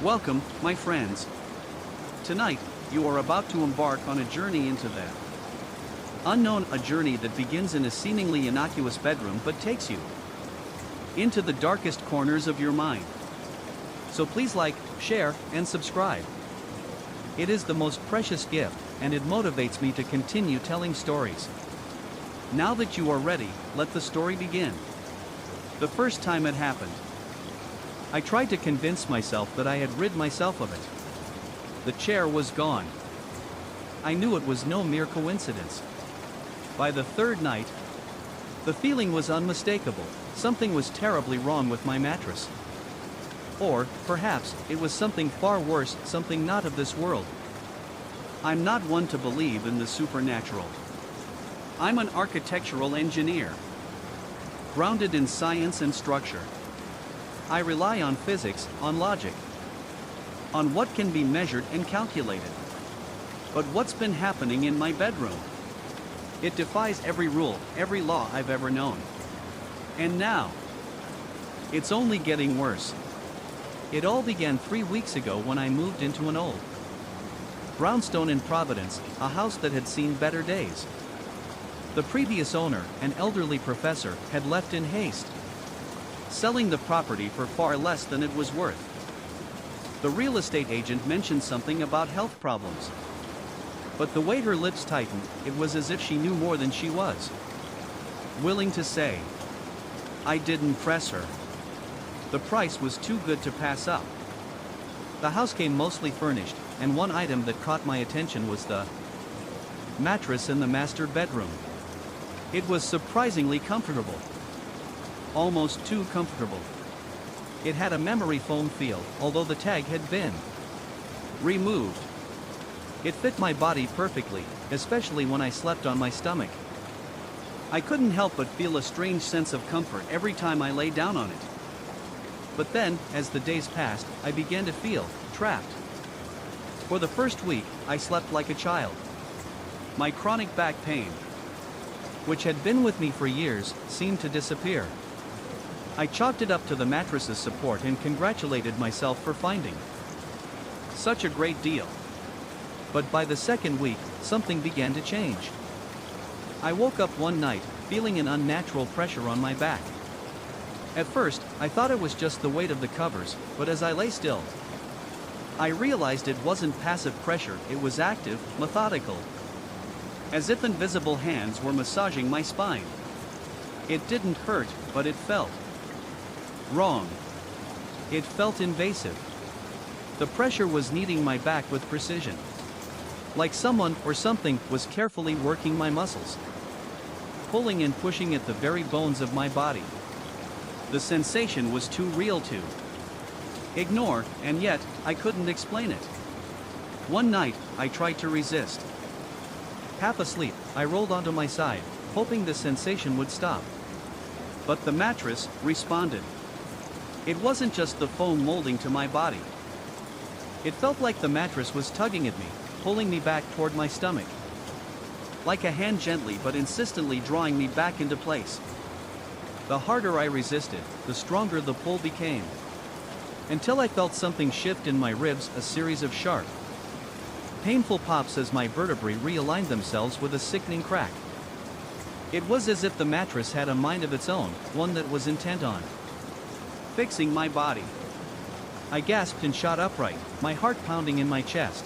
Welcome, my friends. Tonight, you are about to embark on a journey into the unknown, a journey that begins in a seemingly innocuous bedroom but takes you into the darkest corners of your mind. So please like, share, and subscribe. It is the most precious gift, and it motivates me to continue telling stories. Now that you are ready, let the story begin. The first time it happened, I tried to convince myself that I had rid myself of it. The chair was gone. I knew it was no mere coincidence. By the third night, the feeling was unmistakable. Something was terribly wrong with my mattress. Or, perhaps, it was something far worse, something not of this world. I'm not one to believe in the supernatural. I'm an architectural engineer, grounded in science and structure. I rely on physics, on logic, on what can be measured and calculated. But what's been happening in my bedroom? It defies every rule, every law I've ever known. And now, it's only getting worse. It all began 3 weeks ago when I moved into an old brownstone in Providence, a house that had seen better days. The previous owner, an elderly professor, had left in haste, selling the property for far less than it was worth. The real estate agent mentioned something about health problems. But the way her lips tightened, it was as if she knew more than she was willing to say. I didn't press her. The price was too good to pass up. The house came mostly furnished, and one item that caught my attention was the mattress in the master bedroom. It was surprisingly comfortable. Almost too comfortable. It had a memory foam feel, although the tag had been removed. It fit my body perfectly, especially when I slept on my stomach. I couldn't help but feel a strange sense of comfort every time I lay down on it. But then, as the days passed, I began to feel trapped. For the first week, I slept like a child. My chronic back pain, which had been with me for years, seemed to disappear. I chalked it up to the mattress's support and congratulated myself for finding such a great deal. But by the second week, something began to change. I woke up one night, feeling an unnatural pressure on my back. At first, I thought it was just the weight of the covers, but as I lay still, I realized it wasn't passive pressure, it was active, methodical. As if invisible hands were massaging my spine. It didn't hurt, but it felt wrong. It felt invasive. The pressure was kneading my back with precision. Like someone or something was carefully working my muscles, pulling and pushing at the very bones of my body. The sensation was too real to ignore, and yet, I couldn't explain it. One night, I tried to resist. Half asleep, I rolled onto my side, hoping the sensation would stop. But the mattress responded. It wasn't just the foam molding to my body. It felt like the mattress was tugging at me, pulling me back toward my stomach. Like a hand gently but insistently drawing me back into place. The harder I resisted, the stronger the pull became. Until I felt something shift in my ribs, a series of sharp, painful pops as my vertebrae realigned themselves with a sickening crack. It was as if the mattress had a mind of its own, one that was intent on fixing my body. I gasped and shot upright, my heart pounding in my chest.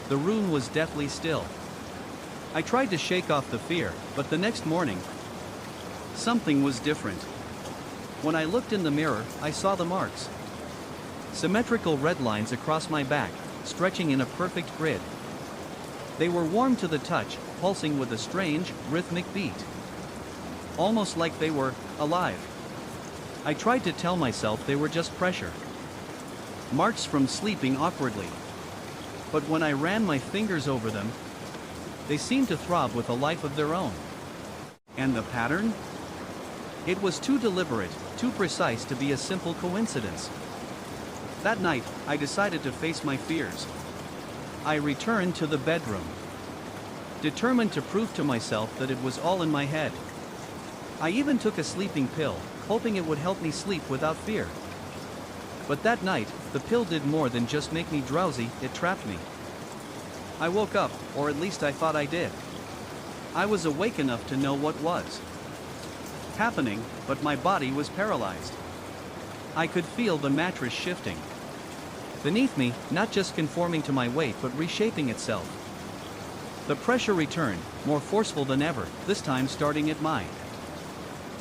The room was deathly still. I tried to shake off the fear, but the next morning, something was different. When I looked in the mirror, I saw the marks. Symmetrical red lines across my back, stretching in a perfect grid. They were warm to the touch, pulsing with a strange, rhythmic beat. Almost like they were alive. I tried to tell myself they were just pressure. Marks from sleeping awkwardly. But when I ran my fingers over them, they seemed to throb with a life of their own. And the pattern? It was too deliberate, too precise to be a simple coincidence. That night, I decided to face my fears. I returned to the bedroom, determined to prove to myself that it was all in my head. I even took a sleeping pill, hoping it would help me sleep without fear. But that night, the pill did more than just make me drowsy, it trapped me. I woke up, or at least I thought I did. I was awake enough to know what was happening, but my body was paralyzed. I could feel the mattress shifting beneath me, not just conforming to my weight but reshaping itself. The pressure returned, more forceful than ever, this time starting at my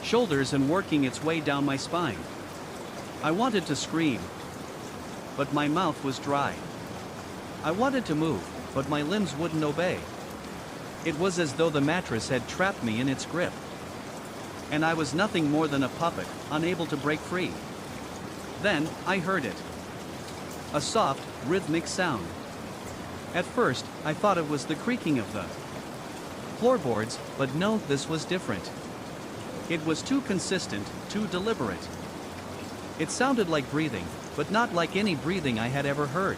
shoulders and working its way down my spine. I wanted to scream, but my mouth was dry. I wanted to move, but my limbs wouldn't obey. It was as though the mattress had trapped me in its grip. And I was nothing more than a puppet, unable to break free. Then, I heard it. A soft, rhythmic sound. At first, I thought it was the creaking of the floorboards, but no, this was different. It was too consistent, too deliberate. It sounded like breathing, but not like any breathing I had ever heard.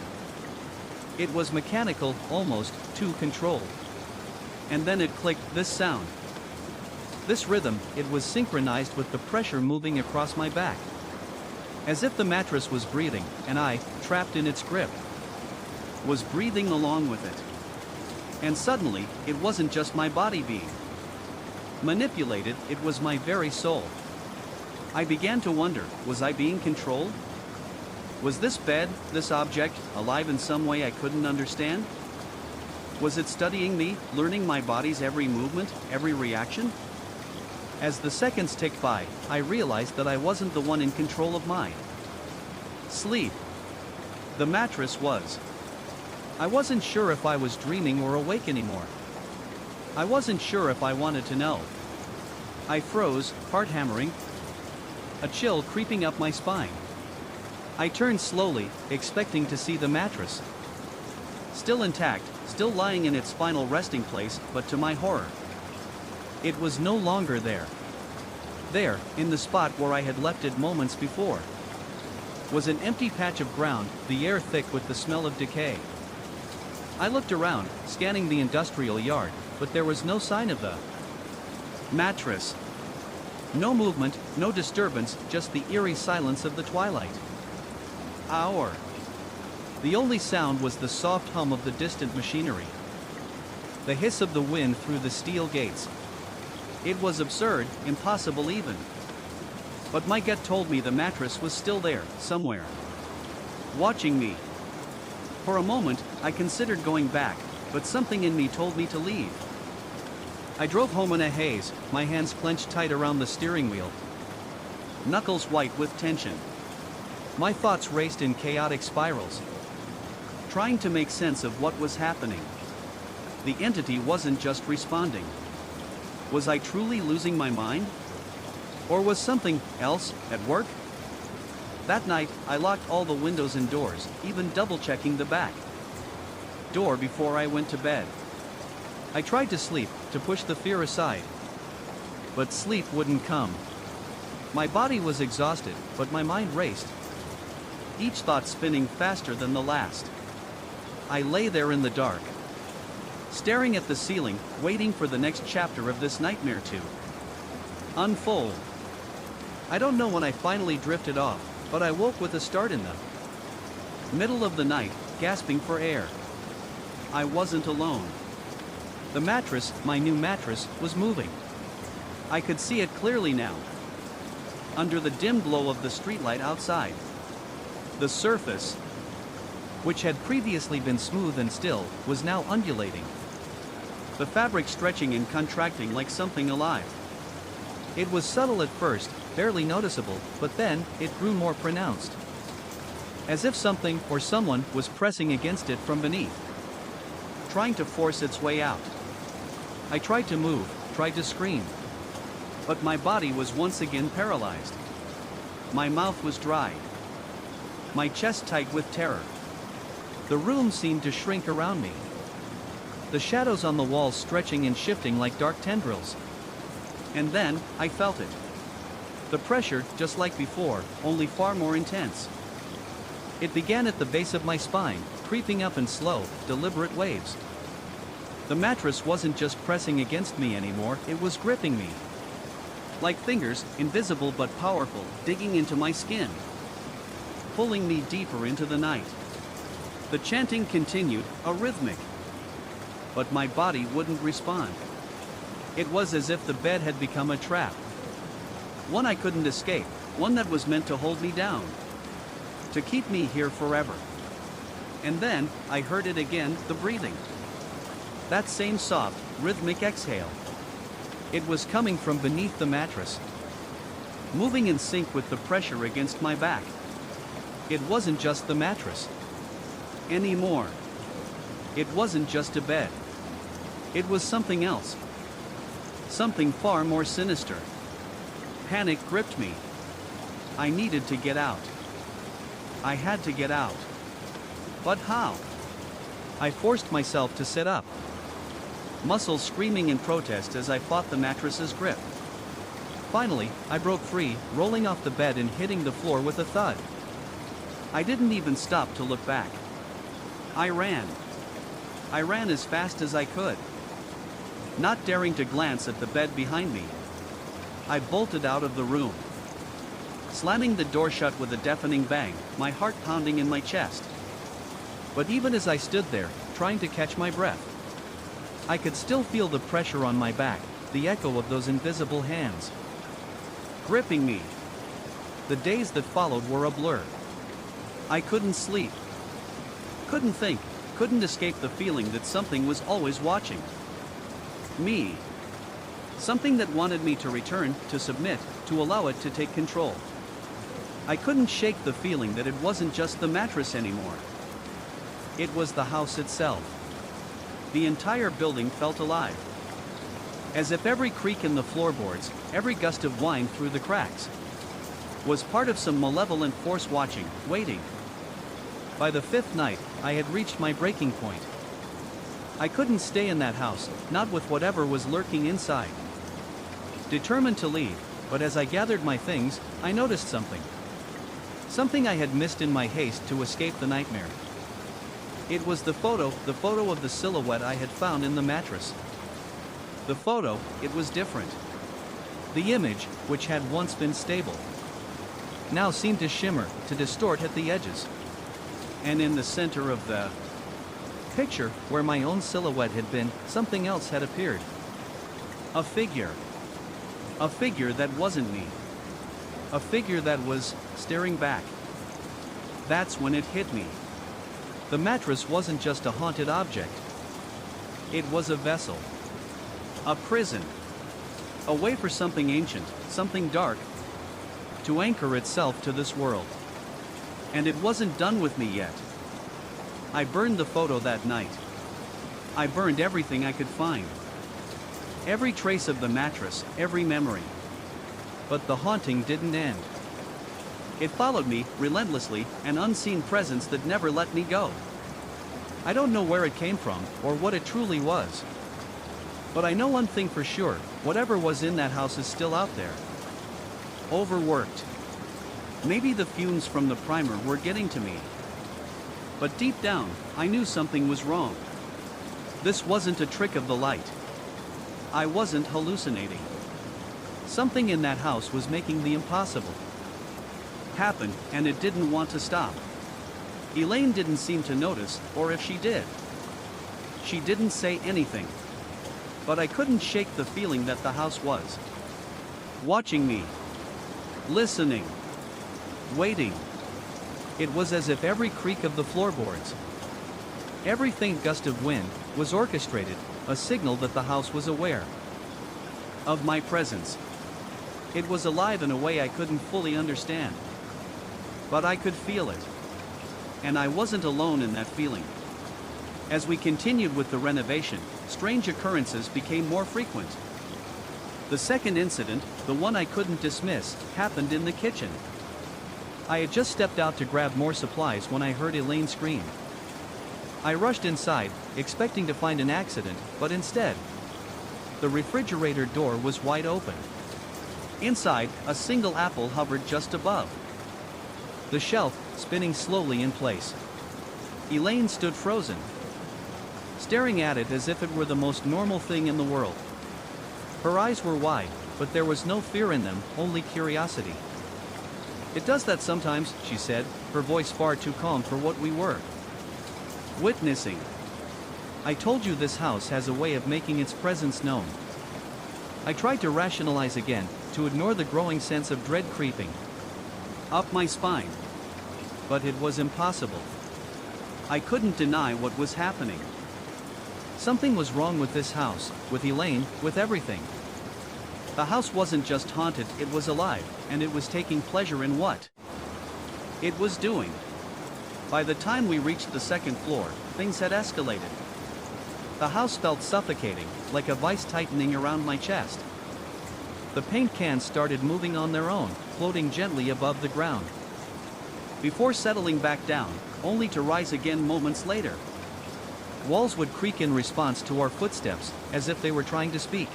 It was mechanical, almost too controlled. And then it clicked, this sound. This rhythm, it was synchronized with the pressure moving across my back. As if the mattress was breathing, and I, trapped in its grip, was breathing along with it. And suddenly, it wasn't just my body being manipulated, it was my very soul. I began to wonder, was I being controlled? Was this bed, this object, alive in some way I couldn't understand? Was it studying me, learning my body's every movement, every reaction? As the seconds ticked by, I realized that I wasn't the one in control of my sleep. The mattress was. I wasn't sure if I was dreaming or awake anymore. I wasn't sure if I wanted to know. I froze, heart hammering, a chill creeping up my spine. I turned slowly, expecting to see the mattress still intact, still lying in its final resting place, but to my horror, it was no longer there. There, in the spot where I had left it moments before, was an empty patch of ground, the air thick with the smell of decay. I looked around, scanning the industrial yard, but there was no sign of the mattress. No movement, no disturbance, just the eerie silence of the twilight hour. The only sound was the soft hum of the distant machinery, the hiss of the wind through the steel gates. It was absurd, impossible even. But my gut told me the mattress was still there, somewhere, watching me. For a moment, I considered going back, but something in me told me to leave. I drove home in a haze, my hands clenched tight around the steering wheel, knuckles white with tension. My thoughts raced in chaotic spirals, trying to make sense of what was happening. The entity wasn't just responding. Was I truly losing my mind? Or was something else at work? That night, I locked all the windows and doors, even double-checking the back door before I went to bed. I tried to sleep, to push the fear aside. But sleep wouldn't come. My body was exhausted, but my mind raced, each thought spinning faster than the last. I lay there in the dark, staring at the ceiling, waiting for the next chapter of this nightmare to unfold. I don't know when I finally drifted off, but I woke with a start in the middle of the night, gasping for air. I wasn't alone. The mattress, my new mattress, was moving. I could see it clearly now, under the dim glow of the streetlight outside. The surface, which had previously been smooth and still, was now undulating, the fabric stretching and contracting like something alive. It was subtle at first, barely noticeable, but then, it grew more pronounced, as if something or someone was pressing against it from beneath, trying to force its way out. I tried to move, tried to scream, but my body was once again paralyzed. My mouth was dry, my chest tight with terror. The room seemed to shrink around me, the shadows on the walls stretching and shifting like dark tendrils. And then, I felt it. The pressure, just like before, only far more intense. It began at the base of my spine, creeping up in slow, deliberate waves. The mattress wasn't just pressing against me anymore, it was gripping me, like fingers, invisible but powerful, digging into my skin. pulling me deeper into the night. The chanting continued, arrhythmic. But my body wouldn't respond. It was as if the bed had become a trap. One I couldn't escape, one that was meant to hold me down. To keep me here forever. And then, I heard it again, the breathing. That same soft, rhythmic exhale. It was coming from beneath the mattress. Moving in sync with the pressure against my back. It wasn't just the mattress. Anymore. It wasn't just a bed. It was something else. Something far more sinister. Panic gripped me. I needed to get out. I had to get out. But how? I forced myself to sit up. Muscles screaming in protest as I fought the mattress's grip. Finally, I broke free, rolling off the bed and hitting the floor with a thud. I didn't even stop to look back. I ran. I ran as fast as I could. Not daring to glance at the bed behind me. I bolted out of the room. Slamming the door shut with a deafening bang, my heart pounding in my chest. But even as I stood there, trying to catch my breath, I could still feel the pressure on my back, the echo of those invisible hands. Gripping me. The days that followed were a blur. I couldn't sleep. Couldn't think, couldn't escape the feeling that something was always watching. Me. Something that wanted me to return, to submit, to allow it to take control. I couldn't shake the feeling that it wasn't just the mattress anymore. It was the house itself. The entire building felt alive. As if every creak in the floorboards, every gust of wind through the cracks, was part of some malevolent force watching, waiting. By the fifth night, I had reached my breaking point. I couldn't stay in that house, not with whatever was lurking inside. Determined to leave, but as I gathered my things, I noticed something. Something I had missed in my haste to escape the nightmare. It was the photo of the silhouette I had found in the mattress. The photo, it was different. The image, which had once been stable, now seemed to shimmer, to distort at the edges. And in the center of the picture, where my own silhouette had been, something else had appeared. A figure. A figure that wasn't me. A figure that was staring back. That's when it hit me. The mattress wasn't just a haunted object. It was a vessel. A prison. A way for something ancient, something dark, to anchor itself to this world. And it wasn't done with me yet. I burned the photo that night. I burned everything I could find. Every trace of the mattress, every memory. But the haunting didn't end. It followed me, relentlessly, an unseen presence that never let me go. I don't know where it came from, or what it truly was. But I know one thing for sure, whatever was in that house is still out there. Overworked. Maybe the fumes from the primer were getting to me. But deep down, I knew something was wrong. This wasn't a trick of the light. I wasn't hallucinating. Something in that house was making the impossible happen, and it didn't want to stop. Elaine didn't seem to notice, or if she did, she didn't say anything. But I couldn't shake the feeling that the house was watching me, listening, waiting. It was as if every creak of the floorboards, every faint gust of wind, was orchestrated, a signal that the house was aware of my presence. It was alive in a way I couldn't fully understand. But I could feel it. And I wasn't alone in that feeling. As we continued with the renovation, strange occurrences became more frequent. The second incident, the one I couldn't dismiss, happened in the kitchen. I had just stepped out to grab more supplies when I heard Elaine scream. I rushed inside, expecting to find an accident, but instead, the refrigerator door was wide open. Inside, a single apple hovered just above the shelf, spinning slowly in place. Elaine stood frozen, staring at it as if it were the most normal thing in the world. Her eyes were wide, but there was no fear in them, only curiosity. "It does that sometimes," she said, her voice far too calm for what we were witnessing. I told you this house has a way of making its presence known. I tried to rationalize again, to ignore the growing sense of dread creeping up my spine. But it was impossible. I couldn't deny what was happening. Something was wrong with this house, with Elaine, with everything. The house wasn't just haunted, it was alive, and it was taking pleasure in what it was doing. By the time we reached the second floor, things had escalated. The house felt suffocating, like a vice tightening around my chest. The paint cans started moving on their own, floating gently above the ground, before settling back down, only to rise again moments later. Walls would creak in response to our footsteps, as if they were trying to speak.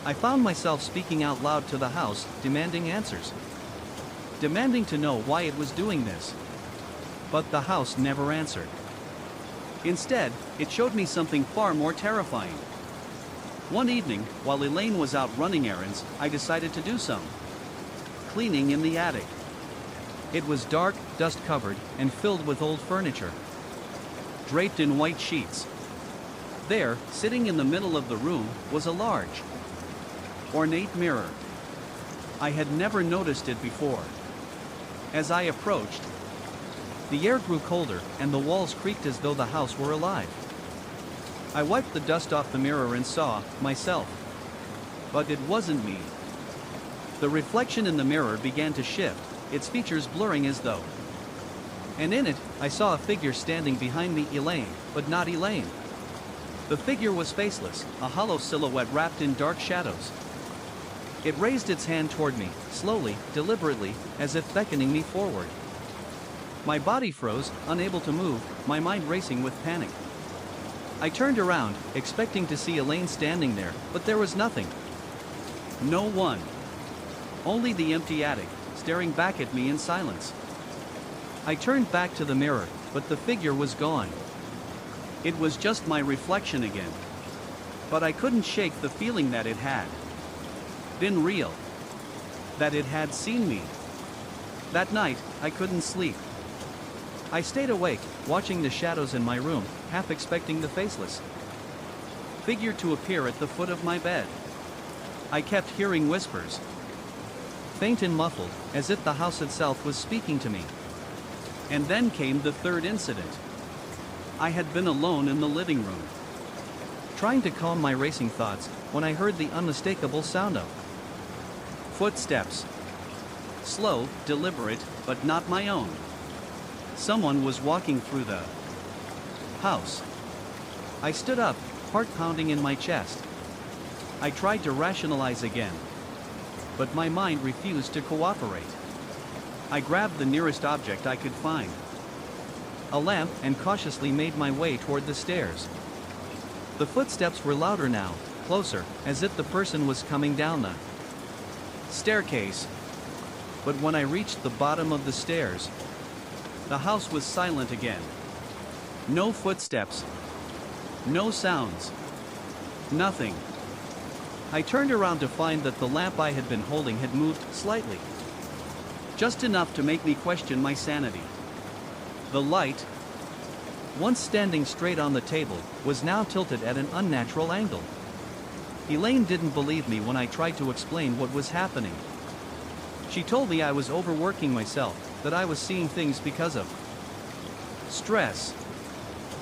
I found myself speaking out loud to the house, demanding answers. Demanding to know why it was doing this. But the house never answered. Instead, it showed me something far more terrifying. One evening, while Elaine was out running errands, I decided to do some cleaning in the attic. It was dark, dust-covered, and filled with old furniture, draped in white sheets. There, sitting in the middle of the room, was a large, ornate mirror. I had never noticed it before. As I approached, the air grew colder, and the walls creaked as though the house were alive. I wiped the dust off the mirror and saw myself. But it wasn't me. The reflection in the mirror began to shift, its features blurring as though. And in it, I saw a figure standing behind me, Elaine, but not Elaine. The figure was faceless, a hollow silhouette wrapped in dark shadows. It raised its hand toward me, slowly, deliberately, as if beckoning me forward. My body froze, unable to move, my mind racing with panic. I turned around, expecting to see Elaine standing there, but there was nothing. No one. Only the empty attic, staring back at me in silence. I turned back to the mirror, but the figure was gone. It was just my reflection again. But I couldn't shake the feeling that it had been real. That it had seen me. That night, I couldn't sleep. I stayed awake, watching the shadows in my room, half expecting the faceless figure to appear at the foot of my bed. I kept hearing whispers, faint and muffled, as if the house itself was speaking to me. And then came the third incident. I had been alone in the living room, trying to calm my racing thoughts, when I heard the unmistakable sound of footsteps. Slow, deliberate, but not my own. Someone was walking through the house. I stood up, heart pounding in my chest. I tried to rationalize again, but my mind refused to cooperate. I grabbed the nearest object I could find, a lamp, and cautiously made my way toward the stairs. The footsteps were louder now, closer, as if the person was coming down the staircase. But when I reached the bottom of the stairs, the house was silent again. No footsteps. No sounds. Nothing. I turned around to find that the lamp I had been holding had moved slightly. Just enough to make me question my sanity. The light, once standing straight on the table, was now tilted at an unnatural angle. Elaine didn't believe me when I tried to explain what was happening. She told me I was overworking myself, that I was seeing things because of stress.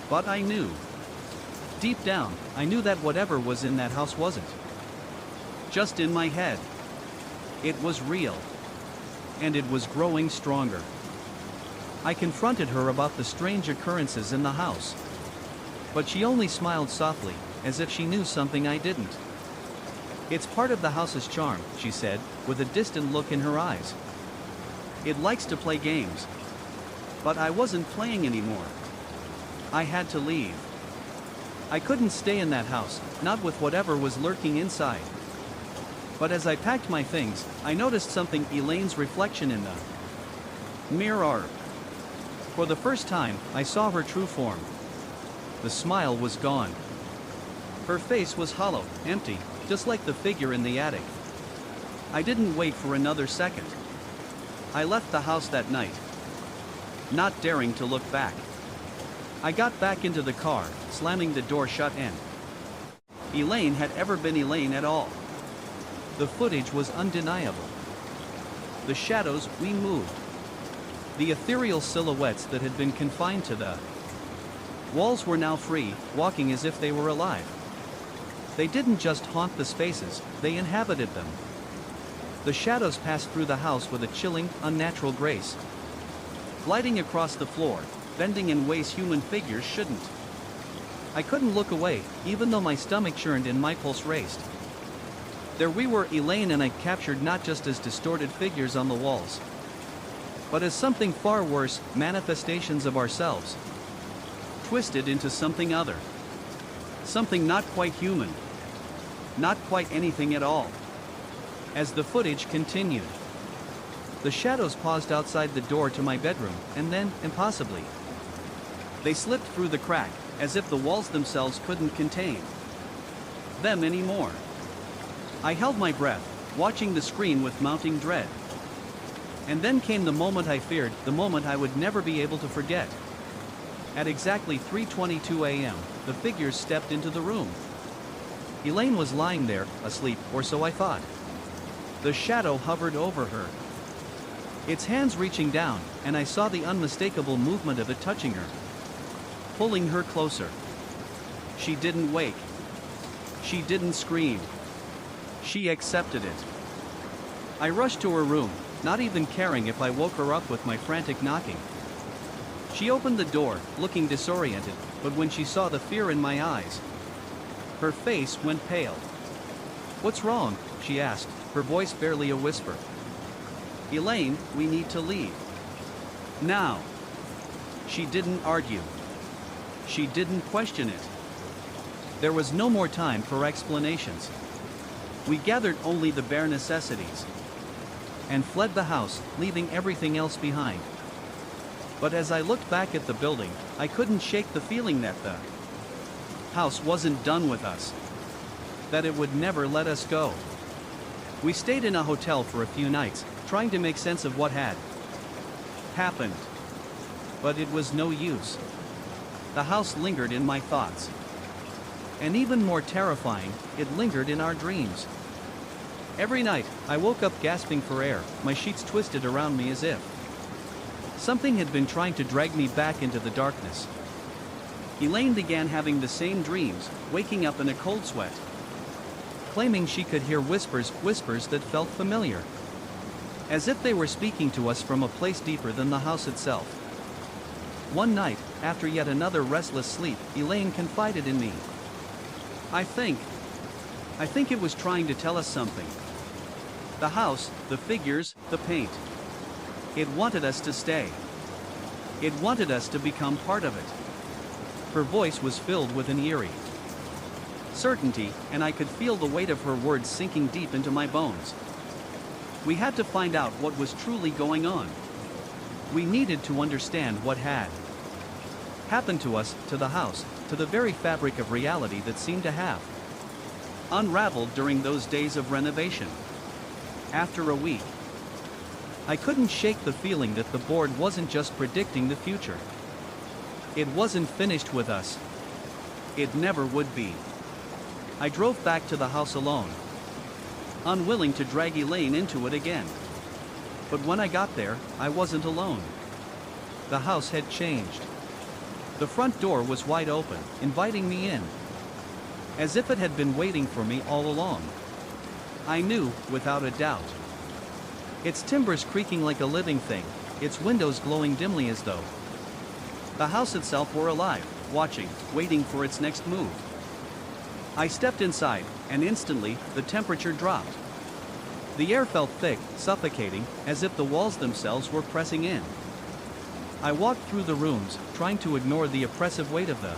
But I knew. Deep down, I knew that whatever was in that house wasn't just in my head. It was real. And it was growing stronger. I confronted her about the strange occurrences in the house. But she only smiled softly, as if she knew something I didn't. It's part of the house's charm, she said, with a distant look in her eyes. It likes to play games. But I wasn't playing anymore. I had to leave. I couldn't stay in that house, not with whatever was lurking inside. But as I packed my things, I noticed something: Elaine's reflection in the mirror. For the first time, I saw her true form. The smile was gone. Her face was hollow, empty, just like the figure in the attic. I didn't wait for another second. I left the house that night. not daring to look back. I got back into the car, slamming the door shut in. Elaine had ever been Elaine at all. The footage was undeniable. The shadows we moved. The ethereal silhouettes that had been confined to the walls were now free, walking as if they were alive. They didn't just haunt the spaces, they inhabited them. The shadows passed through the house with a chilling, unnatural grace, gliding across the floor, bending in ways human figures shouldn't. I couldn't look away, even though my stomach churned and my pulse raced. There we were, Elaine and I, captured not just as distorted figures on the walls, but as something far worse, manifestations of ourselves, twisted into something other. Something not quite human. Not quite anything at all. As the footage continued, the shadows paused outside the door to my bedroom, and then, impossibly, they slipped through the crack, as if the walls themselves couldn't contain them anymore. I held my breath, watching the screen with mounting dread. And then came the moment I feared, the moment I would never be able to forget. At exactly 3:22 a.m., the figures stepped into the room. Elaine was lying there, asleep, or so I thought. The shadow hovered over her, its hands reaching down, and I saw the unmistakable movement of it touching her, pulling her closer. She didn't wake. She didn't scream. She accepted it. I rushed to her room, not even caring if I woke her up with my frantic knocking. She opened the door, looking disoriented, but when she saw the fear in my eyes, her face went pale. "What's wrong?" she asked, her voice barely a whisper. "Elaine, we need to leave. Now." She didn't argue. She didn't question it. There was no more time for explanations. We gathered only the bare necessities and fled the house, leaving everything else behind. But as I looked back at the building, I couldn't shake the feeling that the house wasn't done with us, that it would never let us go. We stayed in a hotel for a few nights, trying to make sense of what had happened. But it was no use. The house lingered in my thoughts. And even more terrifying, it lingered in our dreams. Every night, I woke up gasping for air, my sheets twisted around me as if something had been trying to drag me back into the darkness. Elaine began having the same dreams, waking up in a cold sweat, claiming she could hear whispers that felt familiar, as if they were speaking to us from a place deeper than the house itself. One night, after yet another restless sleep, Elaine confided in me. I think it was trying to tell us something. The house, the figures, the paint. It wanted us to stay. It wanted us to become part of it. Her voice was filled with an eerie certainty, and I could feel the weight of her words sinking deep into my bones. We had to find out what was truly going on. We needed to understand what had happened to us, to the house, to the very fabric of reality that seemed to have unraveled during those days of renovation. After a week, I couldn't shake the feeling that the board wasn't just predicting the future. It wasn't finished with us. It never would be. I drove back to the house alone, unwilling to drag Elaine into it again. But when I got there, I wasn't alone. The house had changed. The front door was wide open, inviting me in, as if it had been waiting for me all along. I knew, without a doubt. Its timbers creaking like a living thing, its windows glowing dimly as though the house itself were alive, watching, waiting for its next move. I stepped inside, and instantly, the temperature dropped. The air felt thick, suffocating, as if the walls themselves were pressing in. I walked through the rooms, trying to ignore the oppressive weight of the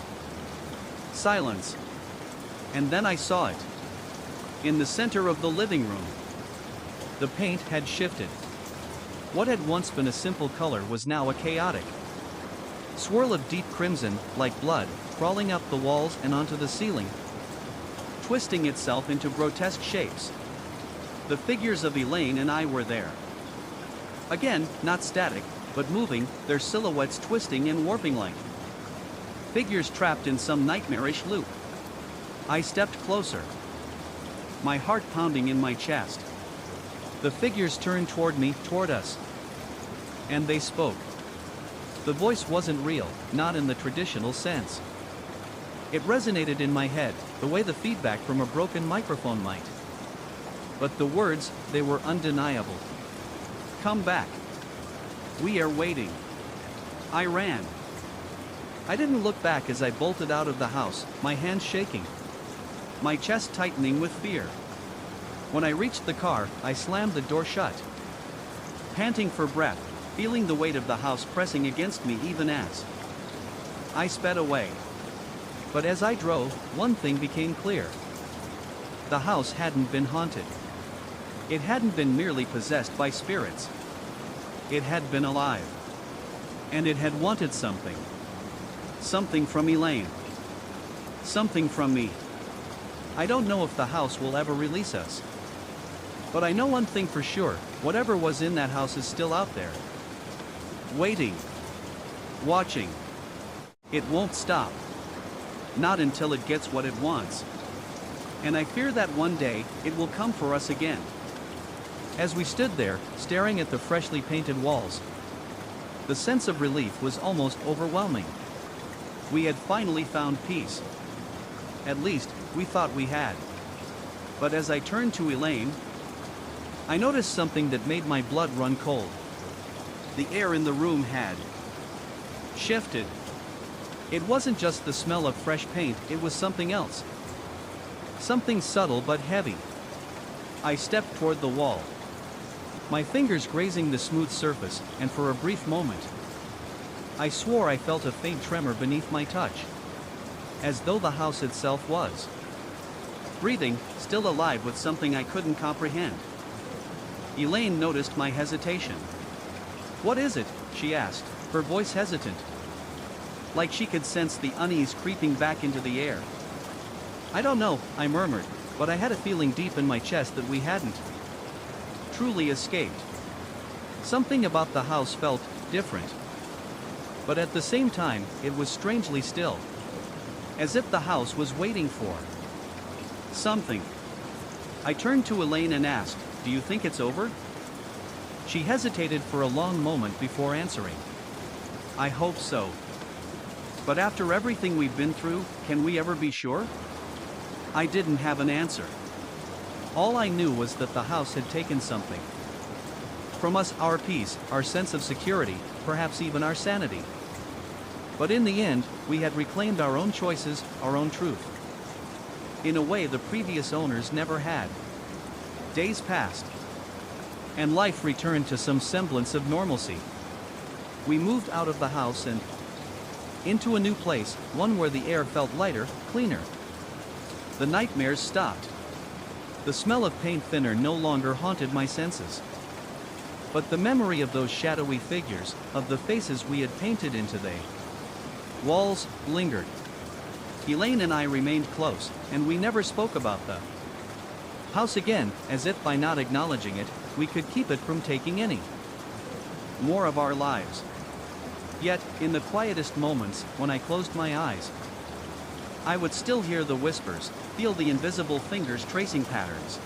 silence. And then I saw it. In the center of the living room, the paint had shifted. What had once been a simple color was now a chaotic swirl of deep crimson, like blood, crawling up the walls and onto the ceiling, twisting itself into grotesque shapes. The figures of Elaine and I were there. Again, not static, but moving, their silhouettes twisting and warping like figures trapped in some nightmarish loop. I stepped closer, my heart pounding in my chest. The figures turned toward us. And they spoke. The voice wasn't real, not in the traditional sense. It resonated in my head, the way the feedback from a broken microphone might. But the words, they were undeniable. Come back. We are waiting. I ran. I didn't look back as I bolted out of the house, my hands shaking, my chest tightening with fear. When I reached the car, I slammed the door shut, panting for breath, feeling the weight of the house pressing against me even as I sped away. But as I drove, one thing became clear. The house hadn't been haunted. It hadn't been merely possessed by spirits. It had been alive. And it had wanted something. Something from Elaine. Something from me. I don't know if the house will ever release us. But I know one thing for sure, whatever was in that house is still out there. Waiting. Watching. It won't stop. Not until it gets what it wants. And I fear that one day, it will come for us again. As we stood there, staring at the freshly painted walls, the sense of relief was almost overwhelming. We had finally found peace. At least, we thought we had. But as I turned to Elaine, I noticed something that made my blood run cold. The air in the room had shifted. It wasn't just the smell of fresh paint, it was something else. Something subtle but heavy. I stepped toward the wall, my fingers grazing the smooth surface, and for a brief moment, I swore I felt a faint tremor beneath my touch, as though the house itself was breathing, still alive with something I couldn't comprehend. Elaine noticed my hesitation. "What is it?" she asked, her voice hesitant, like she could sense the unease creeping back into the air. "I don't know," I murmured, but I had a feeling deep in my chest that we hadn't truly escaped. Something about the house felt different. But at the same time, it was strangely still. As if the house was waiting for something. I turned to Elaine and asked, "Do you think it's over?" She hesitated for a long moment before answering. "I hope so. But after everything we've been through, can we ever be sure?" I didn't have an answer. All I knew was that the house had taken something from us, our peace, our sense of security, perhaps even our sanity. But in the end, we had reclaimed our own choices, our own truth. In a way the previous owners never had. Days passed, and life returned to some semblance of normalcy. We moved out of the house and into a new place, one where the air felt lighter, cleaner. The nightmares stopped. The smell of paint thinner no longer haunted my senses. But the memory of those shadowy figures, of the faces we had painted into the walls, lingered. Elaine and I remained close, and we never spoke about the house again, as if by not acknowledging it, we could keep it from taking any more of our lives. Yet, in the quietest moments, when I closed my eyes, I would still hear the whispers, feel the invisible fingers tracing patterns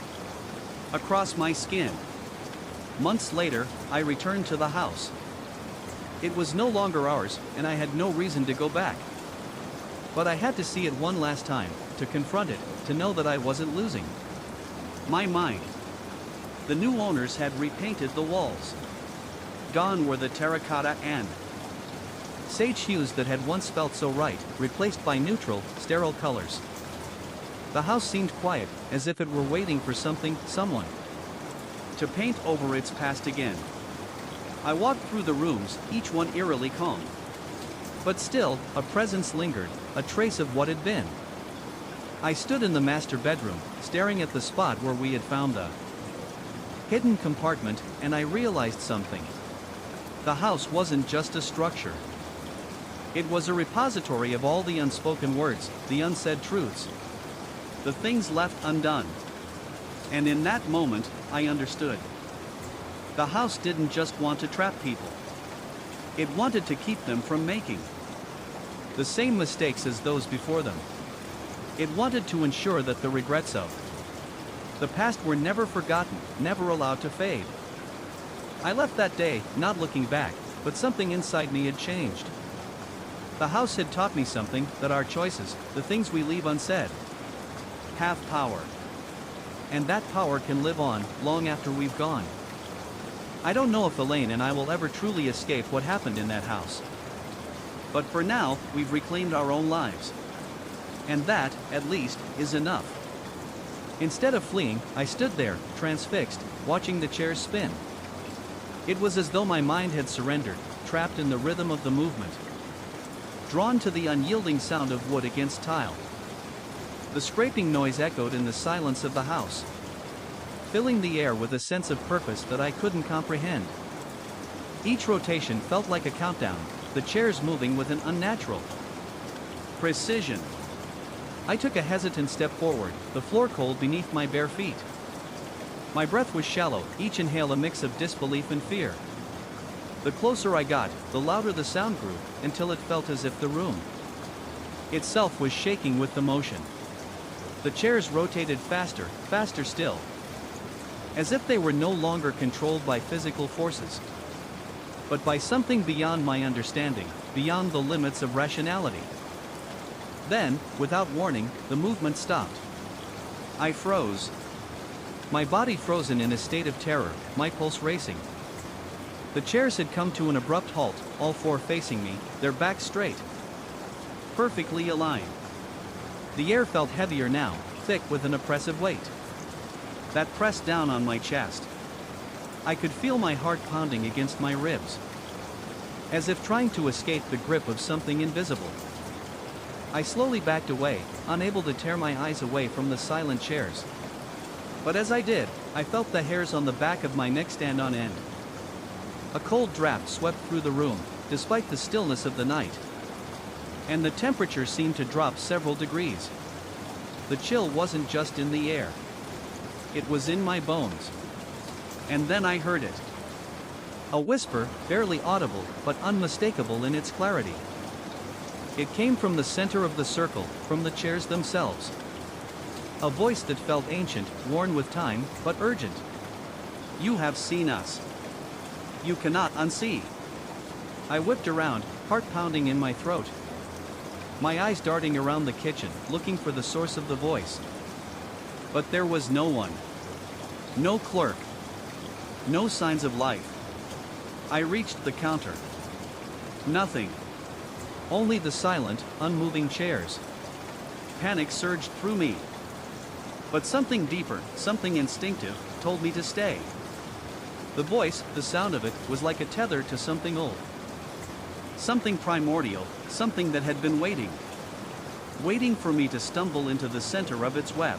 across my skin. Months later, I returned to the house. It was no longer ours, and I had no reason to go back. But I had to see it one last time, to confront it, to know that I wasn't losing my mind. The new owners had repainted the walls. Gone were the terracotta and sage hues that had once felt so right, replaced by neutral, sterile colors. The house seemed quiet, as if it were waiting for something, someone, to paint over its past again. I walked through the rooms, each one eerily calm. But still, a presence lingered, a trace of what had been. I stood in the master bedroom, staring at the spot where we had found the hidden compartment, and I realized something. The house wasn't just a structure. It was a repository of all the unspoken words, the unsaid truths, the things left undone. And in that moment, I understood. The house didn't just want to trap people. It wanted to keep them from making the same mistakes as those before them. It wanted to ensure that the regrets of the past were never forgotten, never allowed to fade. I left that day, not looking back, but something inside me had changed. The house had taught me something, that our choices, the things we leave unsaid, have power. And that power can live on, long after we've gone. I don't know if Elaine and I will ever truly escape what happened in that house. But for now, we've reclaimed our own lives. And that, at least, is enough. Instead of fleeing, I stood there, transfixed, watching the chairs spin. It was as though my mind had surrendered, trapped in the rhythm of the movement, drawn to the unyielding sound of wood against tile. The scraping noise echoed in the silence of the house, filling the air with a sense of purpose that I couldn't comprehend. Each rotation felt like a countdown, the chairs moving with an unnatural precision. I took a hesitant step forward, the floor cold beneath my bare feet. My breath was shallow, each inhale a mix of disbelief and fear. The closer I got, the louder the sound grew, until it felt as if the room itself was shaking with the motion. The chairs rotated faster, faster still, as if they were no longer controlled by physical forces, but by something beyond my understanding, beyond the limits of rationality. Then, without warning, the movement stopped. I froze. My body frozen in a state of terror, my pulse racing. The chairs had come to an abrupt halt, all four facing me, their backs straight, perfectly aligned. The air felt heavier now, thick with an oppressive weight that pressed down on my chest. I could feel my heart pounding against my ribs, as if trying to escape the grip of something invisible. I slowly backed away, unable to tear my eyes away from the silent chairs. But as I did, I felt the hairs on the back of my neck stand on end. A cold draft swept through the room, despite the stillness of the night, and the temperature seemed to drop several degrees. The chill wasn't just in the air. It was in my bones. And then I heard it. A whisper, barely audible, but unmistakable in its clarity. It came from the center of the circle, from the chairs themselves. A voice that felt ancient, worn with time, but urgent. You have seen us. You cannot unsee. I whipped around, heart pounding in my throat, my eyes darting around the kitchen, looking for the source of the voice. But there was no one. No clerk. No signs of life. I reached the counter. Nothing. Only the silent, unmoving chairs. Panic surged through me. But something deeper, something instinctive, told me to stay. The voice, the sound of it, was like a tether to something old. Something primordial, something that had been waiting for me to stumble into the center of its web.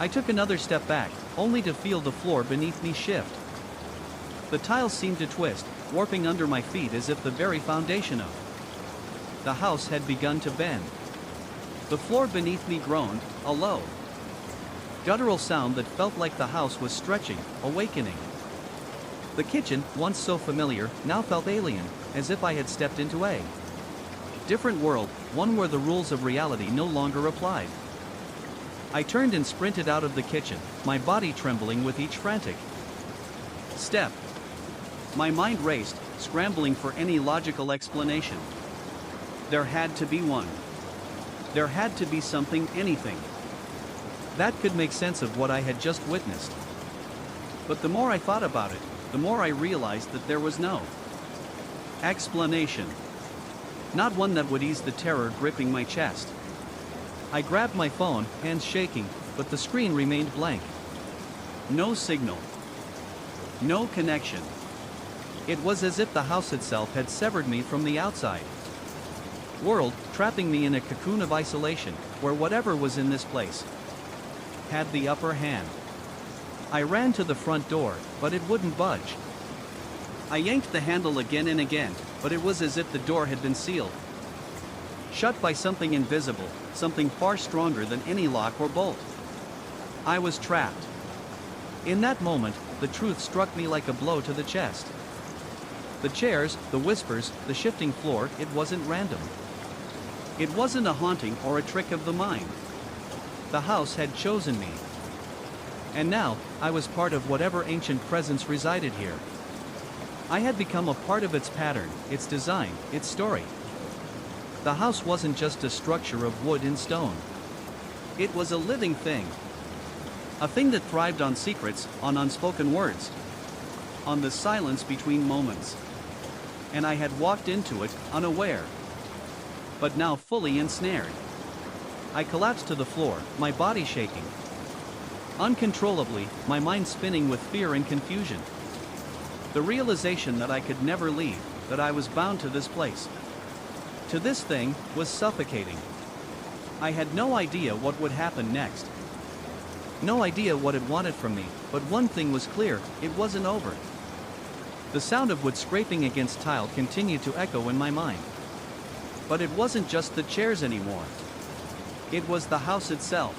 I took another step back, only to feel the floor beneath me shift. The tiles seemed to twist, warping under my feet as if the very foundation of the house had begun to bend. The floor beneath me groaned, a low, guttural sound that felt like the house was stretching, awakening. The kitchen, once so familiar, now felt alien, as if I had stepped into a different world, one where the rules of reality no longer applied. I turned and sprinted out of the kitchen, my body trembling with each frantic step. My mind raced, scrambling for any logical explanation. There had to be one. There had to be something, anything, that could make sense of what I had just witnessed. But the more I thought about it, the more I realized that there was no explanation. Not one that would ease the terror gripping my chest. I grabbed my phone, hands shaking, but the screen remained blank. No signal. No connection. It was as if the house itself had severed me from the outside world, trapping me in a cocoon of isolation, where whatever was in this place had the upper hand. I ran to the front door, but it wouldn't budge. I yanked the handle again and again, but it was as if the door had been sealed shut by something invisible, something far stronger than any lock or bolt. I was trapped. In that moment, the truth struck me like a blow to the chest. The chairs, the whispers, the shifting floor, it wasn't random. It wasn't a haunting or a trick of the mind. The house had chosen me. And now, I was part of whatever ancient presence resided here. I had become a part of its pattern, its design, its story. The house wasn't just a structure of wood and stone. It was a living thing. A thing that thrived on secrets, on unspoken words, on the silence between moments. And I had walked into it, unaware. But now fully ensnared. I collapsed to the floor, my body shaking. Uncontrollably, my mind spinning with fear and confusion. The realization that I could never leave, that I was bound to this place, to this thing, was suffocating. I had no idea what would happen next. No idea what it wanted from me, but one thing was clear, it wasn't over. The sound of wood scraping against tile continued to echo in my mind. But it wasn't just the chairs anymore. It was the house itself.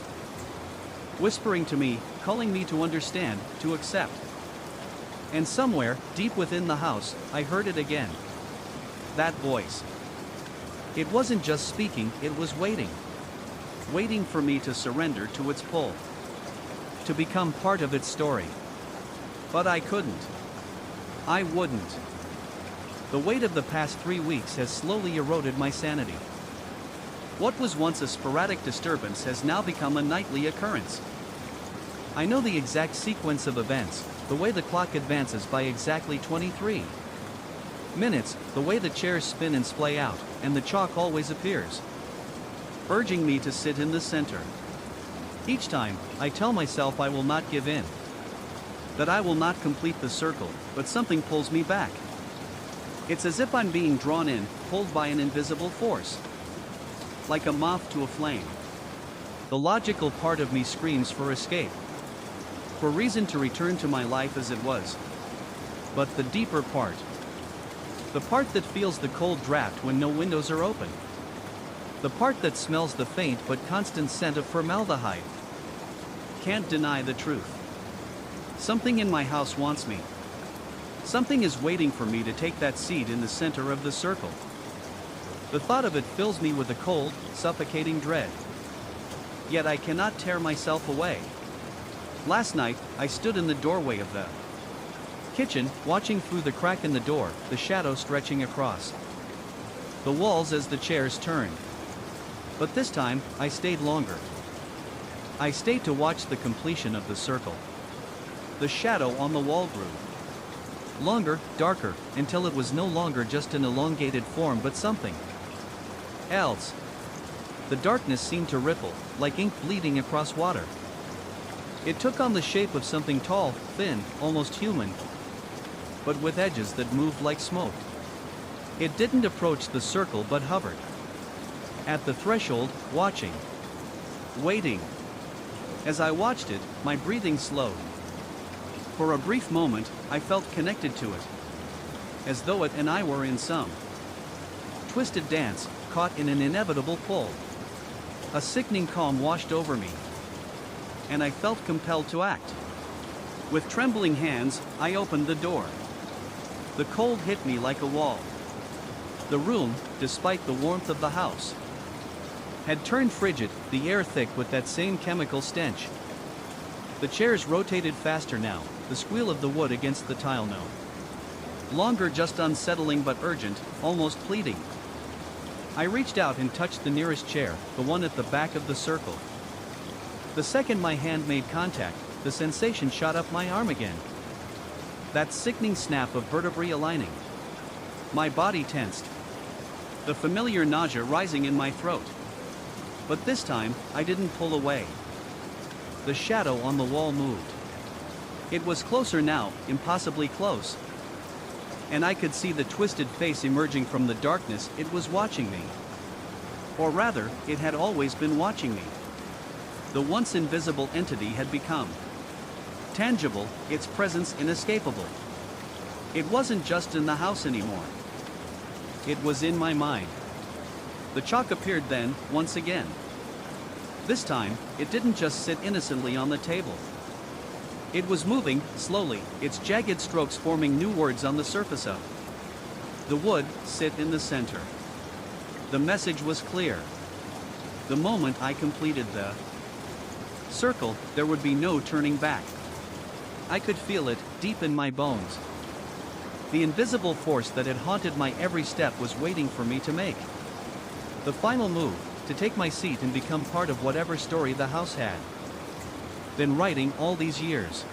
Whispering to me, calling me to understand, to accept. And somewhere, deep within the house, I heard it again. That voice. It wasn't just speaking, it was waiting. Waiting for me to surrender to its pull. To become part of its story. But I couldn't. I wouldn't. The weight of the past 3 weeks has slowly eroded my sanity. What was once a sporadic disturbance has now become a nightly occurrence. I know the exact sequence of events, the way the clock advances by exactly 23 minutes, the way the chairs spin and splay out, and the chalk always appears, urging me to sit in the center. Each time, I tell myself I will not give in. That I will not complete the circle, but something pulls me back. It's as if I'm being drawn in, pulled by an invisible force. Like a moth to a flame. The logical part of me screams for escape. For reason to return to my life as it was. But the deeper part. The part that feels the cold draft when no windows are open. The part that smells the faint but constant scent of formaldehyde. Can't deny the truth. Something in my house wants me. Something is waiting for me to take that seat in the center of the circle. The thought of it fills me with a cold, suffocating dread. Yet I cannot tear myself away. Last night, I stood in the doorway of the kitchen, watching through the crack in the door, the shadow stretching across the walls as the chairs turned. But this time, I stayed longer. I stayed to watch the completion of the circle. The shadow on the wall grew. Longer, darker, until it was no longer just an elongated form but something else. The darkness seemed to ripple, like ink bleeding across water. It took on the shape of something tall, thin, almost human, but with edges that moved like smoke. It didn't approach the circle but hovered. At the threshold, watching. Waiting. As I watched it, my breathing slowed. For a brief moment, I felt connected to it. As though it and I were in some twisted dance, caught in an inevitable pull. A sickening calm washed over me. And I felt compelled to act. With trembling hands, I opened the door. The cold hit me like a wall. The room, despite the warmth of the house, had turned frigid, the air thick with that same chemical stench. The chairs rotated faster now, the squeal of the wood against the tile no longer just unsettling but urgent, almost pleading. I reached out and touched the nearest chair, the one at the back of the circle. The second my hand made contact, the sensation shot up my arm again. That sickening snap of vertebrae aligning. My body tensed. The familiar nausea rising in my throat. But this time, I didn't pull away. The shadow on the wall moved. It was closer now, impossibly close. And I could see the twisted face emerging from the darkness. It was watching me. Or rather, it had always been watching me. The once invisible entity had become tangible, its presence inescapable. It wasn't just in the house anymore. It was in my mind. The chalk appeared then, once again. This time, it didn't just sit innocently on the table. It was moving, slowly, its jagged strokes forming new words on the surface of The wood sit in the center. The message was clear. The moment I completed the circle, there would be no turning back. I could feel it deep in my bones. The invisible force that had haunted my every step was waiting for me to make the final move, to take my seat and become part of whatever story the house had been writing all these years.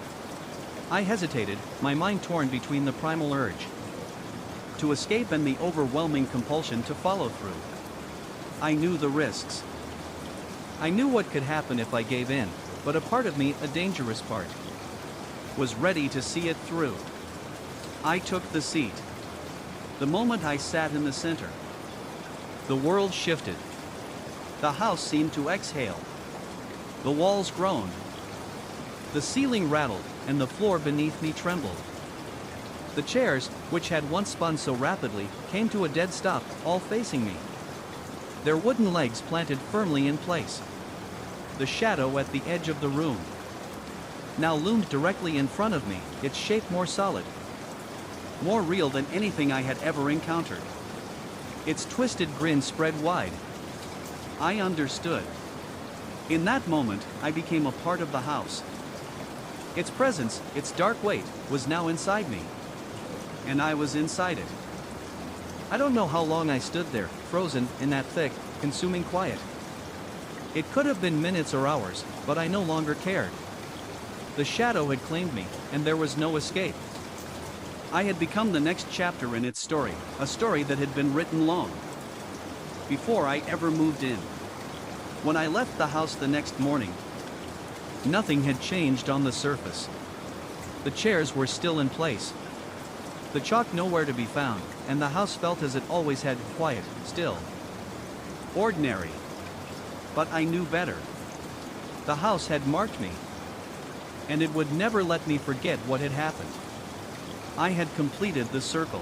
I hesitated, my mind torn between the primal urge to escape and the overwhelming compulsion to follow through. I knew the risks. I knew what could happen if I gave in, but a part of me, a dangerous part, was ready to see it through. I took the seat. The moment I sat in the center, the world shifted. The house seemed to exhale. The walls groaned. The ceiling rattled, and the floor beneath me trembled. The chairs, which had once spun so rapidly, came to a dead stop, all facing me. Their wooden legs planted firmly in place. The shadow at the edge of the room now loomed directly in front of me, its shape more solid, more real than anything I had ever encountered. Its twisted grin spread wide. I understood. In that moment, I became a part of the house. Its presence, its dark weight, was now inside me. And I was inside it. I don't know how long I stood there, frozen in that thick, consuming quiet. It could have been minutes or hours, but I no longer cared. The shadow had claimed me, and there was no escape. I had become the next chapter in its story, a story that had been written long before I ever moved in. When I left the house the next morning, nothing had changed on the surface. The chairs were still in place. The chalk nowhere to be found, and the house felt as it always had, quiet, still, ordinary. But I knew better. The house had marked me, and it would never let me forget what had happened. I had completed the circle.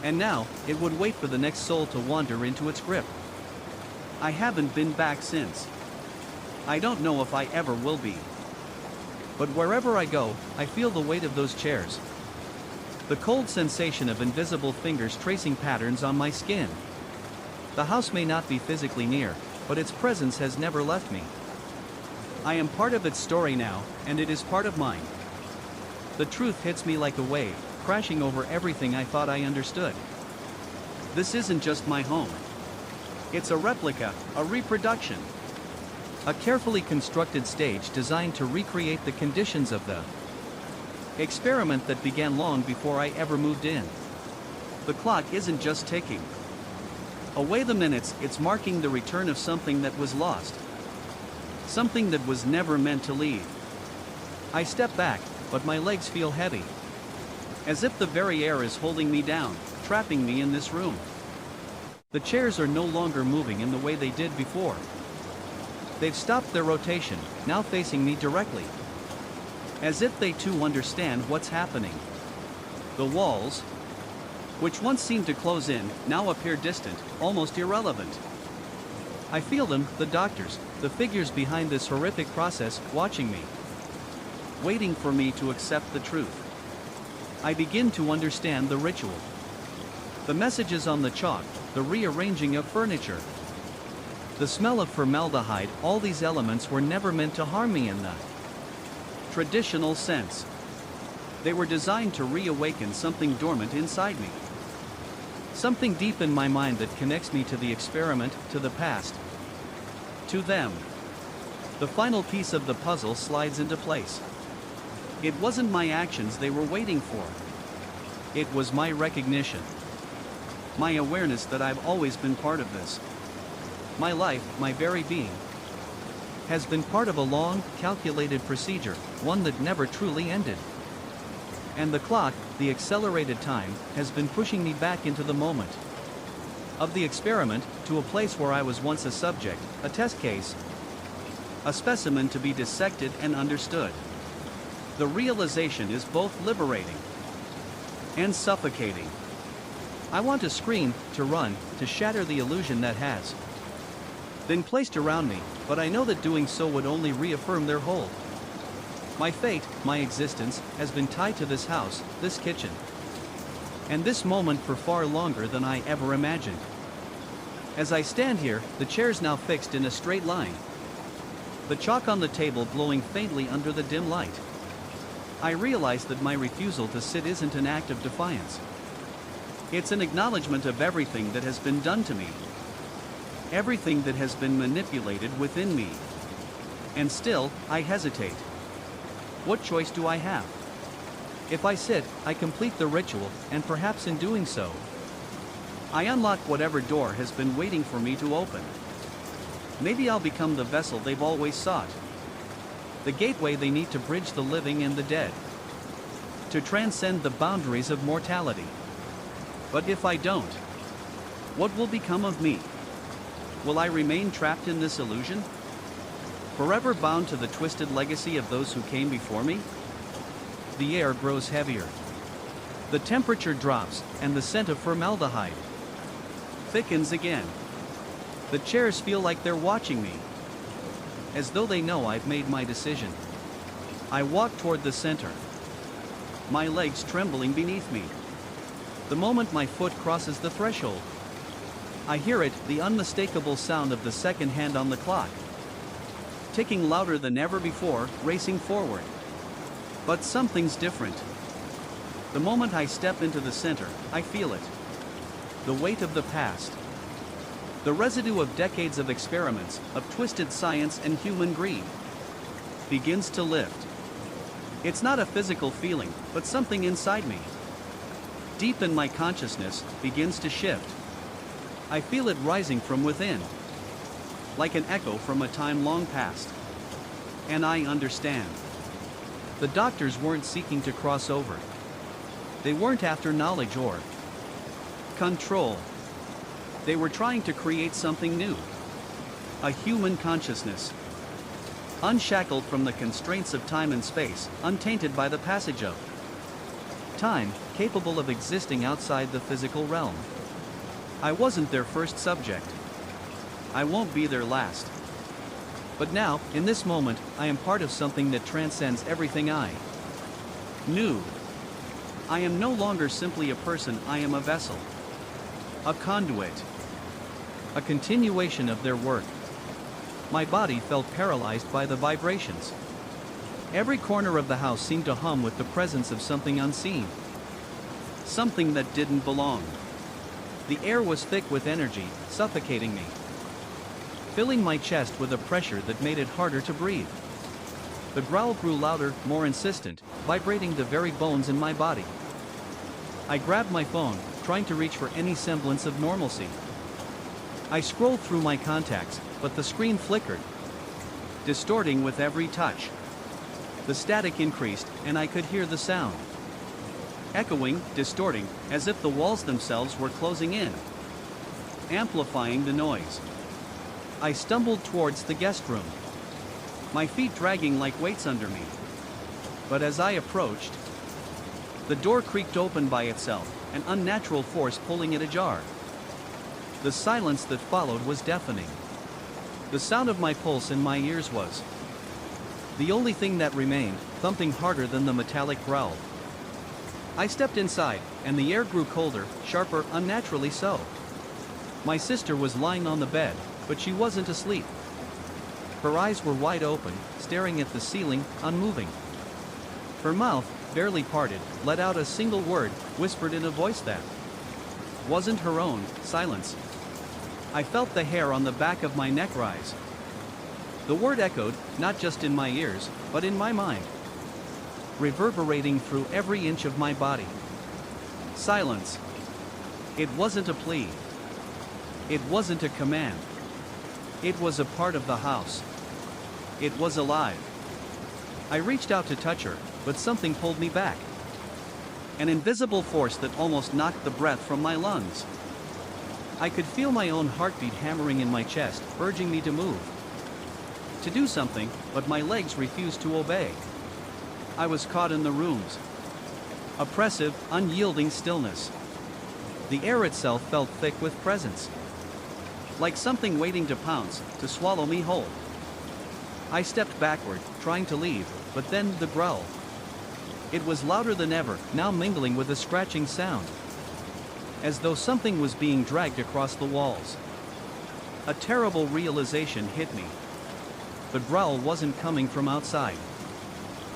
And now, it would wait for the next soul to wander into its grip. I haven't been back since. I don't know if I ever will be. But wherever I go, I feel the weight of those chairs. The cold sensation of invisible fingers tracing patterns on my skin. The house may not be physically near, but its presence has never left me. I am part of its story now, and it is part of mine. The truth hits me like a wave, crashing over everything I thought I understood. This isn't just my home. It's a replica, a reproduction. A carefully constructed stage designed to recreate the conditions of the experiment that began long before I ever moved in. The clock isn't just ticking away the minutes, it's marking the return of something that was lost. Something that was never meant to leave. I step back, but my legs feel heavy. As if the very air is holding me down, trapping me in this room. The chairs are no longer moving in the way they did before. They've stopped their rotation, now facing me directly. As if they too understand what's happening. The walls, which once seemed to close in, now appear distant, almost irrelevant. I feel them, the doctors, the figures behind this horrific process, watching me. Waiting for me to accept the truth. I begin to understand the ritual. The messages on the chalk, the rearranging of furniture. The smell of formaldehyde, all these elements were never meant to harm me in the traditional sense. They were designed to reawaken something dormant inside me. Something deep in my mind that connects me to the experiment, to the past, to them. The final piece of the puzzle slides into place. It wasn't my actions they were waiting for. It was my recognition. My awareness that I've always been part of this. My life, my very being, has been part of a long, calculated procedure, one that never truly ended. And the clock, the accelerated time, has been pushing me back into the moment of the experiment, to a place where I was once a subject, a test case, a specimen to be dissected and understood. The realization is both liberating and suffocating. I want to scream, to run, to shatter the illusion that has been placed around me, but I know that doing so would only reaffirm their hold. My fate, my existence, has been tied to this house, this kitchen. And this moment for far longer than I ever imagined. As I stand here, the chair's now fixed in a straight line. The chalk on the table glowing faintly under the dim light. I realize that my refusal to sit isn't an act of defiance. It's an acknowledgement of everything that has been done to me. Everything that has been manipulated within me. And still, I hesitate. What choice do I have? If I sit, I complete the ritual, and perhaps in doing so, I unlock whatever door has been waiting for me to open. Maybe I'll become the vessel they've always sought. The gateway they need to bridge the living and the dead. To transcend the boundaries of mortality. But if I don't, what will become of me? Will I remain trapped in this illusion? Forever bound to the twisted legacy of those who came before me? The air grows heavier. The temperature drops, and the scent of formaldehyde thickens again. The chairs feel like they're watching me, as though they know I've made my decision. I walk toward the center, my legs trembling beneath me. The moment my foot crosses the threshold, I hear it, the unmistakable sound of the second hand on the clock, ticking louder than ever before, racing forward. But something's different. The moment I step into the center, I feel it. The weight of the past. The residue of decades of experiments, of twisted science and human greed, begins to lift. It's not a physical feeling, but something inside me, deep in my consciousness, begins to shift. I feel it rising from within, like an echo from a time long past. And I understand. The doctors weren't seeking to cross over. They weren't after knowledge or control. They were trying to create something new. A human consciousness. Unshackled from the constraints of time and space, untainted by the passage of time, capable of existing outside the physical realm. I wasn't their first subject. I won't be their last. But now, in this moment, I am part of something that transcends everything I knew. I am no longer simply a person, I am a vessel. A conduit. A continuation of their work. My body felt paralyzed by the vibrations. Every corner of the house seemed to hum with the presence of something unseen. Something that didn't belong. The air was thick with energy, suffocating me, filling my chest with a pressure that made it harder to breathe. The growl grew louder, more insistent, vibrating the very bones in my body. I grabbed my phone, trying to reach for any semblance of normalcy. I scrolled through my contacts, but the screen flickered, distorting with every touch. The static increased, and I could hear the sound. Echoing, distorting, as if the walls themselves were closing in, amplifying the noise. I stumbled towards the guest room, my feet dragging like weights under me. But as I approached, the door creaked open by itself, an unnatural force pulling it ajar. The silence that followed was deafening. The sound of my pulse in my ears was the only thing that remained, thumping harder than the metallic growl. I stepped inside, and the air grew colder, sharper, unnaturally so. My sister was lying on the bed, but she wasn't asleep. Her eyes were wide open, staring at the ceiling, unmoving. Her mouth, barely parted, let out a single word, whispered in a voice that wasn't her own: silence. I felt the hair on the back of my neck rise. The word echoed, not just in my ears, but in my mind, reverberating through every inch of my body. Silence. It wasn't a plea. It wasn't a command. It was a part of the house. It was alive. I reached out to touch her, but something pulled me back. An invisible force that almost knocked the breath from my lungs. I could feel my own heartbeat hammering in my chest, urging me to move, to do something, but my legs refused to obey. I was caught in the room's oppressive, unyielding stillness. The air itself felt thick with presence, like something waiting to pounce, to swallow me whole. I stepped backward, trying to leave, but then the growl. It was louder than ever, now mingling with a scratching sound. as though something was being dragged across the walls. A terrible realization hit me. The growl wasn't coming from outside.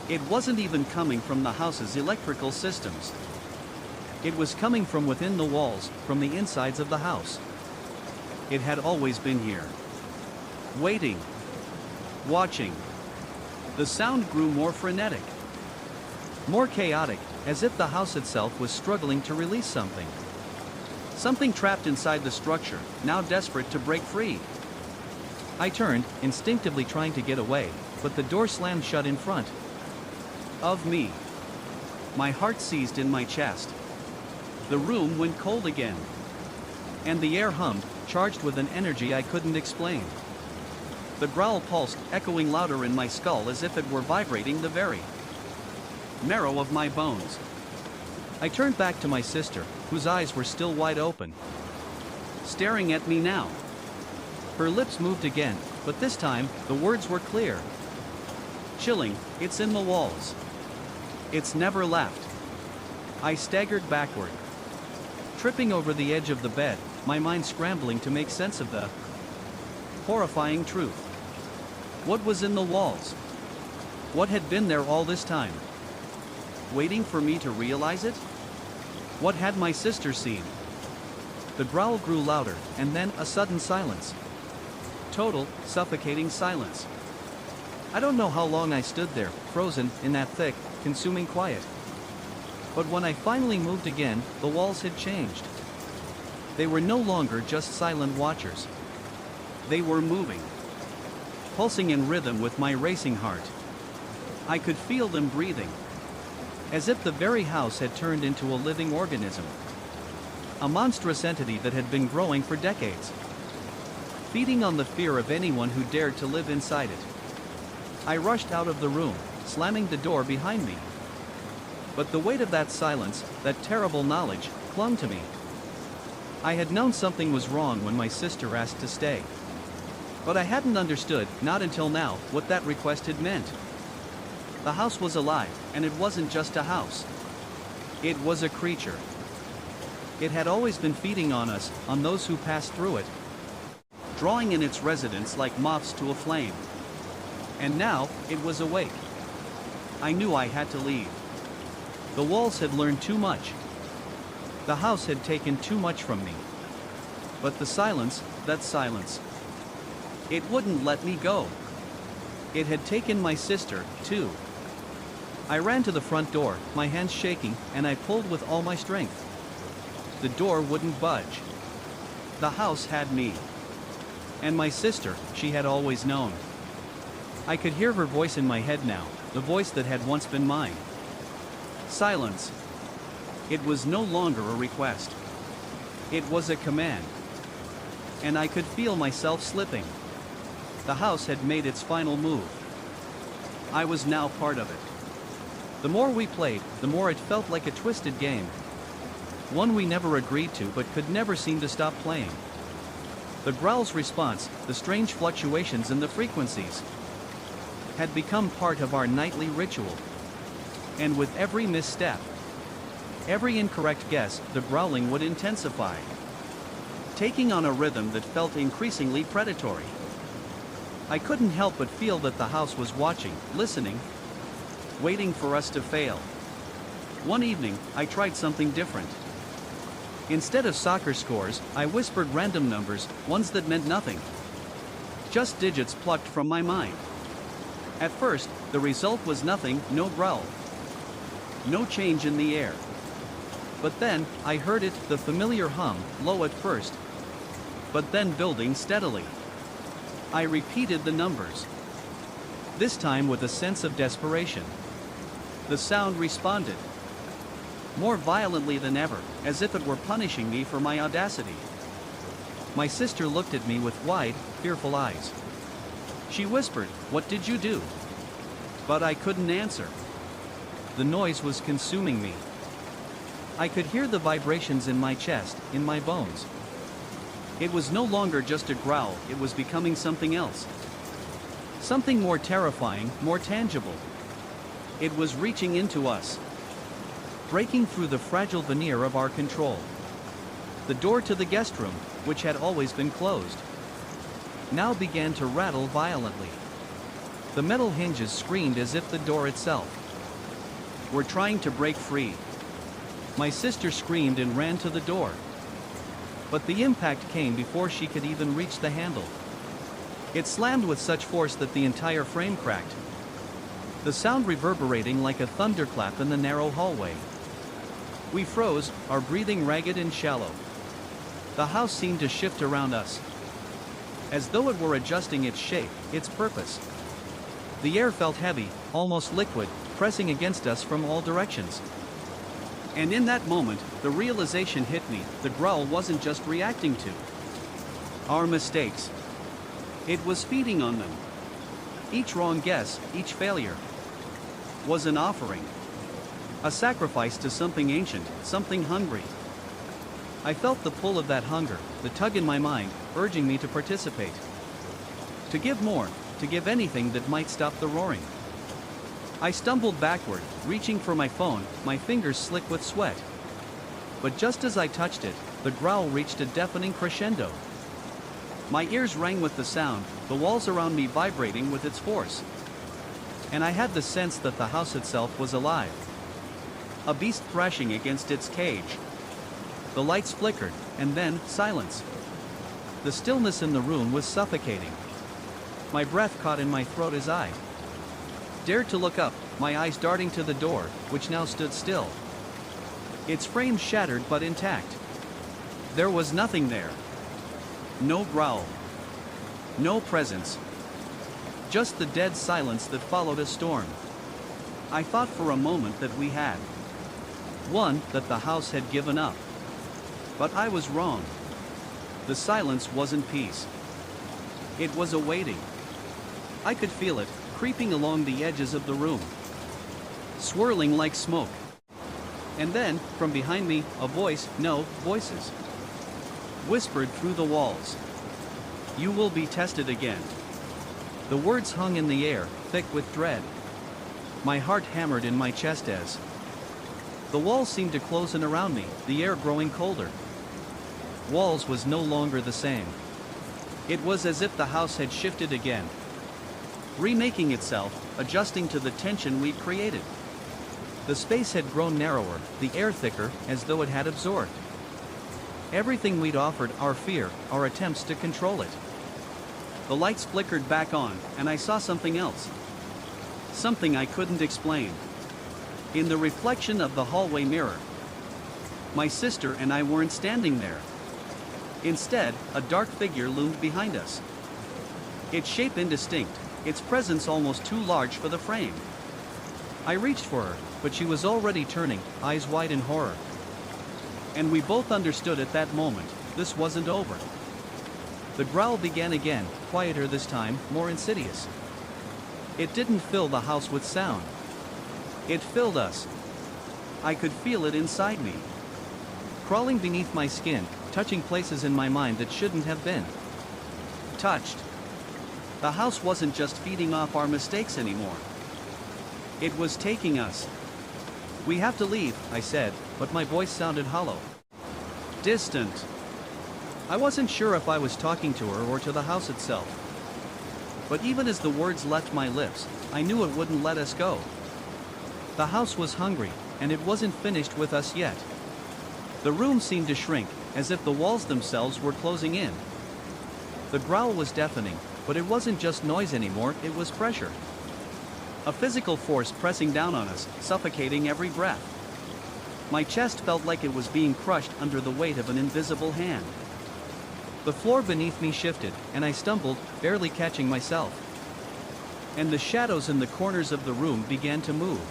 It wasn't even coming from the house's electrical systems. It was coming from within the walls, from the insides of the house. It had always been here. Waiting. Watching. The sound grew more frenetic. More chaotic, as if the house itself was struggling to release something. Something trapped inside the structure, now desperate to break free. I turned, instinctively trying to get away, but the door slammed shut in front of me. My heart seized in my chest. The room went cold again. And the air hummed, charged with an energy I couldn't explain. The growl pulsed, echoing louder in my skull as if it were vibrating the very marrow of my bones. I turned back to my sister, whose eyes were still wide open, staring at me now. Her lips moved again, but this time, the words were clear. Chilling, it's in the walls. It's never left. I staggered backward, tripping over the edge of the bed, my mind scrambling to make sense of the horrifying truth. What was in the walls? What had been there all this time? Waiting for me to realize it? What had my sister seen? The growl grew louder, and then a sudden silence. Total, suffocating silence. I don't know how long I stood there, frozen, in that thick, consuming quiet. But when I finally moved again, the walls had changed. They were no longer just silent watchers. They were moving, pulsing in rhythm with my racing heart. I could feel them breathing, as if the very house had turned into a living organism. A monstrous entity that had been growing for decades, feeding on the fear of anyone who dared to live inside it. I rushed out of the room, slamming the door behind me. But the weight of that silence, that terrible knowledge, clung to me. I had known something was wrong when my sister asked to stay. But I hadn't understood, not until now, what that request had meant. The house was alive, and it wasn't just a house. It was a creature. It had always been feeding on us, on those who passed through it, drawing in its residents like moths to a flame. And now, it was awake. I knew I had to leave. The walls had learned too much. The house had taken too much from me. But the silence, that silence, it wouldn't let me go. It had taken my sister, too. I ran to the front door, my hands shaking, and I pulled with all my strength. The door wouldn't budge. The house had me. And my sister, she had always known. I could hear her voice in my head now, the voice that had once been mine. Silence. It was no longer a request. It was a command. And I could feel myself slipping. The house had made its final move. I was now part of it. The more we played, the more it felt like a twisted game. One we never agreed to but could never seem to stop playing. The growl's response, the strange fluctuations in the frequencies, had become part of our nightly ritual. And with every misstep, every incorrect guess, the growling would intensify, taking on a rhythm that felt increasingly predatory. I couldn't help but feel that the house was watching, listening, waiting for us to fail. One evening, I tried something different. Instead of soccer scores, I whispered random numbers, ones that meant nothing. Just digits plucked from my mind. At first, the result was nothing, no growl. No change in the air. But then, I heard it, the familiar hum, low at first, but then building steadily. I repeated the numbers, this time with a sense of desperation. The sound responded, more violently than ever, as if it were punishing me for my audacity. My sister looked at me with wide, fearful eyes. She whispered, "What did you do?" But I couldn't answer. The noise was consuming me. I could hear the vibrations in my chest, in my bones. It was no longer just a growl, it was becoming something else. Something more terrifying, more tangible. It was reaching into us, breaking through the fragile veneer of our control. The door to the guest room, which had always been closed, now began to rattle violently. The metal hinges screamed as if the door itself were trying to break free. My sister screamed and ran to the door. But the impact came before she could even reach the handle. It slammed with such force that the entire frame cracked, the sound reverberating like a thunderclap in the narrow hallway. We froze, our breathing ragged and shallow. The house seemed to shift around us, as though it were adjusting its shape, its purpose. The air felt heavy, almost liquid, pressing against us from all directions. And in that moment, the realization hit me: the growl wasn't just reacting to our mistakes. It was feeding on them. Each wrong guess, each failure, was an offering. A sacrifice to something ancient, something hungry. I felt the pull of that hunger, the tug in my mind, urging me to participate. To give more, to give anything that might stop the roaring. I stumbled backward, reaching for my phone, my fingers slick with sweat. But just as I touched it, the growl reached a deafening crescendo. My ears rang with the sound, the walls around me vibrating with its force. And I had the sense that the house itself was alive. A beast thrashing against its cage. The lights flickered, and then, silence. The stillness in the room was suffocating. My breath caught in my throat as I dared to look up, my eyes darting to the door, which now stood still. Its frame shattered but intact. There was nothing there. No growl. No presence. Just the dead silence that followed a storm. I thought for a moment that we had won, that the house had given up. But I was wrong. The silence wasn't peace. It was a waiting. I could feel it, creeping along the edges of the room, swirling like smoke. And then, from behind me, a voice, no, voices, whispered through the walls. "You will be tested again." The words hung in the air, thick with dread. My heart hammered in my chest as the walls seemed to close in around me, the air growing colder. Walls was no longer the same. It was as if the house had shifted again, remaking itself, adjusting to the tension we'd created. The space had grown narrower, the air thicker, as though it had absorbed everything we'd offered, our fear, our attempts to control it. The lights flickered back on, and I saw something else. Something I couldn't explain. In the reflection of the hallway mirror, my sister and I weren't standing there. Instead, a dark figure loomed behind us. Its shape indistinct, its presence almost too large for the frame. I reached for her, but she was already turning, eyes wide in horror. And we both understood at that moment, this wasn't over. The growl began again, quieter this time, more insidious. It didn't fill the house with sound. It filled us. I could feel it inside me, crawling beneath my skin, touching places in my mind that shouldn't have been touched. The house wasn't just feeding off our mistakes anymore. It was taking us. "We have to leave," I said, but my voice sounded hollow, distant. I wasn't sure if I was talking to her or to the house itself. But even as the words left my lips, I knew it wouldn't let us go. The house was hungry, and it wasn't finished with us yet. The room seemed to shrink, as if the walls themselves were closing in. The growl was deafening, but it wasn't just noise anymore, it was pressure. A physical force pressing down on us, suffocating every breath. My chest felt like it was being crushed under the weight of an invisible hand. The floor beneath me shifted, and I stumbled, barely catching myself. And the shadows in the corners of the room began to move.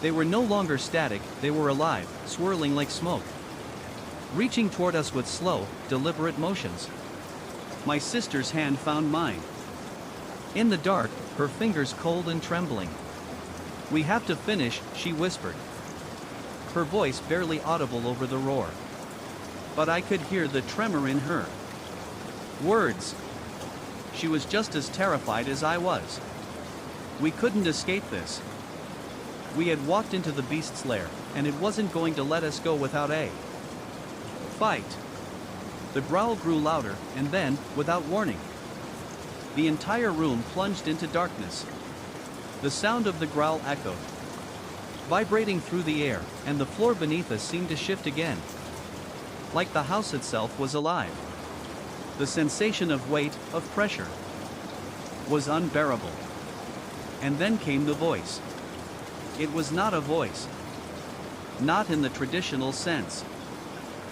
They were no longer static, they were alive, swirling like smoke, reaching toward us with slow, deliberate motions. My sister's hand found mine. In the dark, her fingers cold and trembling. "We have to finish," she whispered, her voice barely audible over the roar. But I could hear the tremor in her words. She was just as terrified as I was. We couldn't escape this. We had walked into the beast's lair, and it wasn't going to let us go without a fight. The growl grew louder, and then, without warning, the entire room plunged into darkness. The sound of the growl echoed, vibrating through the air, and the floor beneath us seemed to shift again, like the house itself was alive. The sensation of weight, of pressure, was unbearable. And then came the voice. It was not a voice. Not in the traditional sense.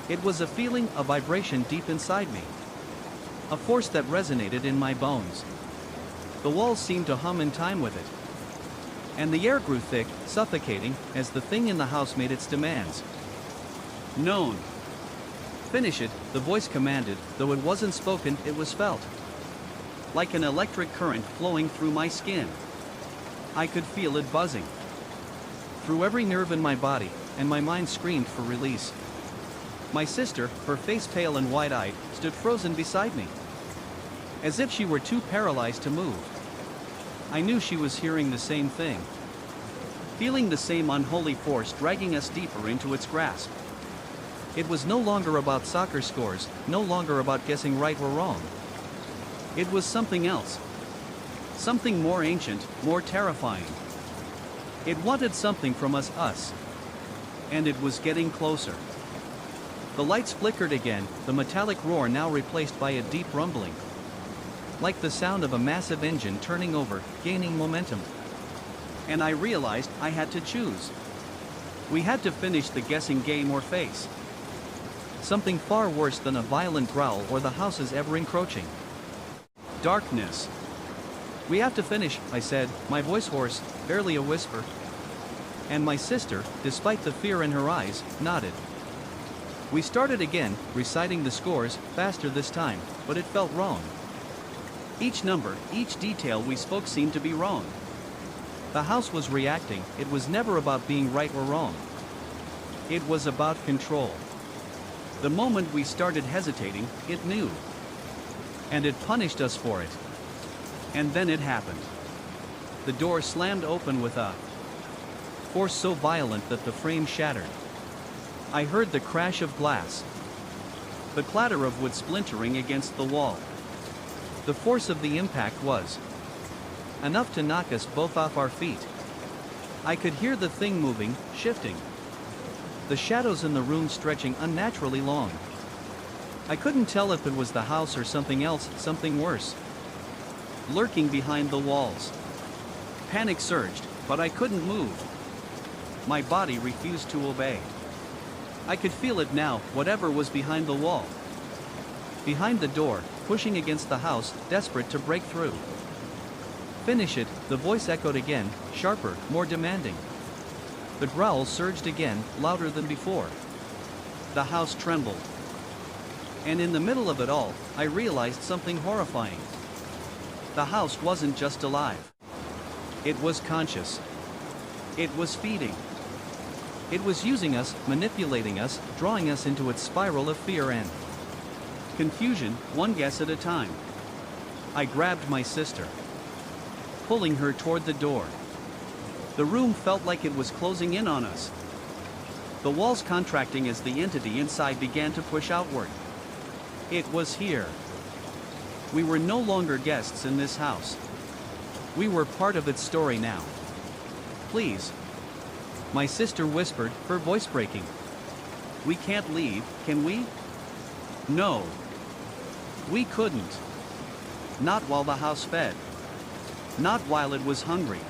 It was a feeling, a vibration deep inside me. A force that resonated in my bones. The walls seemed to hum in time with it. And the air grew thick, suffocating, as the thing in the house made its demands. Known. Finish it, the voice commanded, though it wasn't spoken, it was felt. Like an electric current flowing through my skin. I could feel it buzzing through every nerve in my body, and my mind screamed for release. My sister, her face pale and wide-eyed, stood frozen beside me, as if she were too paralyzed to move. I knew she was hearing the same thing, feeling the same unholy force dragging us deeper into its grasp. It was no longer about soccer scores, no longer about guessing right or wrong. It was something else. Something more ancient, more terrifying. It wanted something from us. And it was getting closer. The lights flickered again, the metallic roar now replaced by a deep rumbling. Like the sound of a massive engine turning over, gaining momentum. And I realized I had to choose. We had to finish the guessing game or face something far worse than a violent growl or the house's ever encroaching darkness. We have to finish, I said, my voice hoarse, barely a whisper. And my sister, despite the fear in her eyes, nodded. We started again, reciting the scores, faster this time, but it felt wrong. Each number, each detail we spoke seemed to be wrong. The house was reacting, it was never about being right or wrong. It was about control. The moment we started hesitating, it knew. And it punished us for it. And then it happened. The door slammed open with a force so violent that the frame shattered. I heard the crash of glass, the clatter of wood splintering against the wall. The force of the impact was enough to knock us both off our feet. I could hear the thing moving, shifting. The shadows in the room stretching unnaturally long. I couldn't tell if it was the house or something else, something worse, lurking behind the walls. Panic surged, but I couldn't move. My body refused to obey. I could feel it now, whatever was behind the wall. Behind the door, pushing against the house, desperate to break through. Finish it, the voice echoed again, sharper, more demanding. The growl surged again, louder than before. The house trembled. And in the middle of it all, I realized something horrifying. The house wasn't just alive. It was conscious. It was feeding. It was using us, manipulating us, drawing us into its spiral of fear and confusion, one guess at a time. I grabbed my sister, pulling her toward the door. The room felt like it was closing in on us. The walls contracting as the entity inside began to push outward. It was here. We were no longer guests in this house. We were part of its story now. Please. My sister whispered, her voice breaking. We can't leave, can we? No. We couldn't. Not while the house fed. Not while it was hungry.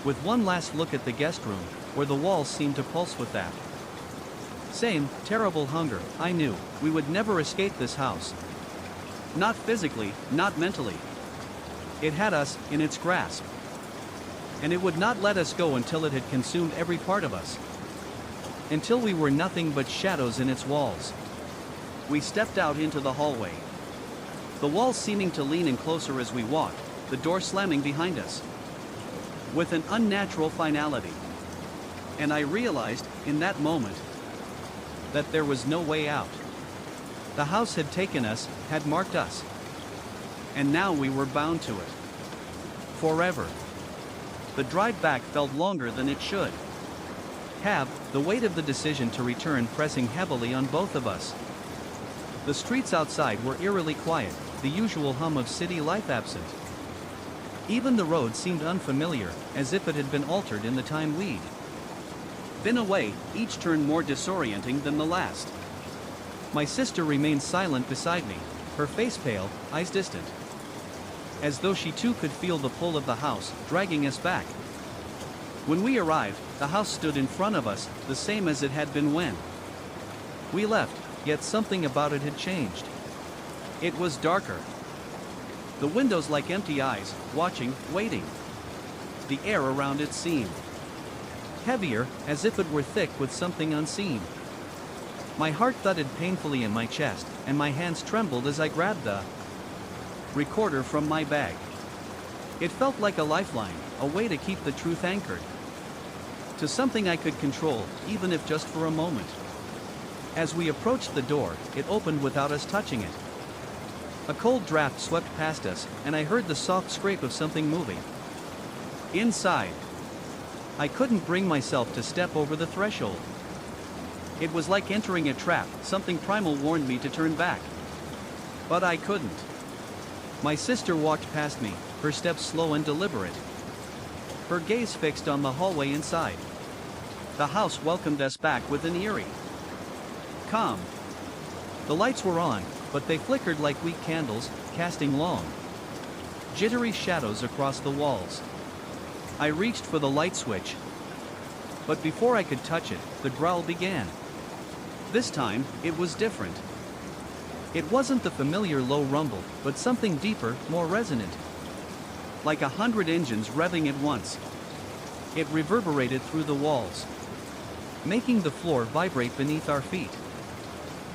With one last look at the guest room, where the walls seemed to pulse with that same terrible hunger, I knew we would never escape this house. Not physically, not mentally. It had us in its grasp. And it would not let us go until it had consumed every part of us. Until we were nothing but shadows in its walls. We stepped out into the hallway. The walls seeming to lean in closer as we walked, the door slamming behind us. With an unnatural finality. And I realized, in that moment, that there was no way out. The house had taken us, had marked us. And now we were bound to it. Forever. The drive back felt longer than it should. The weight of the decision to return pressing heavily on both of us. The streets outside were eerily quiet, the usual hum of city life absent. Even the road seemed unfamiliar, as if it had been altered in the time we'd been away, each turn more disorienting than the last. My sister remained silent beside me, her face pale, eyes distant. As though she too could feel the pull of the house, dragging us back. When we arrived, the house stood in front of us, the same as it had been when we left, yet something about it had changed. It was darker. The windows like empty eyes, watching, waiting. The air around it seemed heavier, as if it were thick with something unseen. My heart thudded painfully in my chest, and my hands trembled as I grabbed the recorder from my bag. It felt like a lifeline, a way to keep the truth anchored to something I could control, even if just for a moment. As we approached the door, it opened without us touching it. A cold draft swept past us, and I heard the soft scrape of something moving inside. I couldn't bring myself to step over the threshold. It was like entering a trap, something primal warned me to turn back. But I couldn't. My sister walked past me, her steps slow and deliberate. Her gaze fixed on the hallway inside. The house welcomed us back with an eerie calm. The lights were on, but they flickered like weak candles, casting long, jittery shadows across the walls. I reached for the light switch. But before I could touch it, the growl began. This time, it was different. It wasn't the familiar low rumble, but something deeper, more resonant. Like 100 engines revving at once. It reverberated through the walls, making the floor vibrate beneath our feet.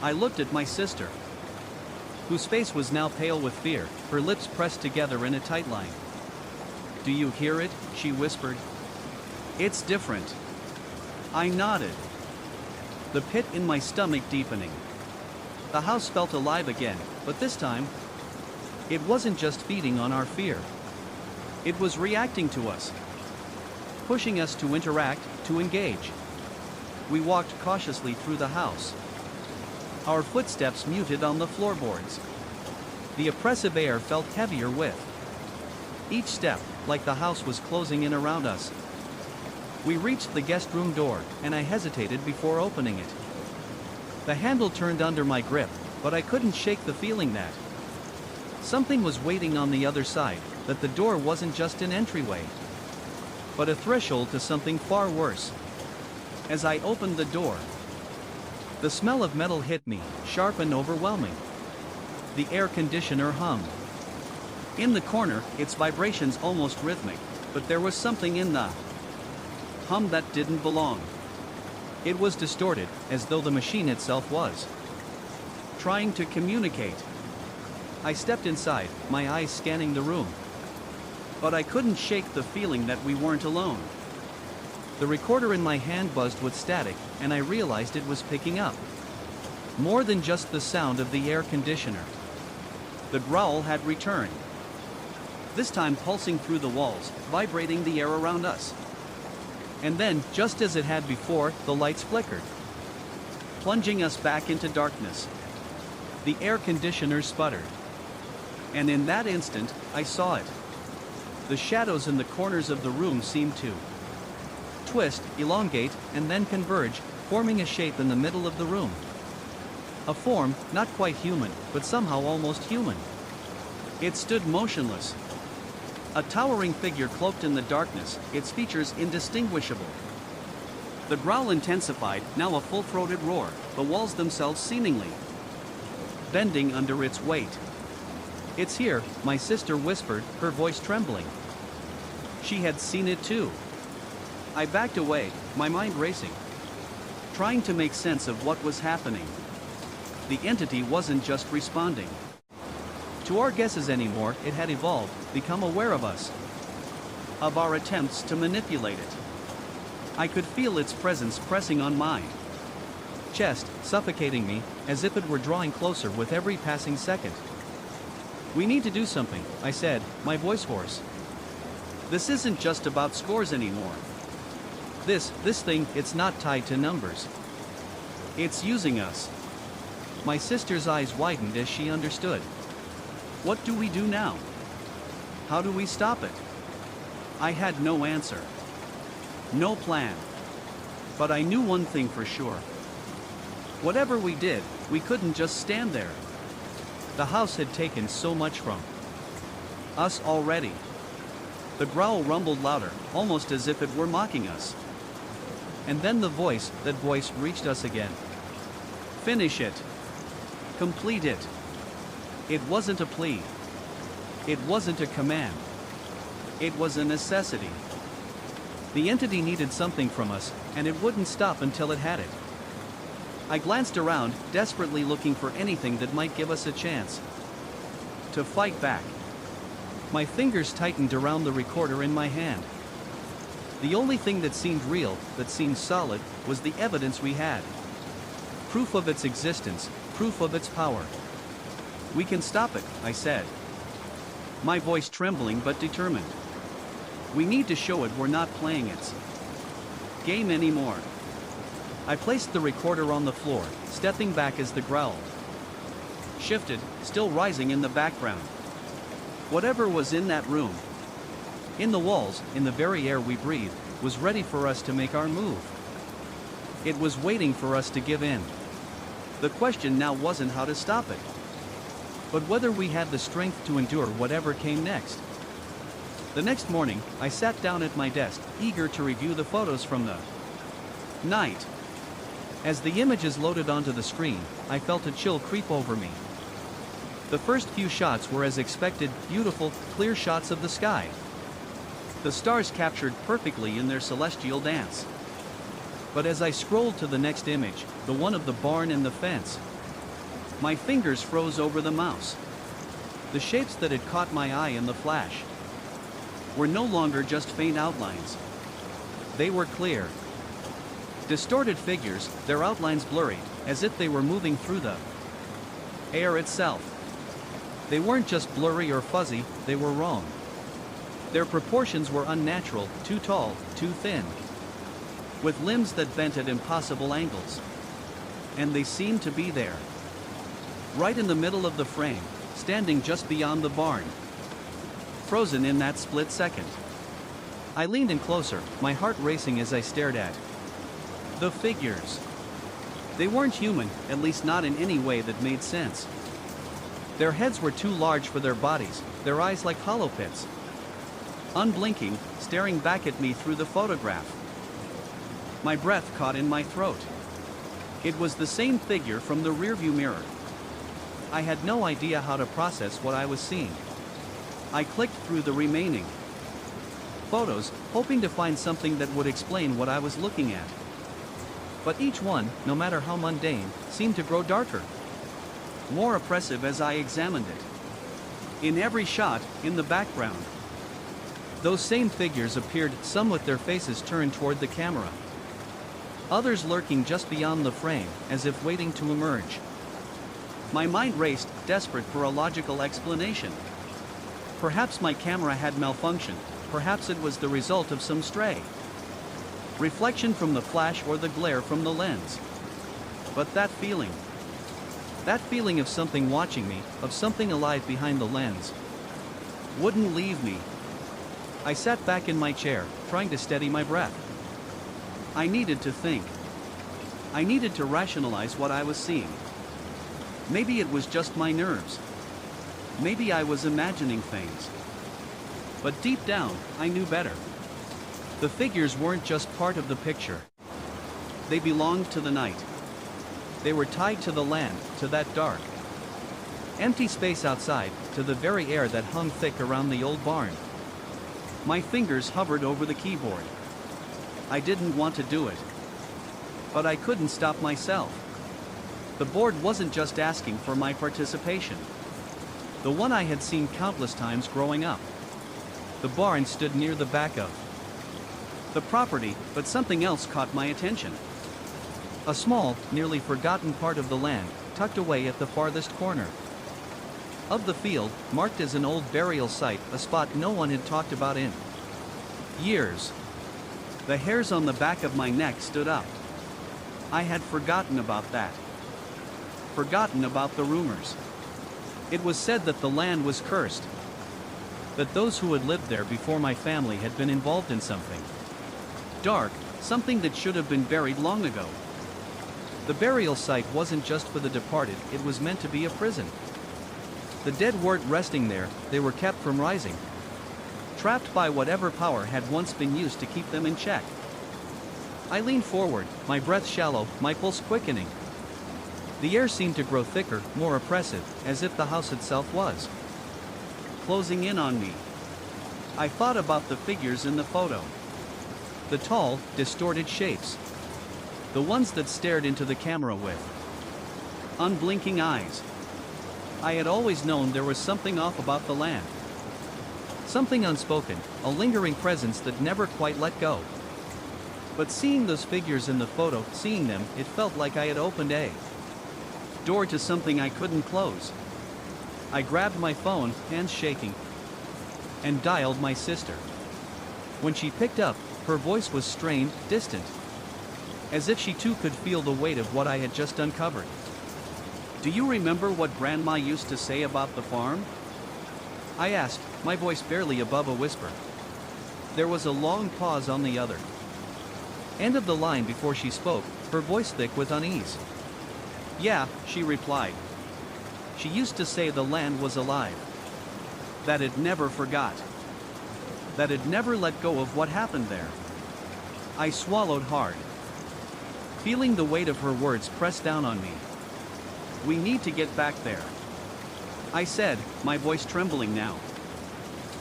I looked at my sister, whose face was now pale with fear, her lips pressed together in a tight line. "Do you hear it?" she whispered. "It's different." I nodded, the pit in my stomach deepening. The house felt alive again, but this time, it wasn't just feeding on our fear. It was reacting to us, pushing us to interact, to engage. We walked cautiously through the house, our footsteps muted on the floorboards. The oppressive air felt heavier with each step, like the house was closing in around us. We reached the guest room door, and I hesitated before opening it. The handle turned under my grip, but I couldn't shake the feeling that something was waiting on the other side, that the door wasn't just an entryway, but a threshold to something far worse. As I opened the door, the smell of metal hit me, sharp and overwhelming. The air conditioner hummed. In the corner, its vibrations almost rhythmic, but there was something in the hum that didn't belong. It was distorted, as though the machine itself was trying to communicate. I stepped inside, my eyes scanning the room. But I couldn't shake the feeling that we weren't alone. The recorder in my hand buzzed with static, and I realized it was picking up more than just the sound of the air conditioner. The growl had returned, this time pulsing through the walls, vibrating the air around us. And then, just as it had before, the lights flickered, plunging us back into darkness. The air conditioner sputtered. And in that instant, I saw it. The shadows in the corners of the room seemed to twist, elongate, and then converge, forming a shape in the middle of the room. A form, not quite human, but somehow almost human. It stood motionless. A towering figure cloaked in the darkness, its features indistinguishable. The growl intensified, now a full-throated roar, the walls themselves seemingly bending under its weight. "It's here," my sister whispered, her voice trembling. She had seen it too. I backed away, my mind racing, trying to make sense of what was happening. The entity wasn't just responding to our guesses anymore, it had evolved, become aware of us, of our attempts to manipulate it. I could feel its presence pressing on my chest, suffocating me, as if it were drawing closer with every passing second. "We need to do something," I said, my voice hoarse. "This isn't just about scores anymore." This thing, it's not tied to numbers. It's using us. My sister's eyes widened as she understood. What do we do now? How do we stop it? I had no answer. No plan. But I knew one thing for sure. Whatever we did, we couldn't just stand there. The house had taken so much from us already. The growl rumbled louder, almost as if it were mocking us. And then that voice reached us again. Finish it. Complete it. It wasn't a plea. It wasn't a command. It was a necessity. The entity needed something from us, and it wouldn't stop until it had it. I glanced around, desperately looking for anything that might give us a chance to fight back. My fingers tightened around the recorder in my hand. The only thing that seemed real, that seemed solid, was the evidence we had. Proof of its existence, proof of its power. We can stop it, I said. My voice trembling but determined. We need to show it we're not playing its game anymore. I placed the recorder on the floor, stepping back as the growl shifted, still rising in the background. Whatever was in that room, in the walls, in the very air we breathed, was ready for us to make our move. It was waiting for us to give in. The question now wasn't how to stop it, but whether we had the strength to endure whatever came next. The next morning, I sat down at my desk, eager to review the photos from the night. As the images loaded onto the screen, I felt a chill creep over me. The first few shots were as expected, beautiful, clear shots of the sky. The stars captured perfectly in their celestial dance. But as I scrolled to the next image, the one of the barn and the fence, my fingers froze over the mouse. The shapes that had caught my eye in the flash were no longer just faint outlines. They were clear. Distorted figures, their outlines blurry, as if they were moving through the air itself. They weren't just blurry or fuzzy, they were wrong. Their proportions were unnatural, too tall, too thin, with limbs that bent at impossible angles. And they seemed to be there, right in the middle of the frame, standing just beyond the barn, frozen in that split second. I leaned in closer, my heart racing as I stared at the figures. They weren't human, at least not in any way that made sense. Their heads were too large for their bodies, their eyes like hollow pits, unblinking, staring back at me through the photograph. My breath caught in my throat. It was the same figure from the rearview mirror. I had no idea how to process what I was seeing. I clicked through the remaining photos, hoping to find something that would explain what I was looking at. But each one, no matter how mundane, seemed to grow darker, more oppressive as I examined it. In every shot, in the background, those same figures appeared, some with their faces turned toward the camera, others lurking just beyond the frame, as if waiting to emerge. My mind raced, desperate for a logical explanation. Perhaps my camera had malfunctioned, perhaps it was the result of some stray reflection from the flash or the glare from the lens. But that feeling of something watching me, of something alive behind the lens, wouldn't leave me. I sat back in my chair, trying to steady my breath. I needed to think. I needed to rationalize what I was seeing. Maybe it was just my nerves. Maybe I was imagining things. But deep down, I knew better. The figures weren't just part of the picture. They belonged to the night. They were tied to the land, to that dark, empty space outside, to the very air that hung thick around the old barn. My fingers hovered over the keyboard. I didn't want to do it, but I couldn't stop myself. The board wasn't just asking for my participation. The one I had seen countless times growing up. The barn stood near the back of the property, but something else caught my attention. A small, nearly forgotten part of the land, tucked away at the farthest corner of the field, marked as an old burial site, a spot no one had talked about in years. The hairs on the back of my neck stood up. I had forgotten about that. Forgotten about the rumors. It was said that the land was cursed. That those who had lived there before my family had been involved in something dark, something that should have been buried long ago. The burial site wasn't just for the departed, it was meant to be a prison. The dead weren't resting there, they were kept from rising. Trapped by whatever power had once been used to keep them in check. I leaned forward, my breath shallow, my pulse quickening. The air seemed to grow thicker, more oppressive, as if the house itself was closing in on me. I thought about the figures in the photo. The tall, distorted shapes. The ones that stared into the camera with unblinking eyes. I had always known there was something off about the land. Something unspoken, a lingering presence that never quite let go. But seeing those figures in the photo, seeing them, it felt like I had opened a door to something I couldn't close. I grabbed my phone, hands shaking, and dialed my sister. When she picked up, her voice was strained, distant, as if she too could feel the weight of what I had just uncovered. "Do you remember what Grandma used to say about the farm?" I asked, my voice barely above a whisper. There was a long pause on the other end of the line before she spoke, her voice thick with unease. "Yeah," she replied. She used to say the land was alive. That it never forgot. That it never let go of what happened there. I swallowed hard, feeling the weight of her words press down on me. "We need to get back there," I said, my voice trembling now.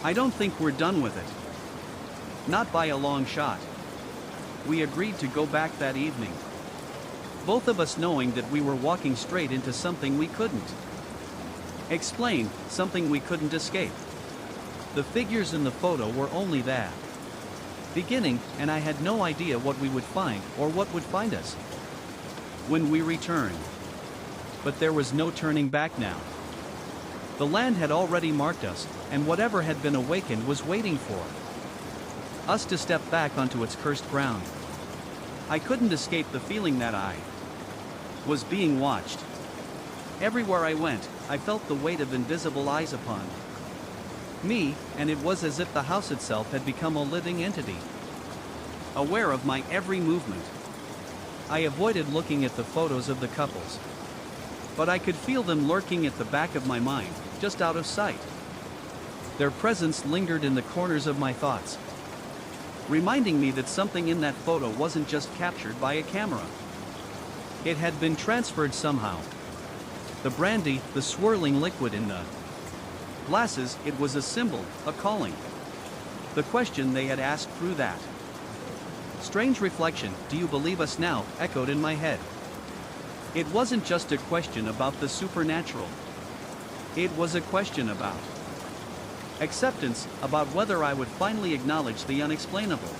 "I don't think we're done with it. Not by a long shot." We agreed to go back that evening, both of us knowing that we were walking straight into something we couldn't explain, something we couldn't escape. The figures in the photo were only that beginning, and I had no idea what we would find or what would find us when we returned. But there was no turning back now. The land had already marked us, and whatever had been awakened was waiting for us to step back onto its cursed ground. I couldn't escape the feeling that I was being watched. Everywhere I went, I felt the weight of invisible eyes upon me, and it was as if the house itself had become a living entity, aware of my every movement. I avoided looking at the photos of the couples, but I could feel them lurking at the back of my mind, just out of sight. Their presence lingered in the corners of my thoughts, reminding me that something in that photo wasn't just captured by a camera. It had been transferred somehow. The brandy, the swirling liquid in the glasses, it was a symbol, a calling. The question they had asked through that strange reflection, "Do you believe us now?" echoed in my head. It wasn't just a question about the supernatural. It was a question about acceptance, about whether I would finally acknowledge the unexplainable.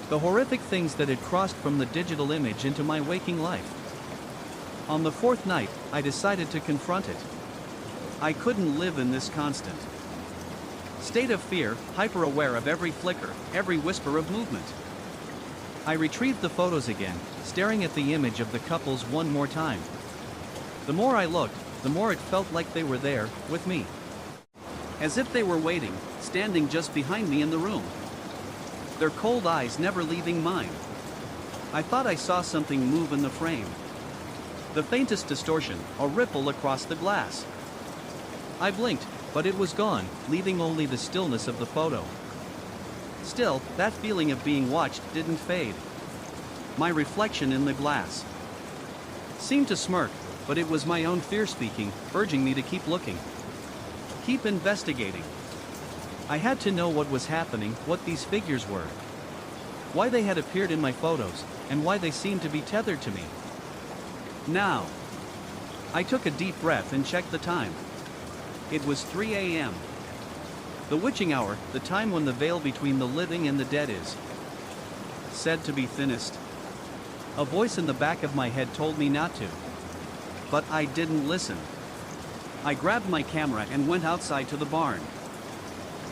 The horrific things that had crossed from the digital image into my waking life. On the fourth night, I decided to confront it. I couldn't live in this constant state of fear, hyper-aware of every flicker, every whisper of movement. I retrieved the photos again, staring at the image of the couples one more time. The more I looked, the more it felt like they were there, with me. As if they were waiting, standing just behind me in the room. Their cold eyes never leaving mine. I thought I saw something move in the frame. The faintest distortion, a ripple across the glass. I blinked, but it was gone, leaving only the stillness of the photo. Still, that feeling of being watched didn't fade. My reflection in the glass seemed to smirk, but it was my own fear speaking, urging me to keep looking. Keep investigating. I had to know what was happening, what these figures were, why they had appeared in my photos, and why they seemed to be tethered to me. Now. I took a deep breath and checked the time. It was 3 a.m. The witching hour, the time when the veil between the living and the dead is said to be thinnest. A voice in the back of my head told me not to. But I didn't listen. I grabbed my camera and went outside to the barn.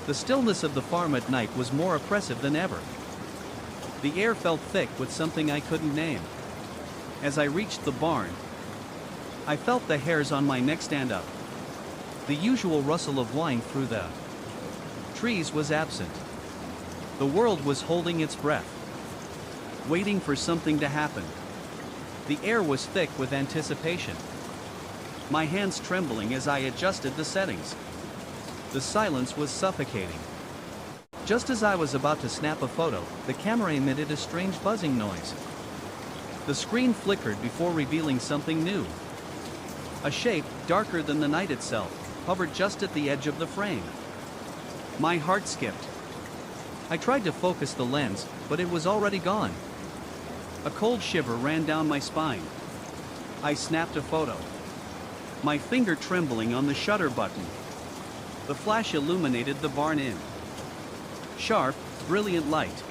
The stillness of the farm at night was more oppressive than ever. The air felt thick with something I couldn't name. As I reached the barn, I felt the hairs on my neck stand up. The usual rustle of wind through the trees was absent. The world was holding its breath, waiting for something to happen. The air was thick with anticipation, my hands trembling as I adjusted the settings. The silence was suffocating. Just as I was about to snap a photo, the camera emitted a strange buzzing noise. The screen flickered before revealing something new. A shape, darker than the night itself, hovered just at the edge of the frame. My heart skipped. I tried to focus the lens, but it was already gone. A cold shiver ran down my spine. I snapped a photo, my finger trembling on the shutter button. The flash illuminated the barn in sharp, brilliant light.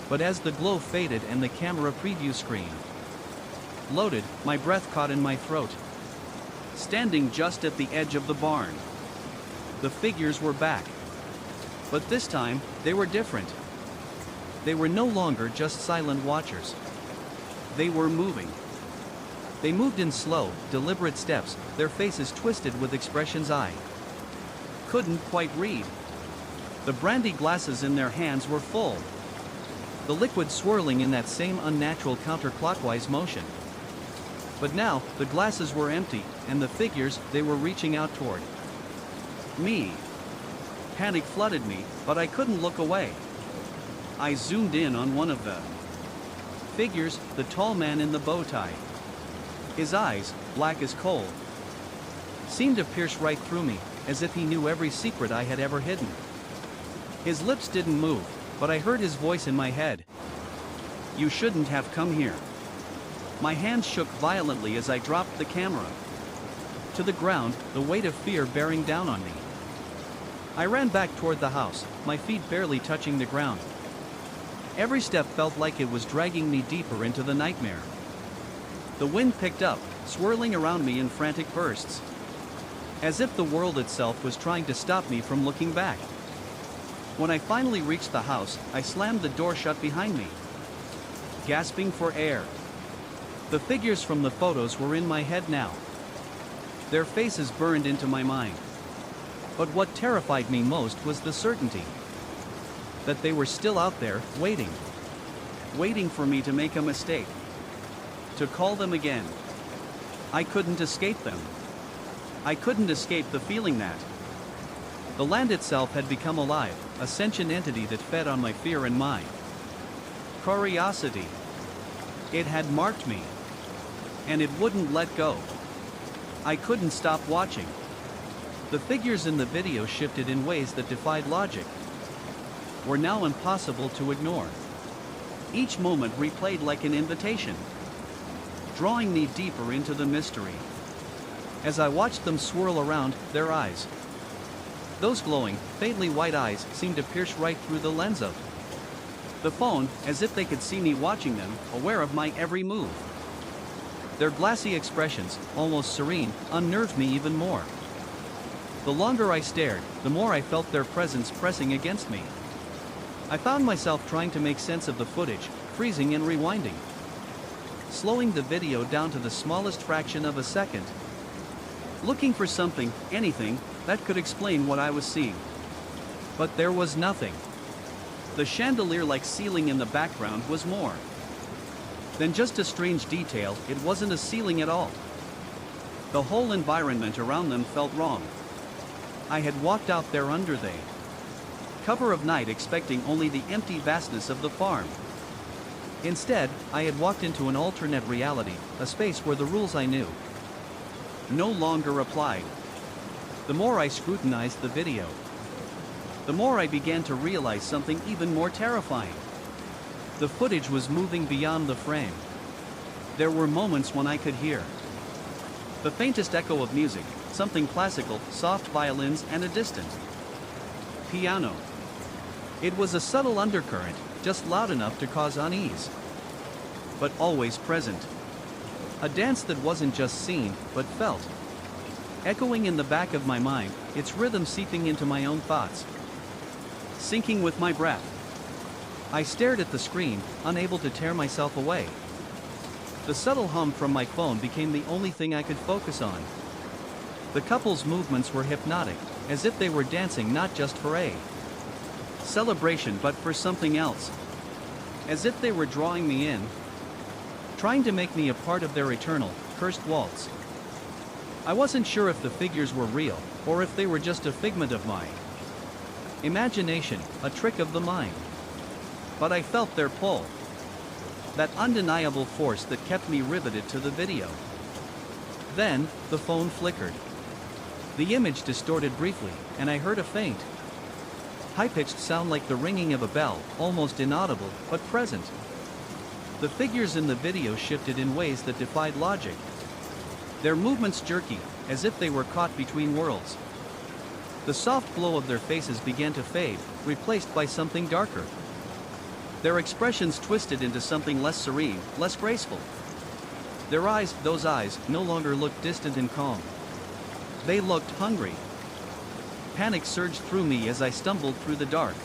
But as the glow faded and the camera preview screen loaded, my breath caught in my throat. Standing just at the edge of the barn, the figures were back. But this time, they were different. They were no longer just silent watchers. They were moving. They moved in slow, deliberate steps, their faces twisted with expressions I couldn't quite read. The brandy glasses in their hands were full, the liquid swirling in that same unnatural counterclockwise motion. But now, the glasses were empty, and the figures they were reaching out toward me. Panic flooded me, but I couldn't look away. I zoomed in on one of the figures, the tall man in the bow tie. His eyes, black as coal, seemed to pierce right through me, as if he knew every secret I had ever hidden. His lips didn't move, but I heard his voice in my head. "You shouldn't have come here." My hands shook violently as I dropped the camera to the ground, the weight of fear bearing down on me. I ran back toward the house, my feet barely touching the ground. Every step felt like it was dragging me deeper into the nightmare. The wind picked up, swirling around me in frantic bursts, as if the world itself was trying to stop me from looking back. When I finally reached the house, I slammed the door shut behind me, gasping for air. The figures from the photos were in my head now. Their faces burned into my mind. But what terrified me most was the certainty that they were still out there, waiting for me to make a mistake, to call them again. I couldn't escape them. I couldn't escape the feeling that the land itself had become alive, a sentient entity that fed on my fear and my curiosity. It had marked me, and it wouldn't let go. I couldn't stop watching. The figures in the video shifted in ways that defied logic, were now impossible to ignore. Each moment replayed like an invitation, drawing me deeper into the mystery. As I watched them swirl around, their eyes, those glowing, faintly white eyes, seemed to pierce right through the lens of the phone, as if they could see me watching them, aware of my every move. Their glassy expressions, almost serene, unnerved me even more. The longer I stared, the more I felt their presence pressing against me. I found myself trying to make sense of the footage, freezing and rewinding, slowing the video down to the smallest fraction of a second, looking for something, anything, that could explain what I was seeing. But there was nothing. The chandelier-like ceiling in the background was more than just a strange detail. It wasn't a ceiling at all. The whole environment around them felt wrong. I had walked out there under the cover of night expecting only the empty vastness of the farm. Instead, I had walked into an alternate reality, a space where the rules I knew no longer applied. The more I scrutinized the video, the more I began to realize something even more terrifying. The footage was moving beyond the frame. There were moments when I could hear the faintest echo of music, something classical, soft violins and a distant piano. It was a subtle undercurrent, just loud enough to cause unease, but always present. A dance that wasn't just seen, but felt, echoing in the back of my mind, its rhythm seeping into my own thoughts, syncing with my breath. I stared at the screen, unable to tear myself away. The subtle hum from my phone became the only thing I could focus on. The couple's movements were hypnotic, as if they were dancing not just for a celebration but for something else. As if they were drawing me in, trying to make me a part of their eternal, cursed waltz. I wasn't sure if the figures were real, or if they were just a figment of my imagination, a trick of the mind. But I felt their pull. That undeniable force that kept me riveted to the video. Then, the phone flickered. The image distorted briefly, and I heard a faint, high-pitched sound like the ringing of a bell, almost inaudible, but present. The figures in the video shifted in ways that defied logic. Their movements jerky, as if they were caught between worlds. The soft glow of their faces began to fade, replaced by something darker. Their expressions twisted into something less serene, less graceful. Their eyes, those eyes, no longer looked distant and calm. They looked hungry. Panic surged through me as I stumbled through the dark.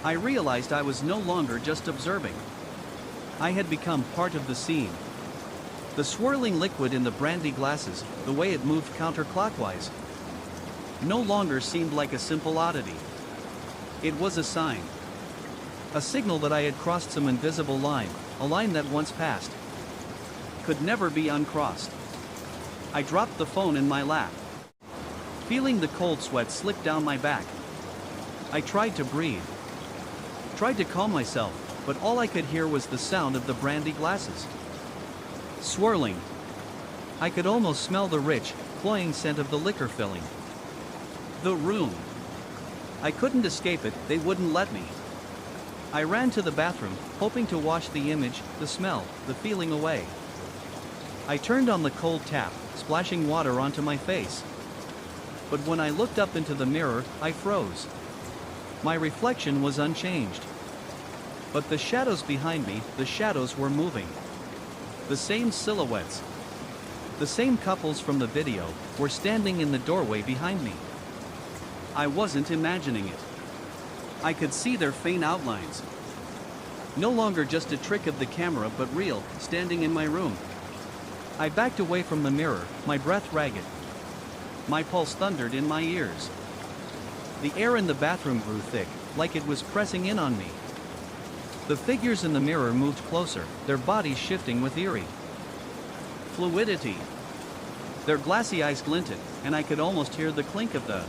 I realized I was no longer just observing. I had become part of the scene. The swirling liquid in the brandy glasses, the way it moved counterclockwise, no longer seemed like a simple oddity. It was a sign. A signal that I had crossed some invisible line, a line that once passed could never be uncrossed. I dropped the phone in my lap, feeling the cold sweat slip down my back. I tried to breathe, tried to calm myself, but all I could hear was the sound of the brandy glasses swirling. I could almost smell the rich, cloying scent of the liquor filling the room. I couldn't escape it, they wouldn't let me. I ran to the bathroom, hoping to wash the image, the smell, the feeling away. I turned on the cold tap, splashing water onto my face. But when I looked up into the mirror, I froze. My reflection was unchanged. But the shadows behind me, the shadows were moving. The same silhouettes, the same couples from the video, were standing in the doorway behind me. I wasn't imagining it. I could see their faint outlines. No longer just a trick of the camera but real, standing in my room. I backed away from the mirror, my breath ragged. My pulse thundered in my ears. The air in the bathroom grew thick, like it was pressing in on me. The figures in the mirror moved closer, their bodies shifting with eerie fluidity. Their glassy eyes glinted, and I could almost hear the clink of the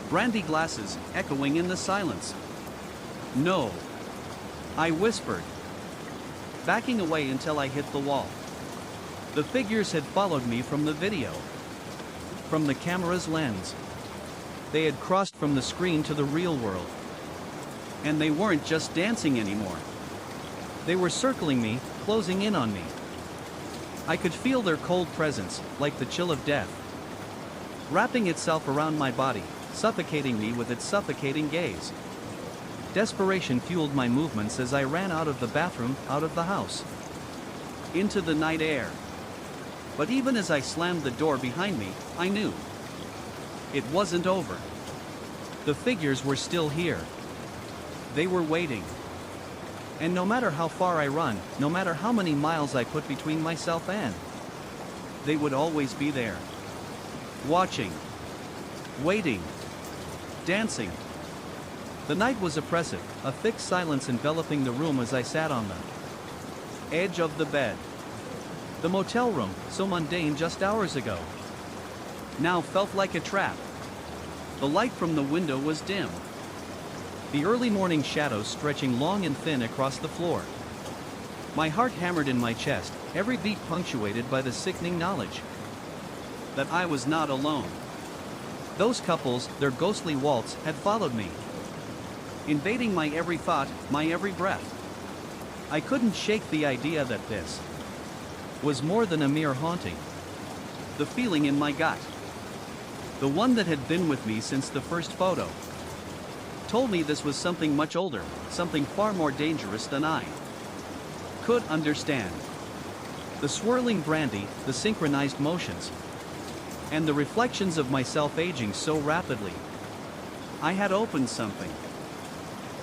brandy glasses echoing in the silence. No, I whispered, backing away until I hit the wall. The figures had followed me from the video, from the camera's lens. They had crossed from the screen to the real world. And they weren't just dancing anymore. They were circling me, closing in on me. I could feel their cold presence, like the chill of death, wrapping itself around my body, suffocating me with its suffocating gaze. Desperation fueled my movements as I ran out of the bathroom, out of the house, into the night air. But even as I slammed the door behind me, I knew it wasn't over. The figures were still here. They were waiting. And no matter how far I run, no matter how many miles I put between myself and, they would always be there. Watching. Waiting. Dancing. The night was oppressive, a thick silence enveloping the room as I sat on the edge of the bed. The motel room, so mundane just hours ago, now felt like a trap. The light from the window was dim. The early morning shadows stretching long and thin across the floor. My heart hammered in my chest, every beat punctuated by the sickening knowledge that I was not alone. Those couples, their ghostly waltz, had followed me, invading my every thought, my every breath. I couldn't shake the idea that this was more than a mere haunting. The feeling in my gut, the one that had been with me since the first photo, told me this was something much older, something far more dangerous than I could understand. The swirling brandy, the synchronized motions, and the reflections of myself aging so rapidly. I had opened something.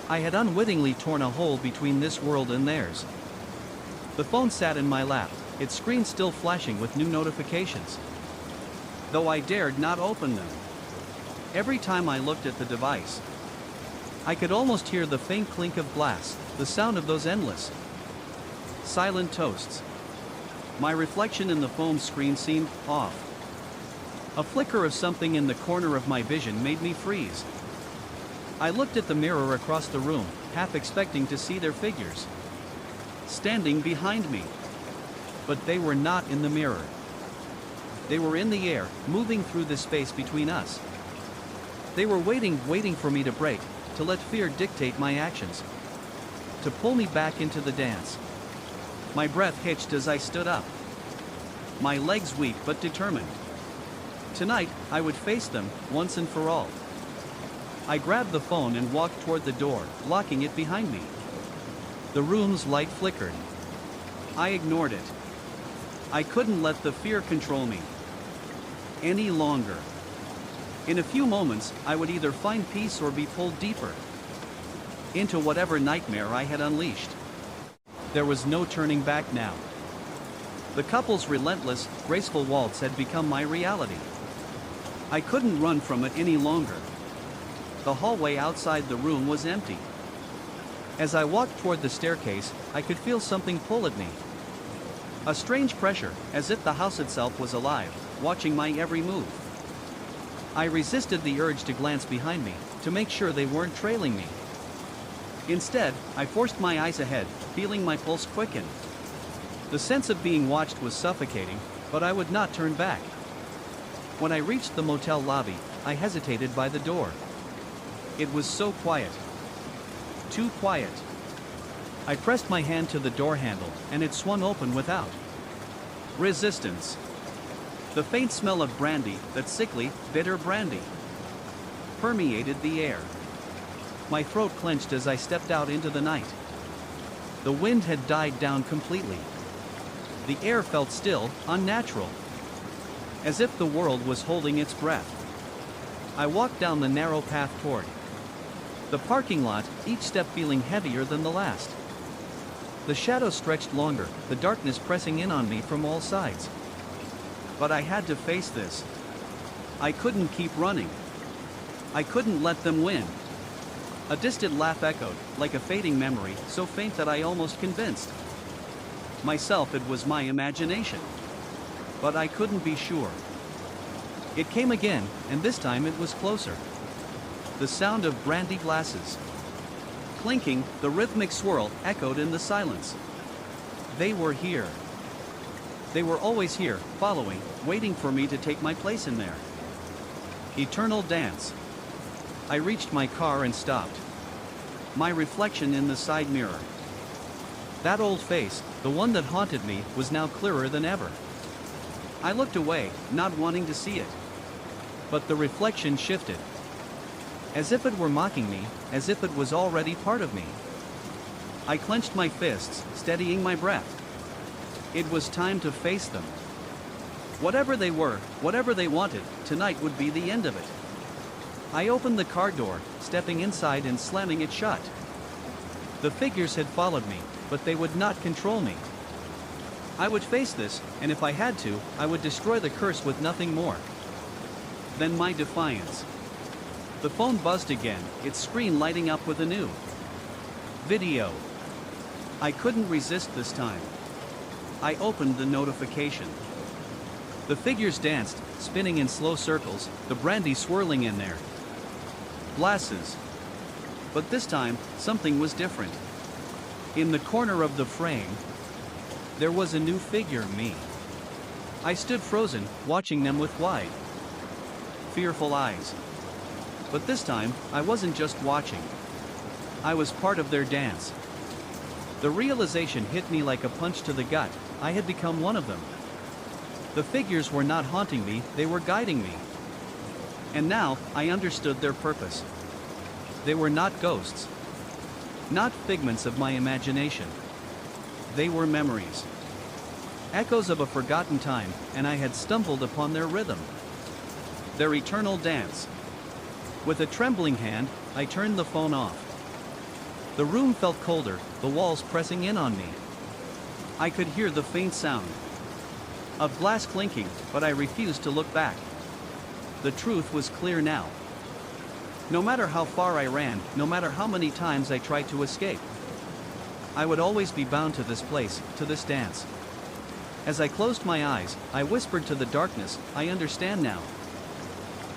I had unwittingly torn a hole between this world and theirs. The phone sat in my lap, its screen still flashing with new notifications, though I dared not open them. Every time I looked at the device, I could almost hear the faint clink of glass, the sound of those endless, silent toasts. My reflection in the phone screen seemed off. A flicker of something in the corner of my vision made me freeze. I looked at the mirror across the room, half expecting to see their figures standing behind me. But they were not in the mirror. They were in the air, moving through the space between us. They were waiting for me to break, to let fear dictate my actions, to pull me back into the dance. My breath hitched as I stood up, my legs weak but determined. Tonight, I would face them, once and for all. I grabbed the phone and walked toward the door, locking it behind me. The room's light flickered. I ignored it. I couldn't let the fear control me any longer. In a few moments, I would either find peace or be pulled deeper into whatever nightmare I had unleashed. There was no turning back now. The couple's relentless, graceful waltz had become my reality. I couldn't run from it any longer. The hallway outside the room was empty. As I walked toward the staircase, I could feel something pull at me. A strange pressure, as if the house itself was alive, watching my every move. I resisted the urge to glance behind me, to make sure they weren't trailing me. Instead, I forced my eyes ahead, feeling my pulse quicken. The sense of being watched was suffocating, but I would not turn back. When I reached the motel lobby, I hesitated by the door. It was so quiet. Too quiet. I pressed my hand to the door handle, and it swung open without resistance. The faint smell of brandy, that sickly, bitter brandy, permeated the air. My throat clenched as I stepped out into the night. The wind had died down completely. The air felt still, unnatural, as if the world was holding its breath. I walked down the narrow path toward the parking lot, each step feeling heavier than the last. The shadows stretched longer, the darkness pressing in on me from all sides. But I had to face this. I couldn't keep running. I couldn't let them win. A distant laugh echoed, like a fading memory, so faint that I almost convinced myself it was my imagination. But I couldn't be sure. It came again, and this time it was closer. The sound of brandy glasses clinking, the rhythmic swirl, echoed in the silence. They were here. They were always here, following, waiting for me to take my place in there. Eternal dance. I reached my car and stopped. My reflection in the side mirror. That old face, the one that haunted me, was now clearer than ever. I looked away, not wanting to see it. But the reflection shifted. As if it were mocking me, as if it was already part of me. I clenched my fists, steadying my breath. It was time to face them. Whatever they were, whatever they wanted, tonight would be the end of it. I opened the car door, stepping inside and slamming it shut. The figures had followed me, but they would not control me. I would face this, and if I had to, I would destroy the curse with nothing more than my defiance. The phone buzzed again, its screen lighting up with a new video. I couldn't resist this time. I opened the notification. The figures danced, spinning in slow circles, the brandy swirling in their glasses. But this time, something was different. In the corner of the frame, there was a new figure, me. I stood frozen, watching them with wide, fearful eyes. But this time, I wasn't just watching. I was part of their dance. The realization hit me like a punch to the gut. I had become one of them. The figures were not haunting me, they were guiding me. And now, I understood their purpose. They were not ghosts. Not figments of my imagination. They were memories. Echoes of a forgotten time, and I had stumbled upon their rhythm. Their eternal dance. With a trembling hand, I turned the phone off. The room felt colder, the walls pressing in on me. I could hear the faint sound of glass clinking, but I refused to look back. The truth was clear now. No matter how far I ran, no matter how many times I tried to escape, I would always be bound to this place, to this dance. As I closed my eyes, I whispered to the darkness, "I understand now."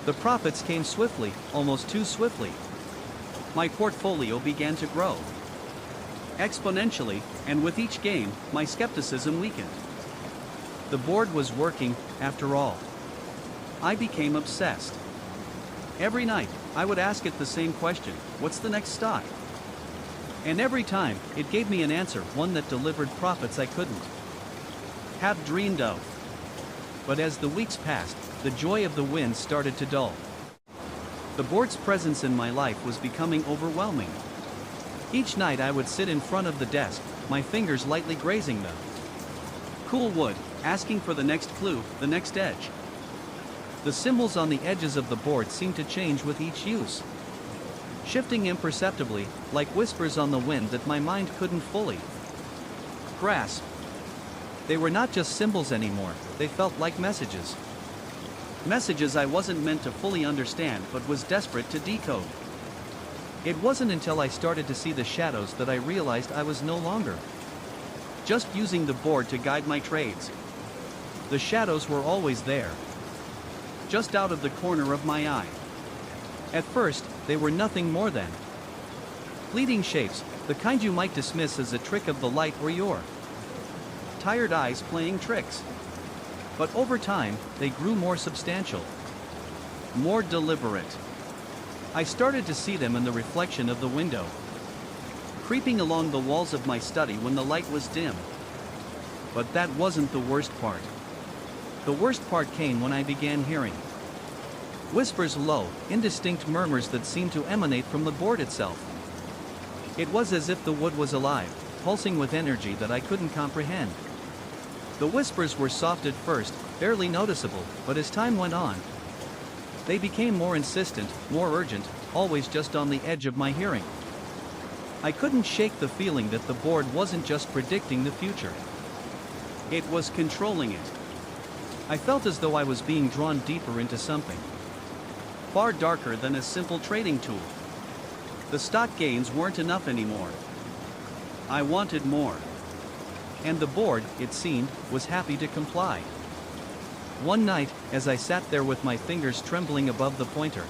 The profits came swiftly, almost too swiftly. My portfolio began to grow exponentially, and with each game, my skepticism weakened. The board was working, after all. I became obsessed. Every night, I would ask it the same question: what's the next stock? And every time, it gave me an answer, one that delivered profits I couldn't have dreamed of. But as the weeks passed, the joy of the win started to dull. The board's presence in my life was becoming overwhelming. Each night I would sit in front of the desk, my fingers lightly grazing the cool wood, asking for the next clue, the next edge. The symbols on the edges of the board seemed to change with each use, shifting imperceptibly, like whispers on the wind that my mind couldn't fully grasp. They were not just symbols anymore, they felt like messages. Messages I wasn't meant to fully understand but was desperate to decode. It wasn't until I started to see the shadows that I realized I was no longer just using the board to guide my trades. The shadows were always there, just out of the corner of my eye. At first, they were nothing more than fleeting shapes, the kind you might dismiss as a trick of the light or your tired eyes playing tricks. But over time, they grew more substantial, more deliberate. I started to see them in the reflection of the window, creeping along the walls of my study when the light was dim. But that wasn't the worst part. The worst part came when I began hearing whispers, low, indistinct murmurs that seemed to emanate from the board itself. It was as if the wood was alive, pulsing with energy that I couldn't comprehend. The whispers were soft at first, barely noticeable, but as time went on, they became more insistent, more urgent, always just on the edge of my hearing. I couldn't shake the feeling that the board wasn't just predicting the future. It was controlling it. I felt as though I was being drawn deeper into something far darker than a simple trading tool. The stock gains weren't enough anymore. I wanted more. And the board, it seemed, was happy to comply. One night, as I sat there with my fingers trembling above the pointer,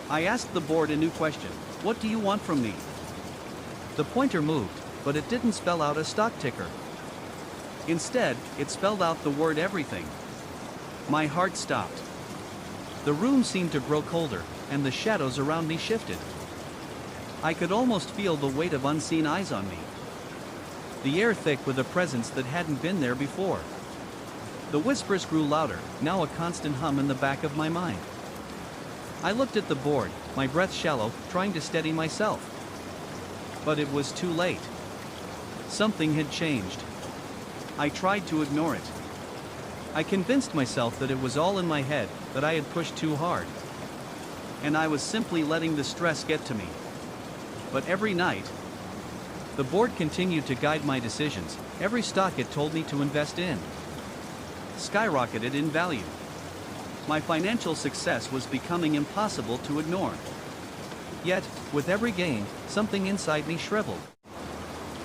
I asked the board a new question: "What do you want from me?" The pointer moved, but it didn't spell out a stock ticker. Instead, it spelled out the word everything. My heart stopped. The room seemed to grow colder, and the shadows around me shifted. I could almost feel the weight of unseen eyes on me. The air thick with a presence that hadn't been there before. The whispers grew louder, now a constant hum in the back of my mind. I looked at the board, my breath shallow, trying to steady myself. But it was too late. Something had changed. I tried to ignore it. I convinced myself that it was all in my head, that I had pushed too hard. And I was simply letting the stress get to me. But every night, the board continued to guide my decisions. Every stock it told me to invest in skyrocketed in value. My financial success was becoming impossible to ignore. Yet, with every gain, something inside me shriveled.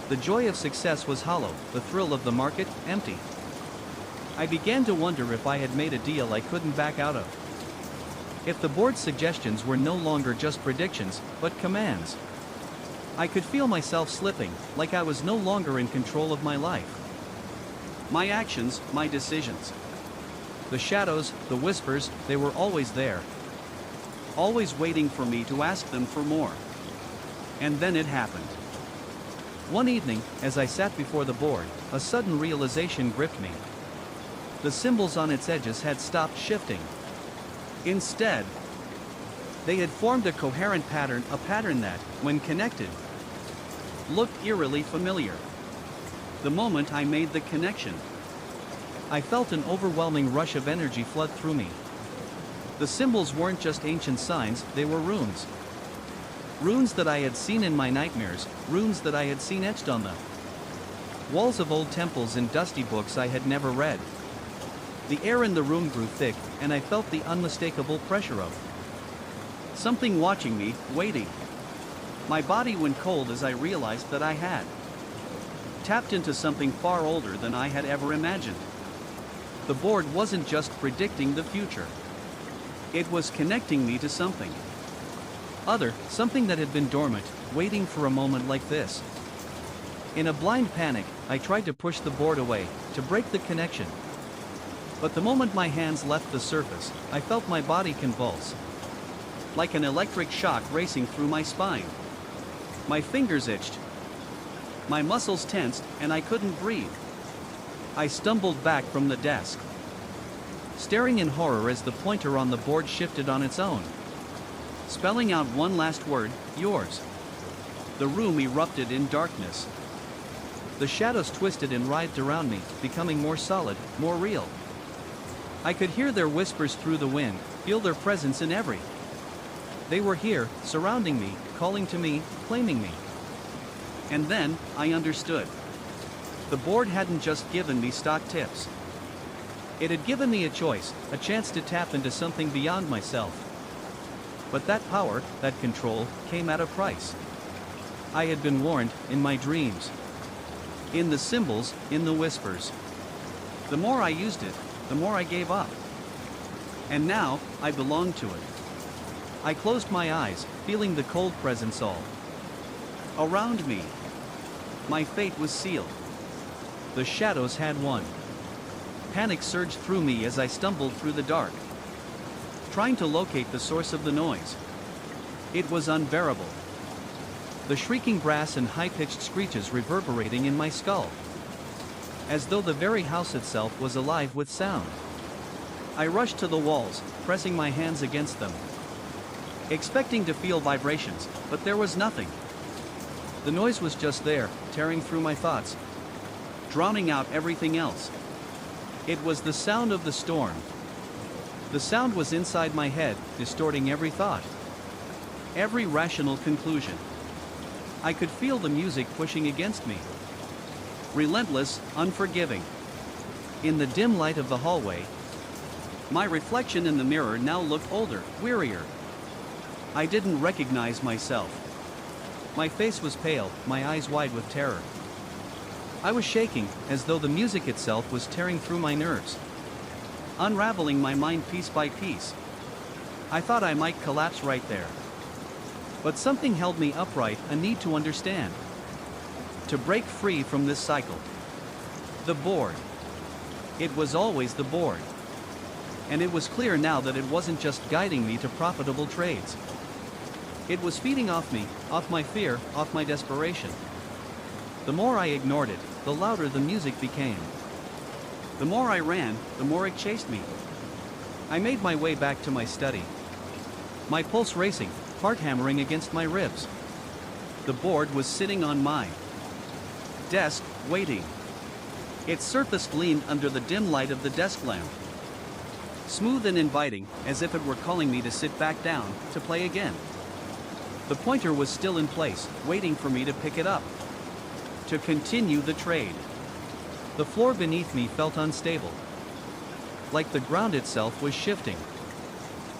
The joy of success was hollow, the thrill of the market, empty. I began to wonder if I had made a deal I couldn't back out of. If the board's suggestions were no longer just predictions, but commands. I could feel myself slipping, like I was no longer in control of my life. My actions, my decisions. The shadows, the whispers, they were always there. Always waiting for me to ask them for more. And then it happened. One evening, as I sat before the board, a sudden realization gripped me. The symbols on its edges had stopped shifting. Instead, they had formed a coherent pattern, a pattern that, when connected, looked eerily familiar. The moment I made the connection, I felt an overwhelming rush of energy flood through me. The symbols weren't just ancient signs, they were runes. Runes that I had seen in my nightmares, runes that I had seen etched on the walls of old temples and dusty books I had never read. The air in the room grew thick, and I felt the unmistakable pressure of something watching me, waiting. My body went cold as I realized that I had tapped into something far older than I had ever imagined. The board wasn't just predicting the future. It was connecting me to something something that had been dormant, waiting for a moment like this. In a blind panic, I tried to push the board away, to break the connection. But the moment my hands left the surface, I felt my body convulse, like an electric shock racing through my spine. My fingers itched, my muscles tensed, and I couldn't breathe. I stumbled back from the desk, staring in horror as the pointer on the board shifted on its own, spelling out one last word, yours. The room erupted in darkness. The shadows twisted and writhed around me, becoming more solid, more real. I could hear their whispers through the wind, feel their presence in every. They were here, surrounding me, calling to me, claiming me. And then, I understood. The board hadn't just given me stock tips. It had given me a choice, a chance to tap into something beyond myself. But that power, that control, came at a price. I had been warned, in my dreams. In the symbols, in the whispers. The more I used it, the more I gave up. And now, I belonged to it. I closed my eyes, feeling the cold presence all around me. My fate was sealed. The shadows had won. Panic surged through me as I stumbled through the dark, trying to locate the source of the noise. It was unbearable. The shrieking brass and high-pitched screeches reverberating in my skull, as though the very house itself was alive with sound. I rushed to the walls, pressing my hands against them, expecting to feel vibrations, but there was nothing. The noise was just there, tearing through my thoughts, drowning out everything else. It was the sound of the storm. The sound was inside my head, distorting every thought, every rational conclusion. I could feel the music pushing against me. Relentless, unforgiving. In the dim light of the hallway, my reflection in the mirror now looked older, wearier. I didn't recognize myself. My face was pale, my eyes wide with terror. I was shaking, as though the music itself was tearing through my nerves, unraveling my mind piece by piece. I thought I might collapse right there. But something held me upright, a need to understand, to break free from this cycle. The board. It was always the board. And it was clear now that it wasn't just guiding me to profitable trades. It was feeding off me, off my fear, off my desperation. The more I ignored it, the louder the music became. The more I ran, the more it chased me. I made my way back to my study, my pulse racing, heart hammering against my ribs. The board was sitting on my desk, waiting. Its surface gleamed under the dim light of the desk lamp, smooth and inviting, as if it were calling me to sit back down, to play again. The pointer was still in place, waiting for me to pick it up, to continue the trade. The floor beneath me felt unstable, like the ground itself was shifting.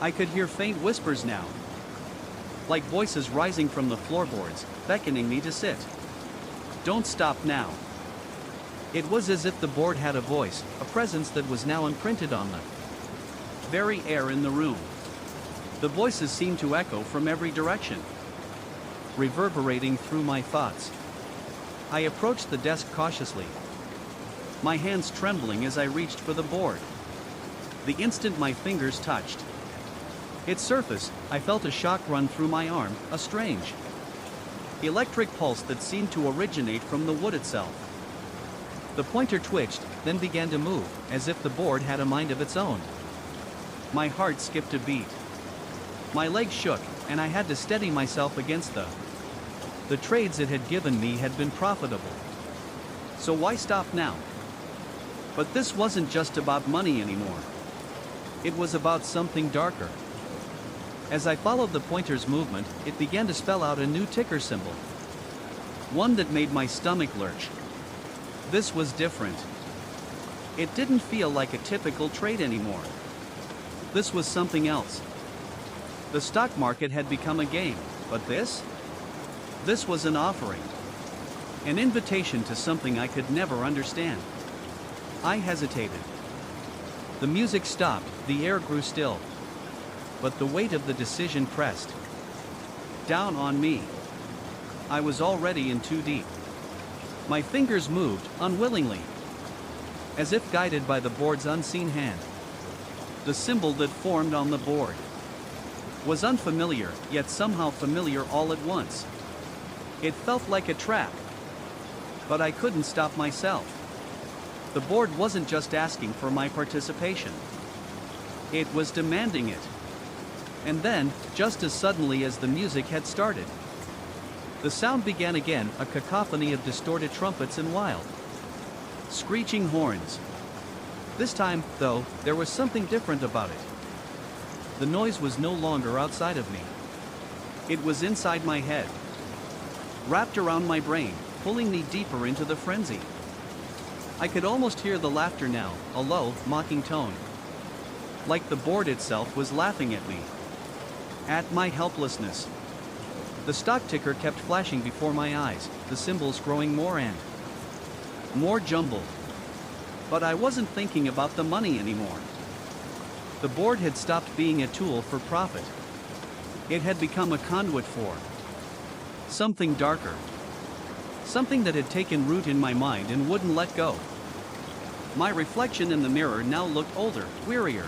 I could hear faint whispers now, like voices rising from the floorboards, beckoning me to sit. Don't stop now. It was as if the board had a voice, a presence that was now imprinted on the very air in the room. The voices seemed to echo from every direction, reverberating through my thoughts. I approached the desk cautiously, my hands trembling as I reached for the board. The instant my fingers touched its surface, I felt a shock run through my arm, a strange, electric pulse that seemed to originate from the wood itself. The pointer twitched, then began to move, as if the board had a mind of its own. My heart skipped a beat. My legs shook, and I had to steady myself against the trades it had given me had been profitable. So why stop now? But this wasn't just about money anymore. It was about something darker. As I followed the pointer's movement, it began to spell out a new ticker symbol. One that made my stomach lurch. This was different. It didn't feel like a typical trade anymore. This was something else. The stock market had become a game, but this? This was an offering. An invitation to something I could never understand. I hesitated. The music stopped, the air grew still. But the weight of the decision pressed down on me. I was already in too deep. My fingers moved, unwillingly, as if guided by the board's unseen hand. The symbol that formed on the board was unfamiliar, yet somehow familiar all at once. It felt like a trap. But I couldn't stop myself. The board wasn't just asking for my participation. It was demanding it. And then, just as suddenly as the music had started, the sound began again, a cacophony of distorted trumpets and wild, screeching horns. This time, though, there was something different about it. The noise was no longer outside of me. It was inside my head, wrapped around my brain, pulling me deeper into the frenzy. I could almost hear the laughter now, a low, mocking tone. Like the board itself was laughing at me. At my helplessness. The stock ticker kept flashing before my eyes, the symbols growing more and more jumbled. But I wasn't thinking about the money anymore. The board had stopped being a tool for profit. It had become a conduit for something darker. Something that had taken root in my mind and wouldn't let go. My reflection in the mirror now looked older, wearier.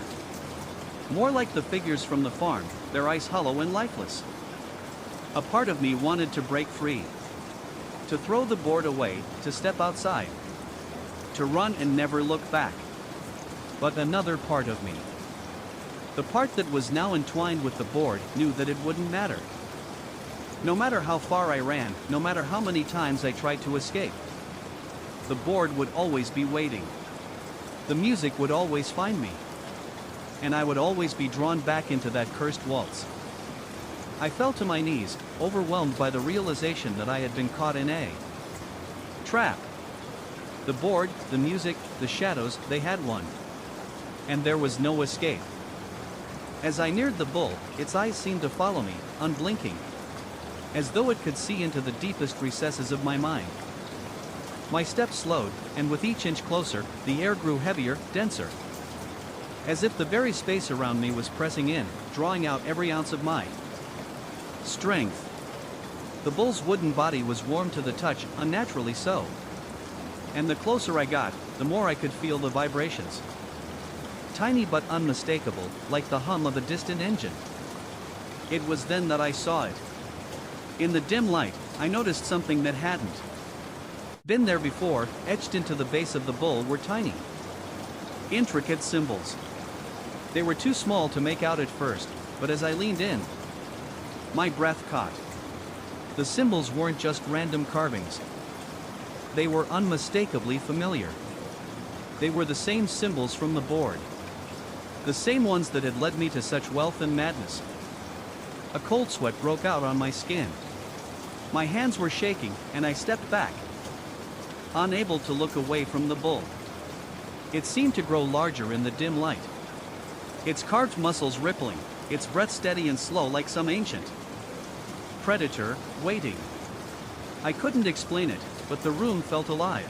More like the figures from the farm, their eyes hollow and lifeless. A part of me wanted to break free. To throw the board away, to step outside. To run and never look back. But another part of me, the part that was now entwined with the board, knew that it wouldn't matter. No matter how far I ran, no matter how many times I tried to escape, the board would always be waiting. The music would always find me. And I would always be drawn back into that cursed waltz. I fell to my knees, overwhelmed by the realization that I had been caught in a trap. The board, the music, the shadows, they had won. And there was no escape. As I neared the bull, its eyes seemed to follow me, unblinking, as though it could see into the deepest recesses of my mind. My steps slowed, and with each inch closer, the air grew heavier, denser. As if the very space around me was pressing in, drawing out every ounce of my strength. The bull's wooden body was warm to the touch, unnaturally so. And the closer I got, the more I could feel the vibrations. Tiny but unmistakable, like the hum of a distant engine. It was then that I saw it. In the dim light, I noticed something that hadn't been there before. Etched into the base of the bull were tiny, intricate symbols. They were too small to make out at first, but as I leaned in, my breath caught. The symbols weren't just random carvings. They were unmistakably familiar. They were the same symbols from the board. The same ones that had led me to such wealth and madness. A cold sweat broke out on my skin. My hands were shaking, and I stepped back, unable to look away from the bull. It seemed to grow larger in the dim light. Its carved muscles rippling, its breath steady and slow like some ancient predator, waiting. I couldn't explain it, but the room felt alive.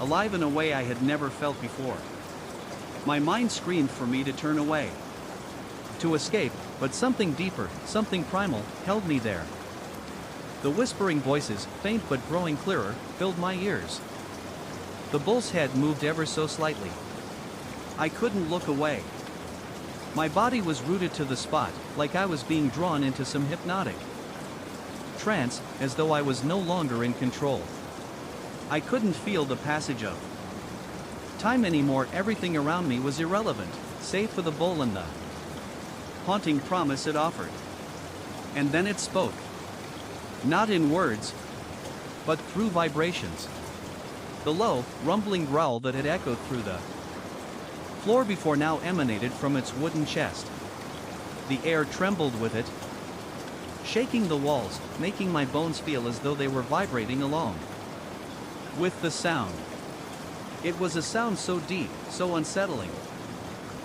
Alive in a way I had never felt before. My mind screamed for me to turn away, to escape, but something deeper, something primal, held me there. The whispering voices, faint but growing clearer, filled my ears. The bull's head moved ever so slightly. I couldn't look away. My body was rooted to the spot, like I was being drawn into some hypnotic trance, as though I was no longer in control. I couldn't feel the passage of time anymore. Everything around me was irrelevant, save for the bull and the haunting promise it offered. And then it spoke. Not in words, but through vibrations. The low, rumbling growl that had echoed through the floor before now emanated from its wooden chest. The air trembled with it, shaking the walls, making my bones feel as though they were vibrating along with the sound. It was a sound so deep, so unsettling,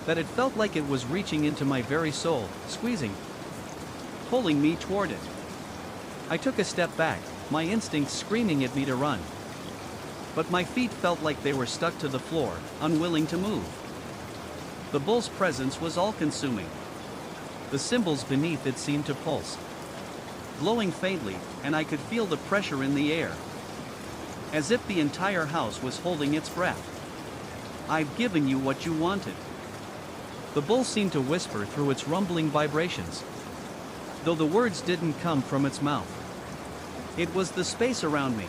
that it felt like it was reaching into my very soul, squeezing, pulling me toward it. I took a step back, my instincts screaming at me to run. But my feet felt like they were stuck to the floor, unwilling to move. The bull's presence was all-consuming. The symbols beneath it seemed to pulse, glowing faintly, and I could feel the pressure in the air, as if the entire house was holding its breath. "I've given you what you wanted," the bull seemed to whisper through its rumbling vibrations, though the words didn't come from its mouth. It was the space around me,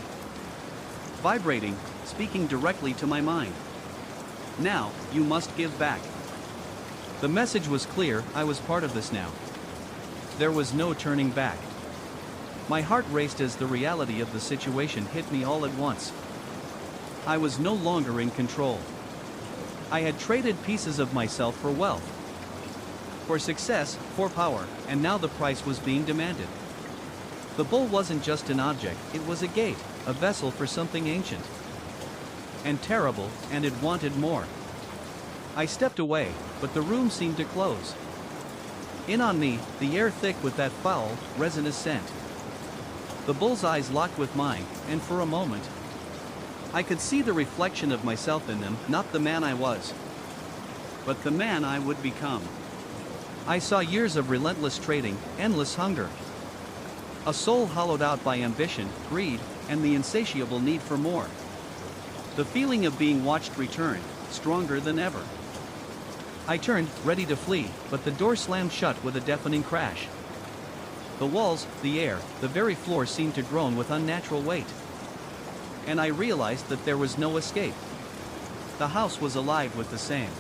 vibrating, speaking directly to my mind. "Now, you must give back." The message was clear, I was part of this now. There was no turning back. My heart raced as the reality of the situation hit me all at once. I was no longer in control. I had traded pieces of myself for wealth, for success, for power, and now the price was being demanded. The bull wasn't just an object, it was a gate, a vessel for something ancient and terrible, and it wanted more. I stepped away, but the room seemed to close in on me, the air thick with that foul, resinous scent. The bull's eyes locked with mine, and for a moment, I could see the reflection of myself in them, not the man I was, but the man I would become. I saw years of relentless trading, endless hunger, a soul hollowed out by ambition, greed, and the insatiable need for more. The feeling of being watched returned, stronger than ever. I turned, ready to flee, but the door slammed shut with a deafening crash. The walls, the air, the very floor seemed to groan with unnatural weight. And I realized that there was no escape. The house was alive with the same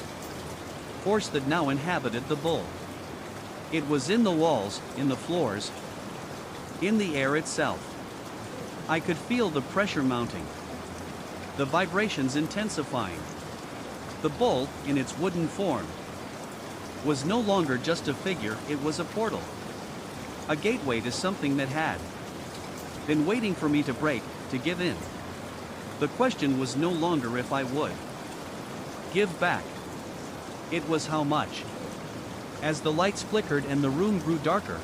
force that now inhabited the bull. It was in the walls, in the floors, in the air itself. I could feel the pressure mounting, the vibrations intensifying. The bull, in its wooden form, was no longer just a figure, it was a portal. A gateway to something that had been waiting for me to break, to give in. The question was no longer if I would give back. It was how much. As the lights flickered and the room grew darker,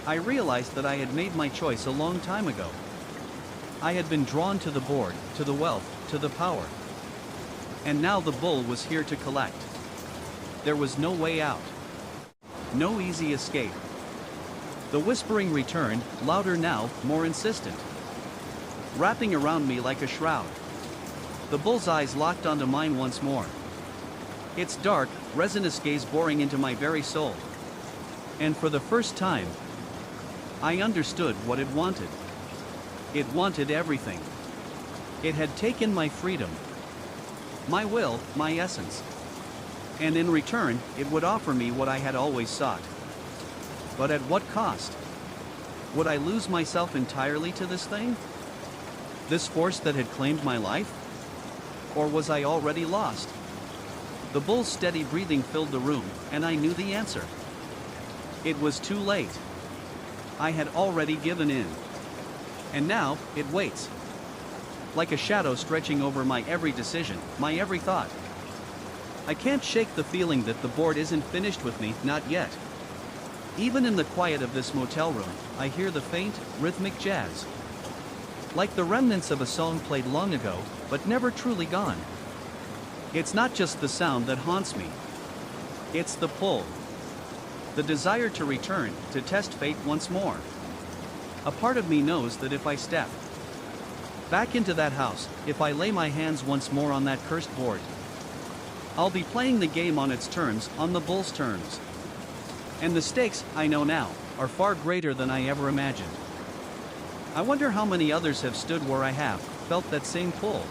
I realized that I had made my choice a long time ago. I had been drawn to the board, to the wealth, to the power. And now the bull was here to collect. There was no way out. No easy escape. The whispering returned, louder now, more insistent, wrapping around me like a shroud. The bull's eyes locked onto mine once more, its dark, resinous gaze boring into my very soul. And for the first time, I understood what it wanted. It wanted everything. It had taken my freedom, my will, my essence. And in return, it would offer me what I had always sought. But at what cost? Would I lose myself entirely to this thing? This force that had claimed my life? Or was I already lost? The bull's steady breathing filled the room, and I knew the answer. It was too late. I had already given in. And now, it waits, like a shadow stretching over my every decision, my every thought. I can't shake the feeling that the board isn't finished with me, not yet. Even in the quiet of this motel room, I hear the faint, rhythmic jazz, like the remnants of a song played long ago, but never truly gone. It's not just the sound that haunts me. It's the pull. The desire to return, to test fate once more. A part of me knows that if I step back into that house, if I lay my hands once more on that cursed board, I'll be playing the game on its terms, on the bull's terms. And the stakes, I know now, are far greater than I ever imagined. I wonder how many others have stood where I have, felt that same pull,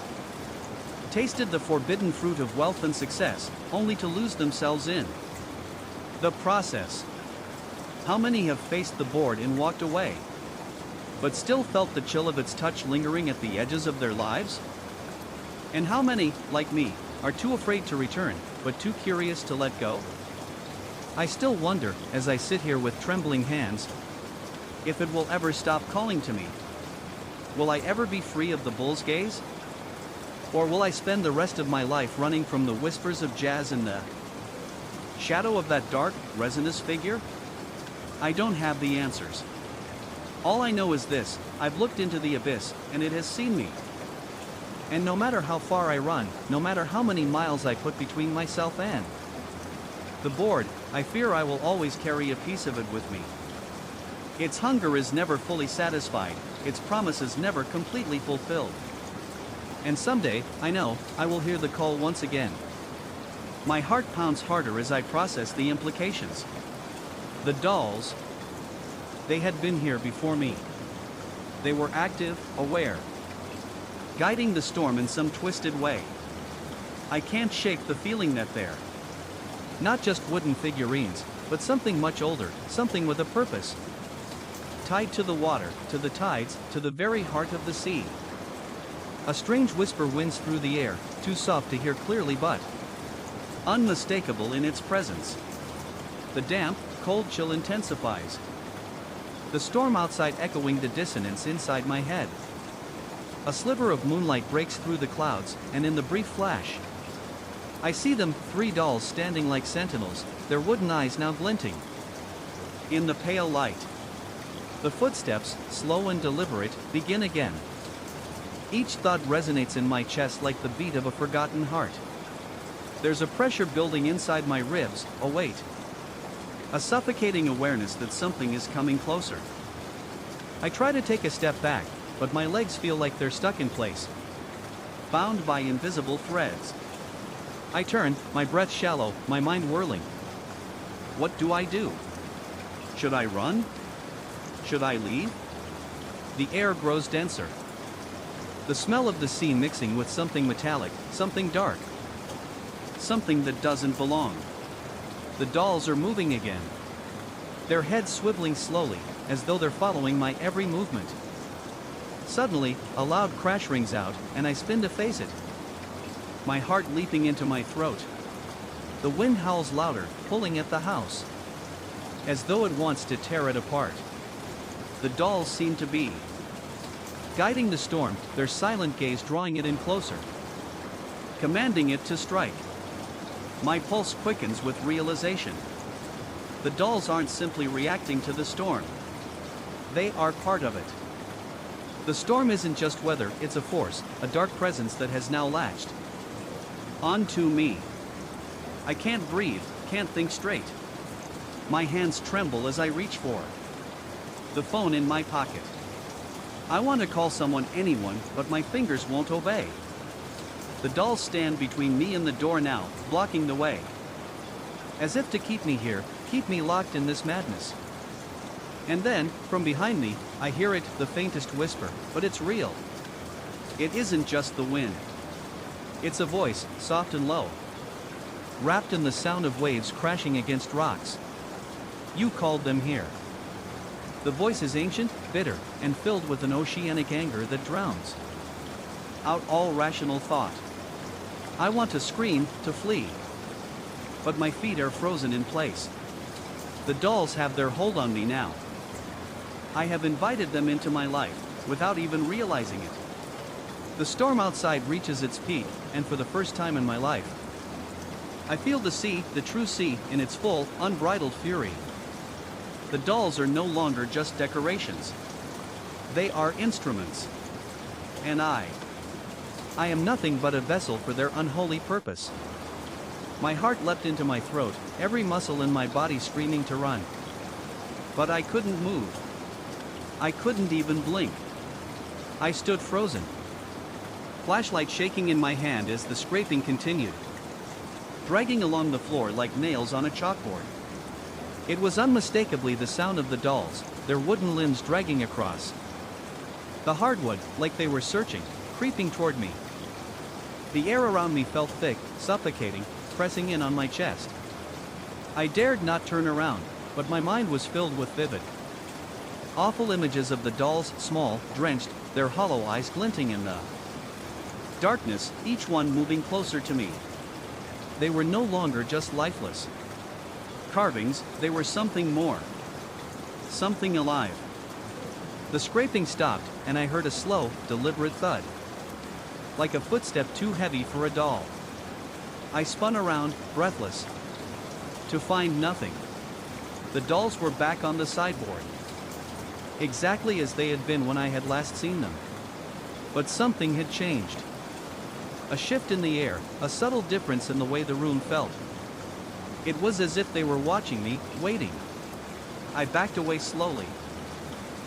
tasted the forbidden fruit of wealth and success, only to lose themselves in the process. How many have faced the board and walked away, but still felt the chill of its touch lingering at the edges of their lives? And how many, like me, are too afraid to return, but too curious to let go? I still wonder, as I sit here with trembling hands, if it will ever stop calling to me. Will I ever be free of the bull's gaze? Or will I spend the rest of my life running from the whispers of jazz and the shadow of that dark, resinous figure? I don't have the answers. All I know is this: I've looked into the abyss, and it has seen me. And no matter how far I run, no matter how many miles I put between myself and the board, I fear I will always carry a piece of it with me. Its hunger is never fully satisfied, its promises never completely fulfilled. And someday, I know, I will hear the call once again. My heart pounds harder as I process the implications. The dolls, they had been here before me. They were active, aware, guiding the storm in some twisted way. I can't shake the feeling that they're not just wooden figurines, but something much older, something with a purpose. Tied to the water, to the tides, to the very heart of the sea. A strange whisper winds through the air, too soft to hear clearly but unmistakable in its presence. The damp, cold chill intensifies. The storm outside echoing the dissonance inside my head. A sliver of moonlight breaks through the clouds, and in the brief flash, I see them, 3 dolls standing like sentinels, their wooden eyes now glinting. In the pale light, the footsteps, slow and deliberate, begin again. Each thud resonates in my chest like the beat of a forgotten heart. There's a pressure building inside my ribs, a weight. A suffocating awareness that something is coming closer. I try to take a step back, but my legs feel like they're stuck in place, bound by invisible threads. I turn, my breath shallow, my mind whirling. What do I do? Should I run? Should I leave? The air grows denser. The smell of the sea mixing with something metallic, something dark. Something that doesn't belong. The dolls are moving again. Their heads swiveling slowly, as though they're following my every movement. Suddenly, a loud crash rings out, and I spin to face it. My heart leaping into my throat. The wind howls louder, pulling at the house, as though it wants to tear it apart. The dolls seem to be guiding the storm, their silent gaze drawing it in closer, commanding it to strike. My pulse quickens with realization. The dolls aren't simply reacting to the storm. They are part of it. The storm isn't just weather, it's a force, a dark presence that has now latched onto me. I can't breathe, can't think straight. My hands tremble as I reach for the phone in my pocket. I want to call someone, anyone, but my fingers won't obey. The dolls stand between me and the door now, blocking the way. As if to keep me here, keep me locked in this madness. And then, from behind me, I hear it, the faintest whisper, but it's real. It isn't just the wind. It's a voice, soft and low, wrapped in the sound of waves crashing against rocks. You called them here. The voice is ancient, bitter, and filled with an oceanic anger that drowns out all rational thought. I want to scream, to flee, but my feet are frozen in place. The dolls have their hold on me now. I have invited them into my life, without even realizing it. The storm outside reaches its peak, and for the first time in my life, I feel the sea, the true sea, in its full, unbridled fury. The dolls are no longer just decorations. They are instruments. And I am nothing but a vessel for their unholy purpose. My heart leapt into my throat, every muscle in my body screaming to run. But I couldn't move. I couldn't even blink. I stood frozen, flashlight shaking in my hand as the scraping continued, dragging along the floor like nails on a chalkboard. It was unmistakably the sound of the dolls, their wooden limbs dragging across the hardwood, like they were searching, creeping toward me. The air around me felt thick, suffocating, pressing in on my chest. I dared not turn around, but my mind was filled with vivid, awful images of the dolls, small, drenched, their hollow eyes glinting in the darkness, each one moving closer to me. They were no longer just lifeless. carvings, they were something more. Something alive. The scraping stopped, and I heard a slow, deliberate thud. Like a footstep too heavy for a doll. I spun around, breathless. To find nothing. The dolls were back on the sideboard. Exactly as they had been when I had last seen them. But something had changed. A shift in the air, a subtle difference in the way the room felt. It was as if they were watching me, waiting. I backed away slowly.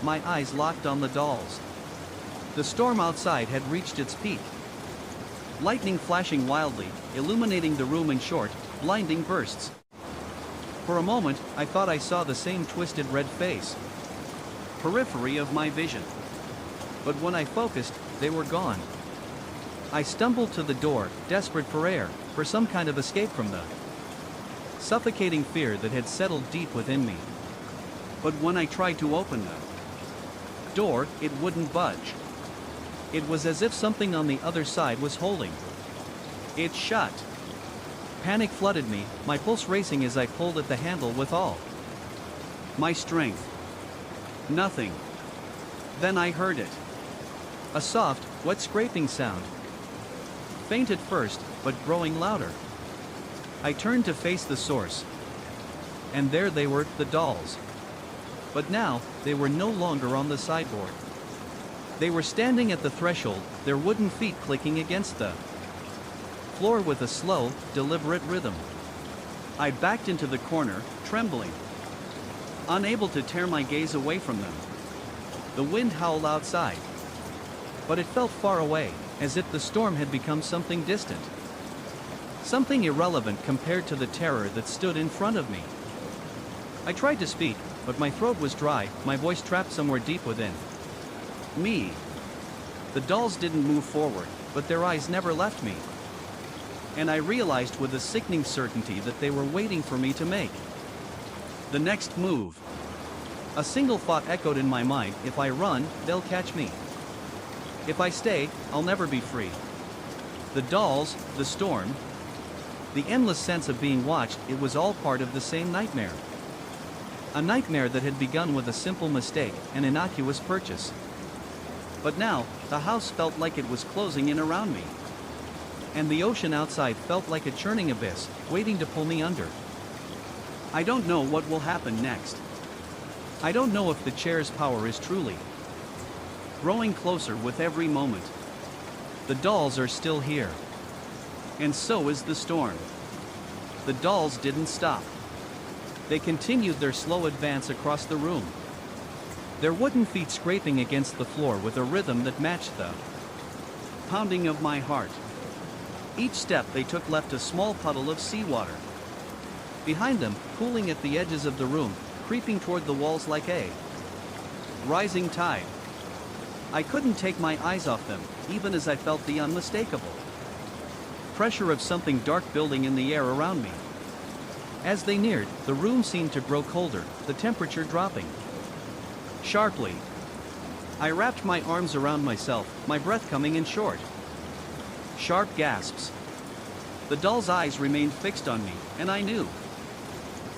My eyes locked on the dolls. The storm outside had reached its peak. Lightning flashing wildly, illuminating the room in short, blinding bursts. For a moment, I thought I saw the same twisted red face. Periphery of my vision. But when I focused, they were gone. I stumbled to the door, desperate for air, for some kind of escape from the suffocating fear that had settled deep within me. But when I tried to open the door, it wouldn't budge. It was as if something on the other side was holding it shut. Panic flooded me, my pulse racing as I pulled at the handle with all my strength. Nothing. Then I heard it. A soft, wet scraping sound. Faint at first, but growing louder. I turned to face the source. And there they were, the dolls. But now, they were no longer on the sideboard. They were standing at the threshold, their wooden feet clicking against the floor with a slow, deliberate rhythm. I backed into the corner, trembling. Unable to tear my gaze away from them. The wind howled outside. But it felt far away, as if the storm had become something distant. Something irrelevant compared to the terror that stood in front of me. I tried to speak, but my throat was dry, my voice trapped somewhere deep within me. The dolls didn't move forward, but their eyes never left me. And I realized with a sickening certainty that they were waiting for me to make the next move. A single thought echoed in my mind: if I run, they'll catch me. If I stay, I'll never be free. The dolls, the storm, the endless sense of being watched, it was all part of the same nightmare. A nightmare that had begun with a simple mistake, an innocuous purchase. But now, the house felt like it was closing in around me. And the ocean outside felt like a churning abyss, waiting to pull me under. I don't know what will happen next. I don't know if the chair's power is truly growing closer with every moment. The dolls are still here. And so is the storm. The dolls didn't stop. They continued their slow advance across the room. Their wooden feet scraping against the floor with a rhythm that matched the pounding of my heart. Each step they took left a small puddle of seawater. Behind them, cooling at the edges of the room, creeping toward the walls like a rising tide. I couldn't take my eyes off them, even as I felt the unmistakable pressure of something dark building in the air around me. As they neared, the room seemed to grow colder, the temperature dropping sharply. I wrapped my arms around myself, my breath coming in short, sharp gasps. The doll's eyes remained fixed on me, and I knew,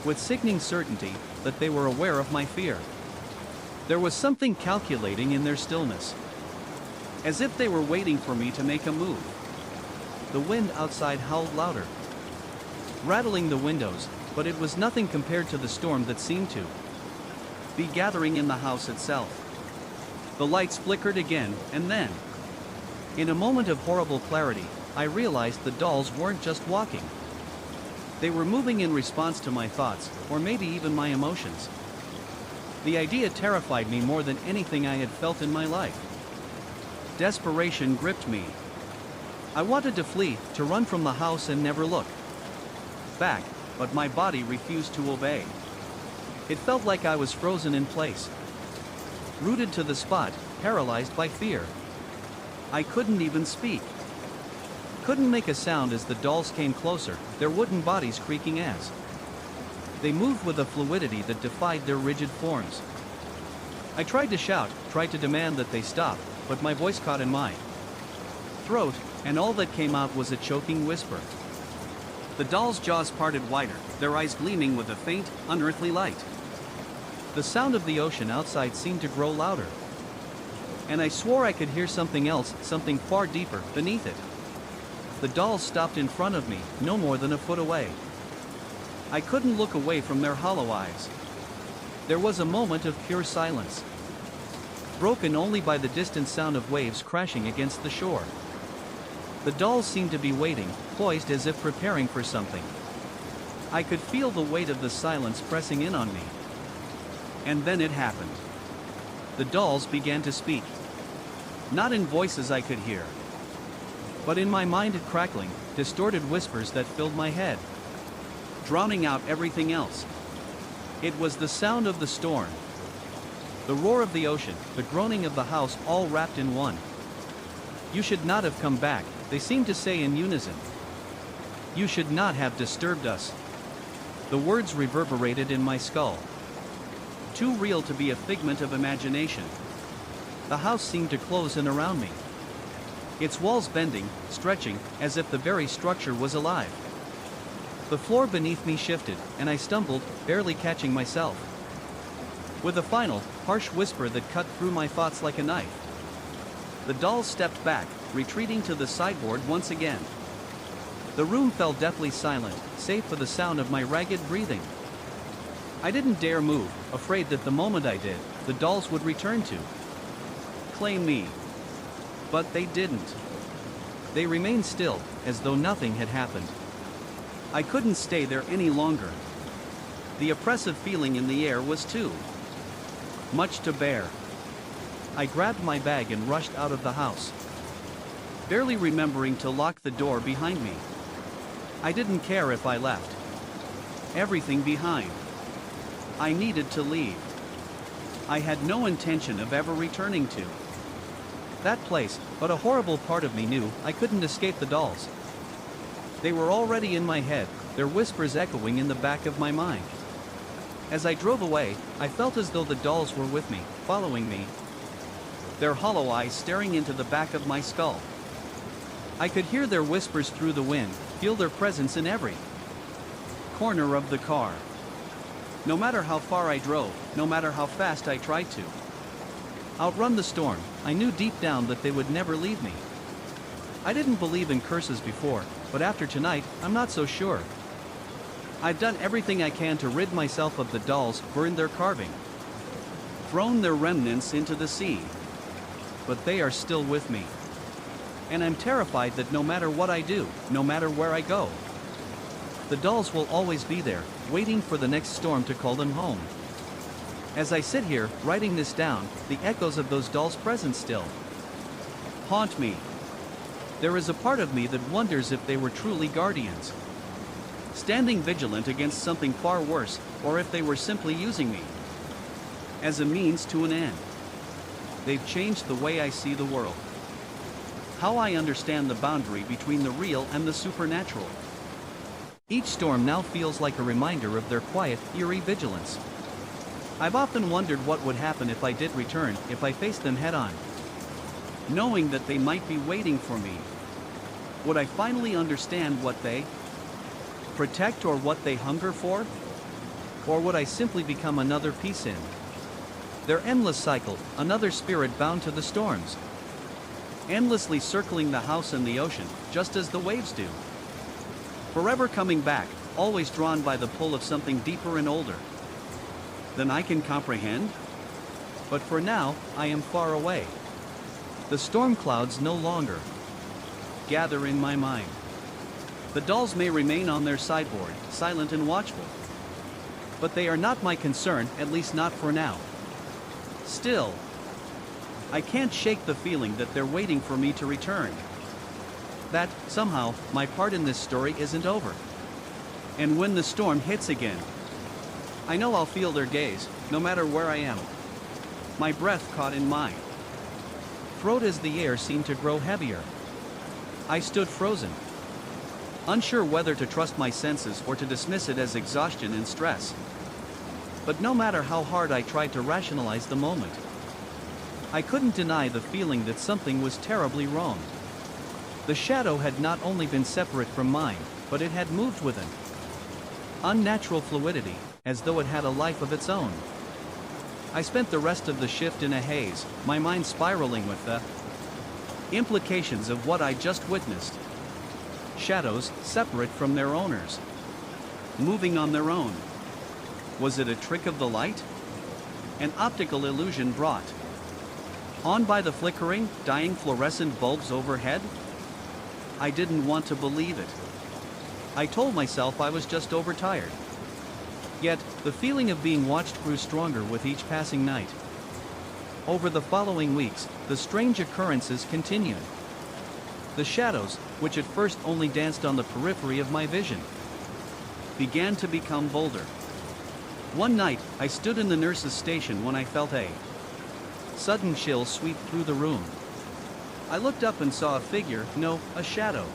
with sickening certainty, that they were aware of my fear. There was something calculating in their stillness, as if they were waiting for me to make a move. The wind outside howled louder, rattling the windows, but it was nothing compared to the storm that seemed to be gathering in the house itself. The lights flickered again, and then, in a moment of horrible clarity, I realized the dolls weren't just walking. They were moving in response to my thoughts, or maybe even my emotions. The idea terrified me more than anything I had felt in my life. Desperation gripped me. I wanted to flee, to run from the house and never look back, but my body refused to obey. It felt like I was frozen in place, rooted to the spot, paralyzed by fear. I couldn't even speak. Couldn't make a sound as the dolls came closer, their wooden bodies creaking as they moved with a fluidity that defied their rigid forms. I tried to shout, tried to demand that they stop, but my voice caught in my throat, and all that came out was a choking whisper. The doll's jaws parted wider, their eyes gleaming with a faint, unearthly light. The sound of the ocean outside seemed to grow louder. And I swore I could hear something else, something far deeper, beneath it. The dolls stopped in front of me, no more than a foot away. I couldn't look away from their hollow eyes. There was a moment of pure silence, broken only by the distant sound of waves crashing against the shore. The dolls seemed to be waiting, poised as if preparing for something. I could feel the weight of the silence pressing in on me. And then it happened. The dolls began to speak. Not in voices I could hear, but in my mind crackling, distorted whispers that filled my head, drowning out everything else. It was the sound of the storm, the roar of the ocean, the groaning of the house, all wrapped in one. "You should not have come back," they seemed to say in unison. "You should not have disturbed us." The words reverberated in my skull, too real to be a figment of imagination. The house seemed to close in around me, its walls bending, stretching, as if the very structure was alive. The floor beneath me shifted, and I stumbled, barely catching myself. With a final, harsh whisper that cut through my thoughts like a knife, the dolls stepped back, retreating to the sideboard once again. The room fell deathly silent, save for the sound of my ragged breathing. I didn't dare move, afraid that the moment I did, the dolls would return to claim me. But they didn't. They remained still, as though nothing had happened. I couldn't stay there any longer. The oppressive feeling in the air was too much to bear. I grabbed my bag and rushed out of the house, barely remembering to lock the door behind me. I didn't care if I left everything behind. I needed to leave. I had no intention of ever returning to that place, but a horrible part of me knew I couldn't escape the dolls. They were already in my head, their whispers echoing in the back of my mind. As I drove away, I felt as though the dolls were with me, following me, their hollow eyes staring into the back of my skull. I could hear their whispers through the wind, feel their presence in every corner of the car. No matter how far I drove, no matter how fast I tried to outrun the storm, I knew deep down that they would never leave me. I didn't believe in curses before, but after tonight, I'm not so sure. I've done everything I can to rid myself of the dolls, burned their carving, thrown their remnants into the sea. But they are still with me. And I'm terrified that no matter what I do, no matter where I go, the dolls will always be there, waiting for the next storm to call them home. As I sit here, writing this down, the echoes of those dolls' presence still haunt me. There is a part of me that wonders if they were truly guardians, standing vigilant against something far worse, or if they were simply using me as a means to an end. They've changed the way I see the world, how I understand the boundary between the real and the supernatural. Each storm now feels like a reminder of their quiet, eerie vigilance. I've often wondered what would happen if I did return, if I faced them head-on, knowing that they might be waiting for me. Would I finally understand what they protect or what they hunger for? Or would I simply become another piece in their endless cycle, another spirit bound to the storms, endlessly circling the house and the ocean, just as the waves do? Forever coming back, always drawn by the pull of something deeper and older than I can comprehend? But for now, I am far away. The storm clouds no longer gather in my mind. The dolls may remain on their sideboard, silent and watchful, but they are not my concern, at least not for now. Still, I can't shake the feeling that they're waiting for me to return. That, somehow, my part in this story isn't over. And when the storm hits again, I know I'll feel their gaze, no matter where I am. My breath caught in mine, throat as the air seemed to grow heavier. I stood frozen, unsure whether to trust my senses or to dismiss it as exhaustion and stress. But no matter how hard I tried to rationalize the moment, I couldn't deny the feeling that something was terribly wrong. The shadow had not only been separate from mine, but it had moved with an unnatural fluidity, as though it had a life of its own. I spent the rest of the shift in a haze, my mind spiraling with the implications of what I just witnessed. Shadows, separate from their owners. Moving on their own. Was it a trick of the light? An optical illusion brought on by the flickering, dying fluorescent bulbs overhead? I didn't want to believe it. I told myself I was just overtired. Yet, the feeling of being watched grew stronger with each passing night. Over the following weeks, the strange occurrences continued. The shadows, which at first only danced on the periphery of my vision, began to become bolder. One night, I stood in the nurse's station when I felt a sudden chill sweep through the room. I looked up and saw a figure, no, a shadow,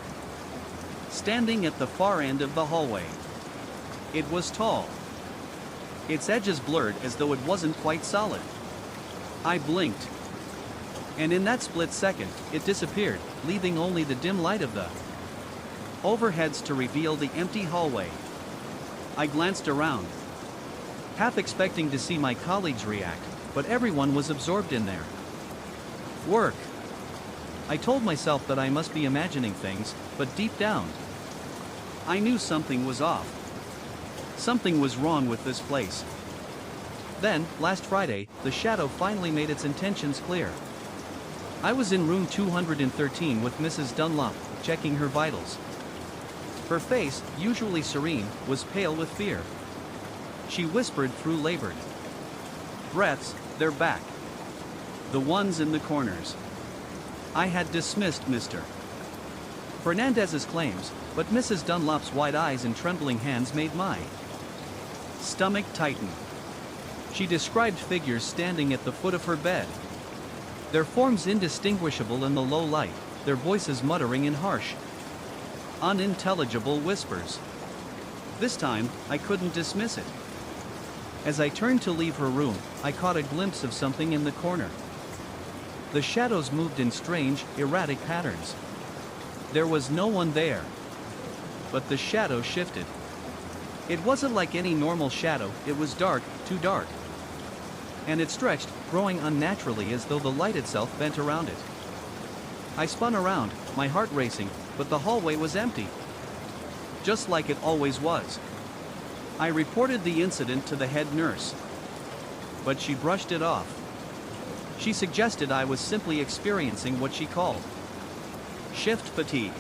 standing at the far end of the hallway. It was tall. Its edges blurred as though it wasn't quite solid. I blinked. And in that split second, it disappeared, leaving only the dim light of the overheads to reveal the empty hallway. I glanced around, half expecting to see my colleagues react, but everyone was absorbed in their work. I told myself that I must be imagining things, but deep down, I knew something was off. Something was wrong with this place. Then, last Friday, the shadow finally made its intentions clear. I was in room 213 with Mrs. Dunlop, checking her vitals. Her face, usually serene, was pale with fear. She whispered through labored breaths, "They're back. The ones in the corners." I had dismissed Mr. Fernandez's claims, but Mrs. Dunlop's wide eyes and trembling hands made my stomach tighten. She described figures standing at the foot of her bed, their forms indistinguishable in the low light, their voices muttering in harsh, unintelligible whispers. This time, I couldn't dismiss it. As I turned to leave her room, I caught a glimpse of something in the corner. The shadows moved in strange, erratic patterns. There was no one there. But the shadow shifted. It wasn't like any normal shadow, it was dark, too dark. And it stretched, growing unnaturally as though the light itself bent around it. I spun around, my heart racing, but the hallway was empty. Just like it always was. I reported the incident to the head nurse. But she brushed it off. She suggested I was simply experiencing what she called shift fatigue.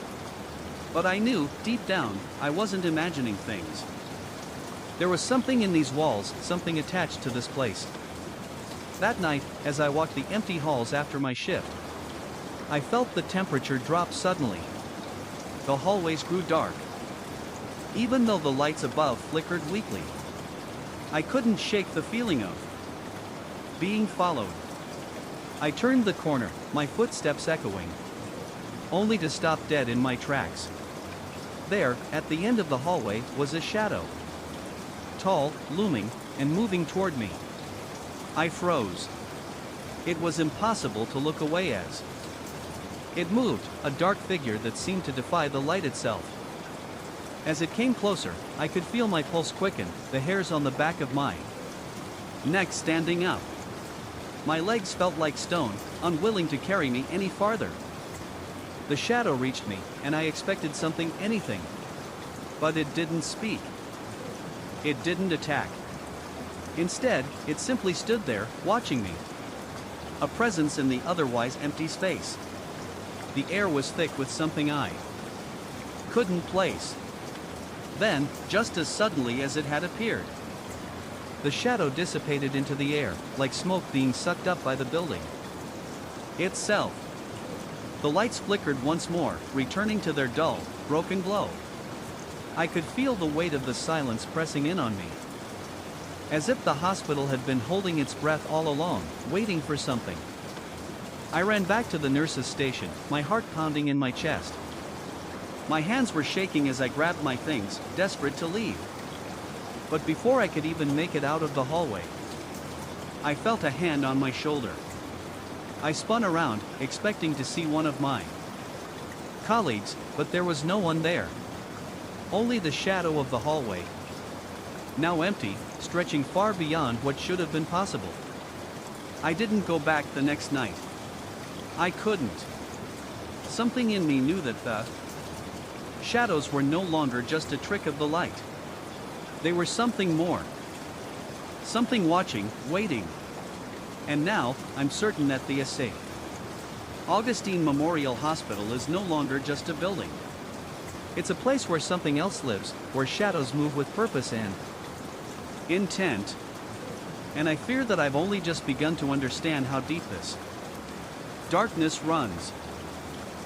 But I knew, deep down, I wasn't imagining things. There was something in these walls, something attached to this place. That night, as I walked the empty halls after my shift, I felt the temperature drop suddenly. The hallways grew dark, even though the lights above flickered weakly. I couldn't shake the feeling of being followed. I turned the corner, my footsteps echoing, only to stop dead in my tracks. There, at the end of the hallway, was a shadow. Tall, looming, and moving toward me. I froze. It was impossible to look away as it moved, a dark figure that seemed to defy the light itself. As it came closer, I could feel my pulse quicken, the hairs on the back of my neck standing up. My legs felt like stone, unwilling to carry me any farther. The shadow reached me, and I expected something, anything. But it didn't speak. It didn't attack. Instead, it simply stood there, watching me. A presence in the otherwise empty space. The air was thick with something I couldn't place. Then, just as suddenly as it had appeared, the shadow dissipated into the air, like smoke being sucked up by the building itself. The lights flickered once more, returning to their dull, broken glow. I could feel the weight of the silence pressing in on me. As if the hospital had been holding its breath all along, waiting for something. I ran back to the nurse's station, my heart pounding in my chest. My hands were shaking as I grabbed my things, desperate to leave. But before I could even make it out of the hallway, I felt a hand on my shoulder. I spun around, expecting to see one of my colleagues, but there was no one there. Only the shadow of the hallway, now empty, stretching far beyond what should have been possible. I didn't go back the next night. I couldn't. Something in me knew that the shadows were no longer just a trick of the light. They were something more. Something watching, waiting. And now, I'm certain that the St. Augustine Memorial Hospital is no longer just a building. It's a place where something else lives, where shadows move with purpose and intent. And I fear that I've only just begun to understand how deep this darkness runs.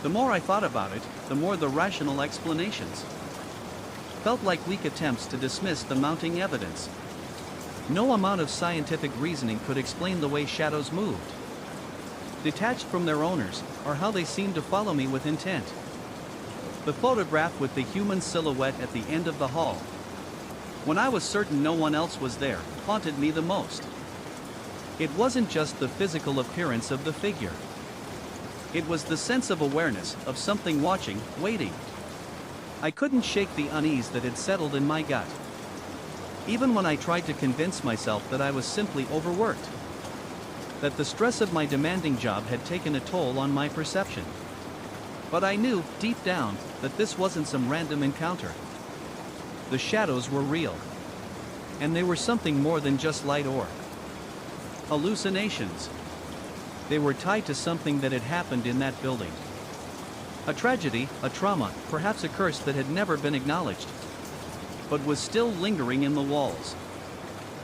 The more I thought about it, the more the rational explanations felt like weak attempts to dismiss the mounting evidence. No amount of scientific reasoning could explain the way shadows moved, detached from their owners, or how they seemed to follow me with intent. The photograph with the human silhouette at the end of the hall, when I was certain no one else was there, haunted me the most. It wasn't just the physical appearance of the figure. It was the sense of awareness, of something watching, waiting. I couldn't shake the unease that had settled in my gut, even when I tried to convince myself that I was simply overworked, that the stress of my demanding job had taken a toll on my perception. But I knew, deep down, that this wasn't some random encounter. The shadows were real. And they were something more than just light or hallucinations. They were tied to something that had happened in that building. A tragedy, a trauma, perhaps a curse that had never been acknowledged, but was still lingering in the walls.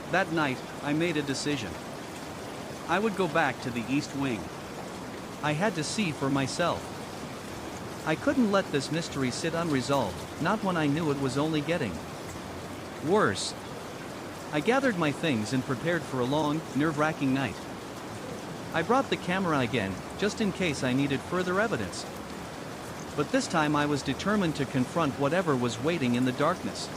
That night, I made a decision. I would go back to the East Wing. I had to see for myself. I couldn't let this mystery sit unresolved, not when I knew it was only getting worse. I gathered my things and prepared for a long, nerve-wracking night. I brought the camera again, just in case I needed further evidence. But this time I was determined to confront whatever was waiting in the darkness.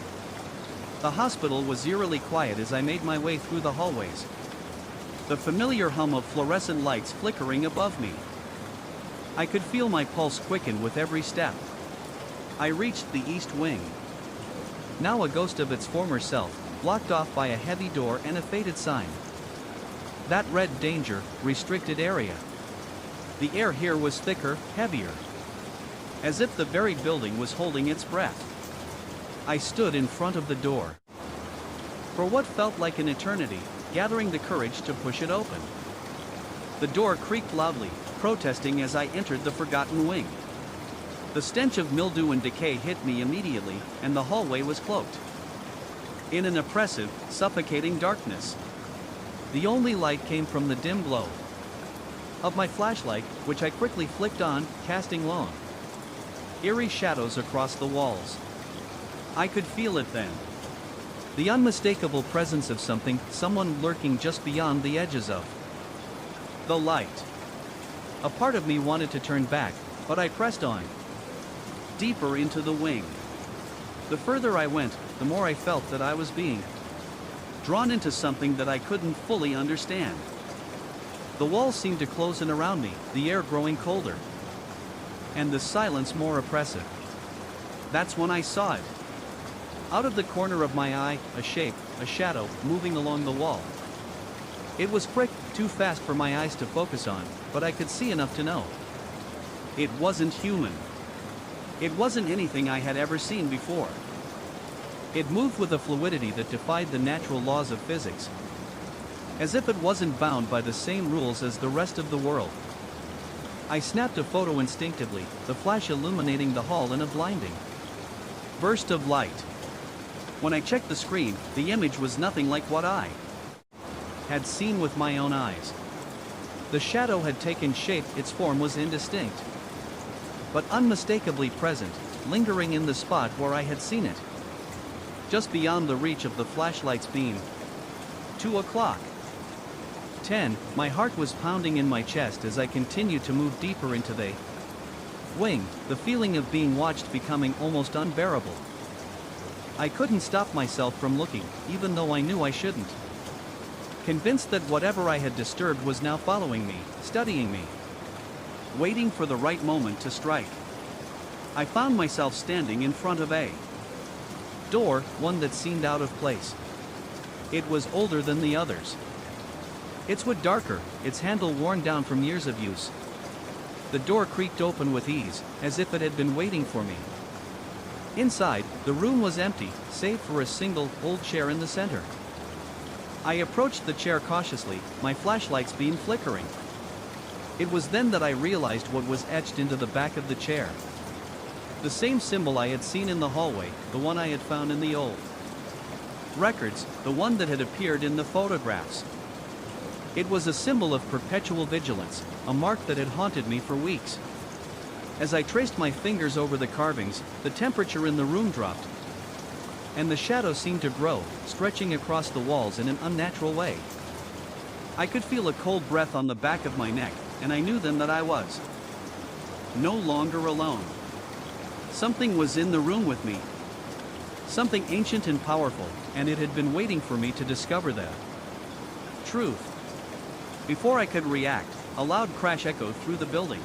The hospital was eerily quiet as I made my way through the hallways, the familiar hum of fluorescent lights flickering above me. I could feel my pulse quicken with every step. I reached the East Wing, now a ghost of its former self, blocked off by a heavy door and a faded sign that read "Danger, Restricted Area." The air here was thicker, heavier, as if the very building was holding its breath. I stood in front of the door for what felt like an eternity, gathering the courage to push it open. The door creaked loudly, protesting as I entered the forgotten wing. The stench of mildew and decay hit me immediately, and the hallway was cloaked in an oppressive, suffocating darkness. The only light came from the dim glow of my flashlight, which I quickly flicked on, casting long, eerie shadows across the walls. I could feel it then. The unmistakable presence of something, someone lurking just beyond the edges of the light. A part of me wanted to turn back, but I pressed on, deeper into the wing. The further I went, the more I felt that I was being drawn into something that I couldn't fully understand. The walls seemed to close in around me, the air growing colder, and the silence more oppressive. That's when I saw it. Out of the corner of my eye, a shape, a shadow, moving along the wall. It was quick, too fast for my eyes to focus on, but I could see enough to know it wasn't human. It wasn't anything I had ever seen before. It moved with a fluidity that defied the natural laws of physics, as if it wasn't bound by the same rules as the rest of the world. I snapped a photo instinctively, the flash illuminating the hall in a blinding burst of light. When I checked the screen, the image was nothing like what I had seen with my own eyes. The shadow had taken shape, its form was indistinct, but unmistakably present, lingering in the spot where I had seen it, just beyond the reach of the flashlight's beam. 2 o'clock. 10, my heart was pounding in my chest as I continued to move deeper into the wing, the feeling of being watched becoming almost unbearable. I couldn't stop myself from looking, even though I knew I shouldn't. Convinced that whatever I had disturbed was now following me, studying me, waiting for the right moment to strike. I found myself standing in front of a door, one that seemed out of place. It was older than the others. Its wood darker, its handle worn down from years of use. The door creaked open with ease, as if it had been waiting for me. Inside, the room was empty, save for a single, old chair in the center. I approached the chair cautiously, my flashlight's beam flickering. It was then that I realized what was etched into the back of the chair. The same symbol I had seen in the hallway, the one I had found in the old records, the one that had appeared in the photographs. It was a symbol of perpetual vigilance, a mark that had haunted me for weeks. As I traced my fingers over the carvings, the temperature in the room dropped, and the shadows seemed to grow, stretching across the walls in an unnatural way. I could feel a cold breath on the back of my neck, and I knew then that I was no longer alone. Something was in the room with me. Something ancient and powerful, and it had been waiting for me to discover the truth. Before I could react, a loud crash echoed through the building.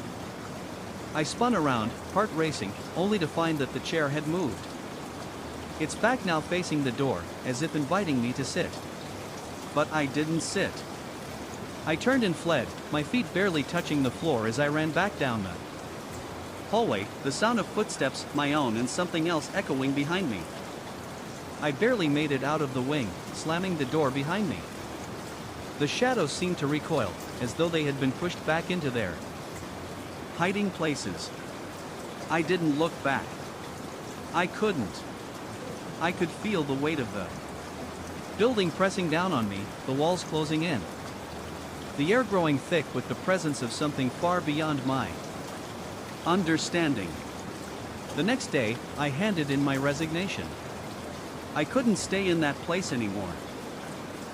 I spun around, heart racing, only to find that the chair had moved. Its back now facing the door, as if inviting me to sit. But I didn't sit. I turned and fled, my feet barely touching the floor as I ran back down the hallway, the sound of footsteps, my own and something else echoing behind me. I barely made it out of the wing, slamming the door behind me. The shadows seemed to recoil, as though they had been pushed back into their hiding places. I didn't look back. I couldn't. I could feel the weight of the building pressing down on me, the walls closing in. The air growing thick with the presence of something far beyond my understanding. The next day, I handed in my resignation. I couldn't stay in that place anymore.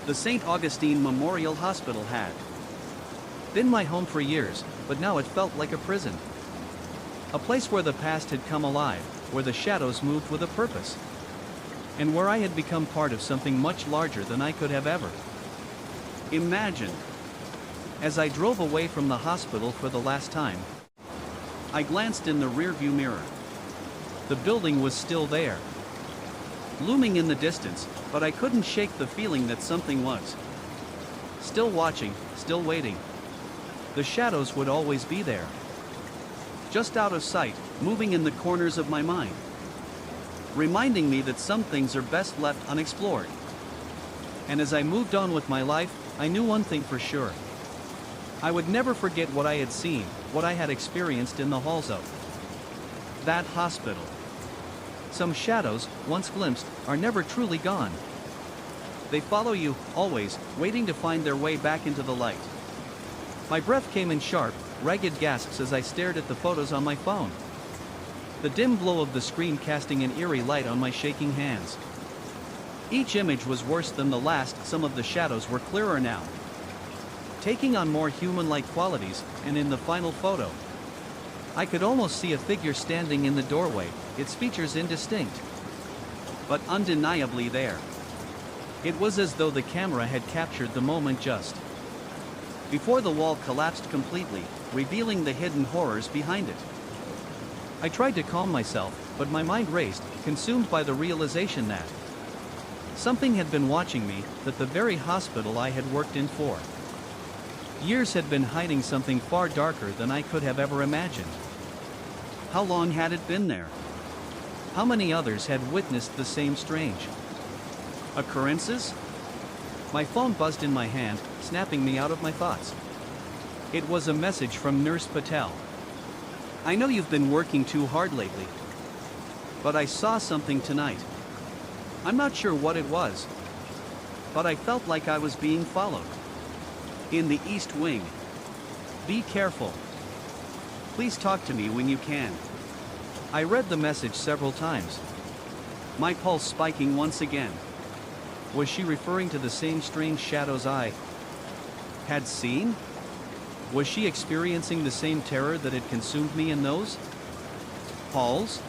The St. Augustine Memorial Hospital had been my home for years, but now it felt like a prison. A place where the past had come alive, where the shadows moved with a purpose, and where I had become part of something much larger than I could have ever imagined. As I drove away from the hospital for the last time, I glanced in the rearview mirror. The building was still there, looming in the distance, but I couldn't shake the feeling that something was still watching, still waiting. The shadows would always be there, just out of sight, moving in the corners of my mind, reminding me that some things are best left unexplored. And as I moved on with my life, I knew one thing for sure. I would never forget what I had seen, what I had experienced in the halls of that hospital. Some shadows, once glimpsed, are never truly gone. They follow you, always, waiting to find their way back into the light. My breath came in sharp, ragged gasps as I stared at the photos on my phone. The dim glow of the screen casting an eerie light on my shaking hands. Each image was worse than the last, some of the shadows were clearer now, taking on more human-like qualities, and in the final photo, I could almost see a figure standing in the doorway, its features indistinct, but undeniably there. It was as though the camera had captured the moment just before the wall collapsed completely, revealing the hidden horrors behind it. I tried to calm myself, but my mind raced, consumed by the realization that something had been watching me, that the very hospital I had worked in for years had been hiding something far darker than I could have ever imagined. How long had it been there? How many others had witnessed the same strange occurrences? My phone buzzed in my hand, snapping me out of my thoughts. It was a message from Nurse Patel. I know you've been working too hard lately, but I saw something tonight. I'm not sure what it was, but I felt like I was being followed. In the East Wing. Be careful. Please talk to me when you can. I read the message several times, my pulse spiking once again. Was she referring to the same strange shadows I had seen? Was she experiencing the same terror that had consumed me in those halls?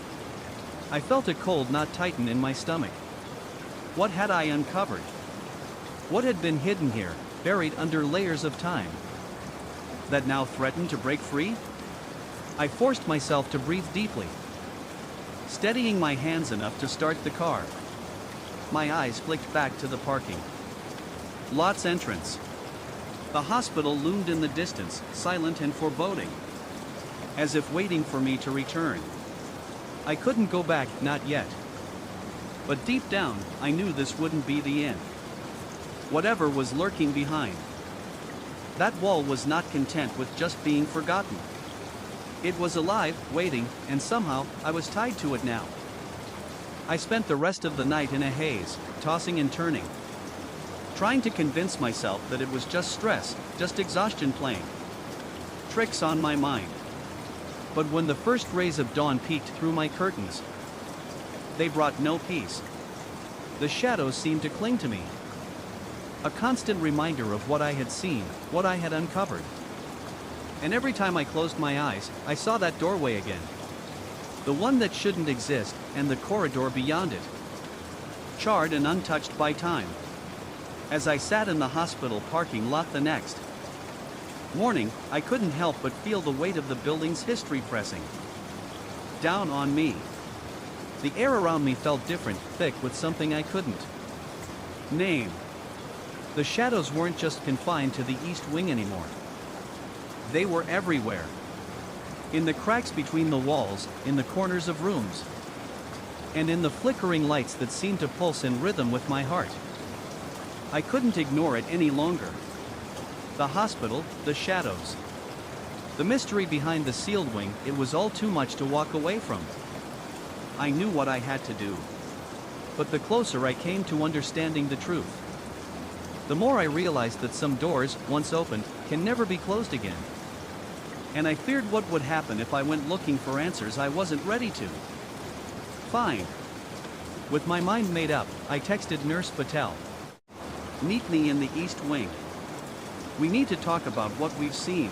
I felt a cold knot tighten in my stomach. What had I uncovered? What had been hidden here, buried under layers of time, that now threatened to break free? I forced myself to breathe deeply, steadying my hands enough to start the car. my eyes flicked back to the parking lot's entrance. The hospital loomed in the distance, silent and foreboding, as if waiting for me to return. I couldn't go back, not yet. But deep down, I knew this wouldn't be the end. Whatever was lurking behind that wall was not content with just being forgotten. It was alive, waiting, and somehow, I was tied to it now. I spent the rest of the night in a haze, tossing and turning, trying to convince myself that it was just stress, just exhaustion playing tricks on my mind. But when the first rays of dawn peeked through my curtains, they brought no peace. The shadows seemed to cling to me, a constant reminder of what I had seen, what I had uncovered. And every time I closed my eyes, I saw that doorway again. The one that shouldn't exist, and the corridor beyond it, charred and untouched by time. As I sat in the hospital parking lot the next morning, I couldn't help but feel the weight of the building's history pressing down on me. The air around me felt different, thick with something I couldn't name. The shadows weren't just confined to the east wing anymore. They were everywhere. In the cracks between the walls, in the corners of rooms, and in the flickering lights that seemed to pulse in rhythm with my heart. I couldn't ignore it any longer. The hospital, the shadows, the mystery behind the sealed wing, it was all too much to walk away from. I knew what I had to do. But the closer I came to understanding the truth, the more I realized that some doors, once opened, can never be closed again. And I feared what would happen if I went looking for answers I wasn't ready to find. With my mind made up, I texted Nurse Patel. Meet me in the East Wing. We need to talk about what we've seen.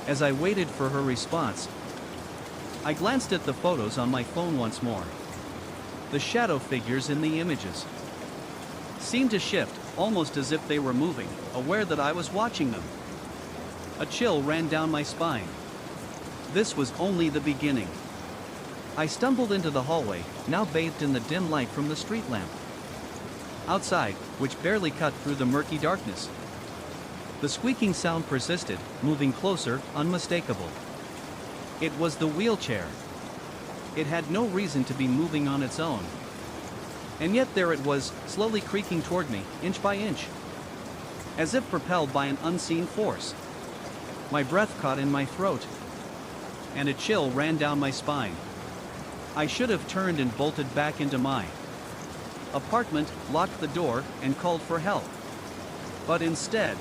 As I waited for her response, I glanced at the photos on my phone once more. The shadow figures in the images seemed to shift, almost as if they were moving, aware that I was watching them. A chill ran down my spine. This was only the beginning. I stumbled into the hallway, now bathed in the dim light from the street lamp outside, which barely cut through the murky darkness. The squeaking sound persisted, moving closer, unmistakable. It was the wheelchair. It had no reason to be moving on its own. And yet there it was, slowly creaking toward me, inch by inch, as if propelled by an unseen force. My breath caught in my throat, and a chill ran down my spine. I should have turned and bolted back into my apartment, locked the door, and called for help. But instead,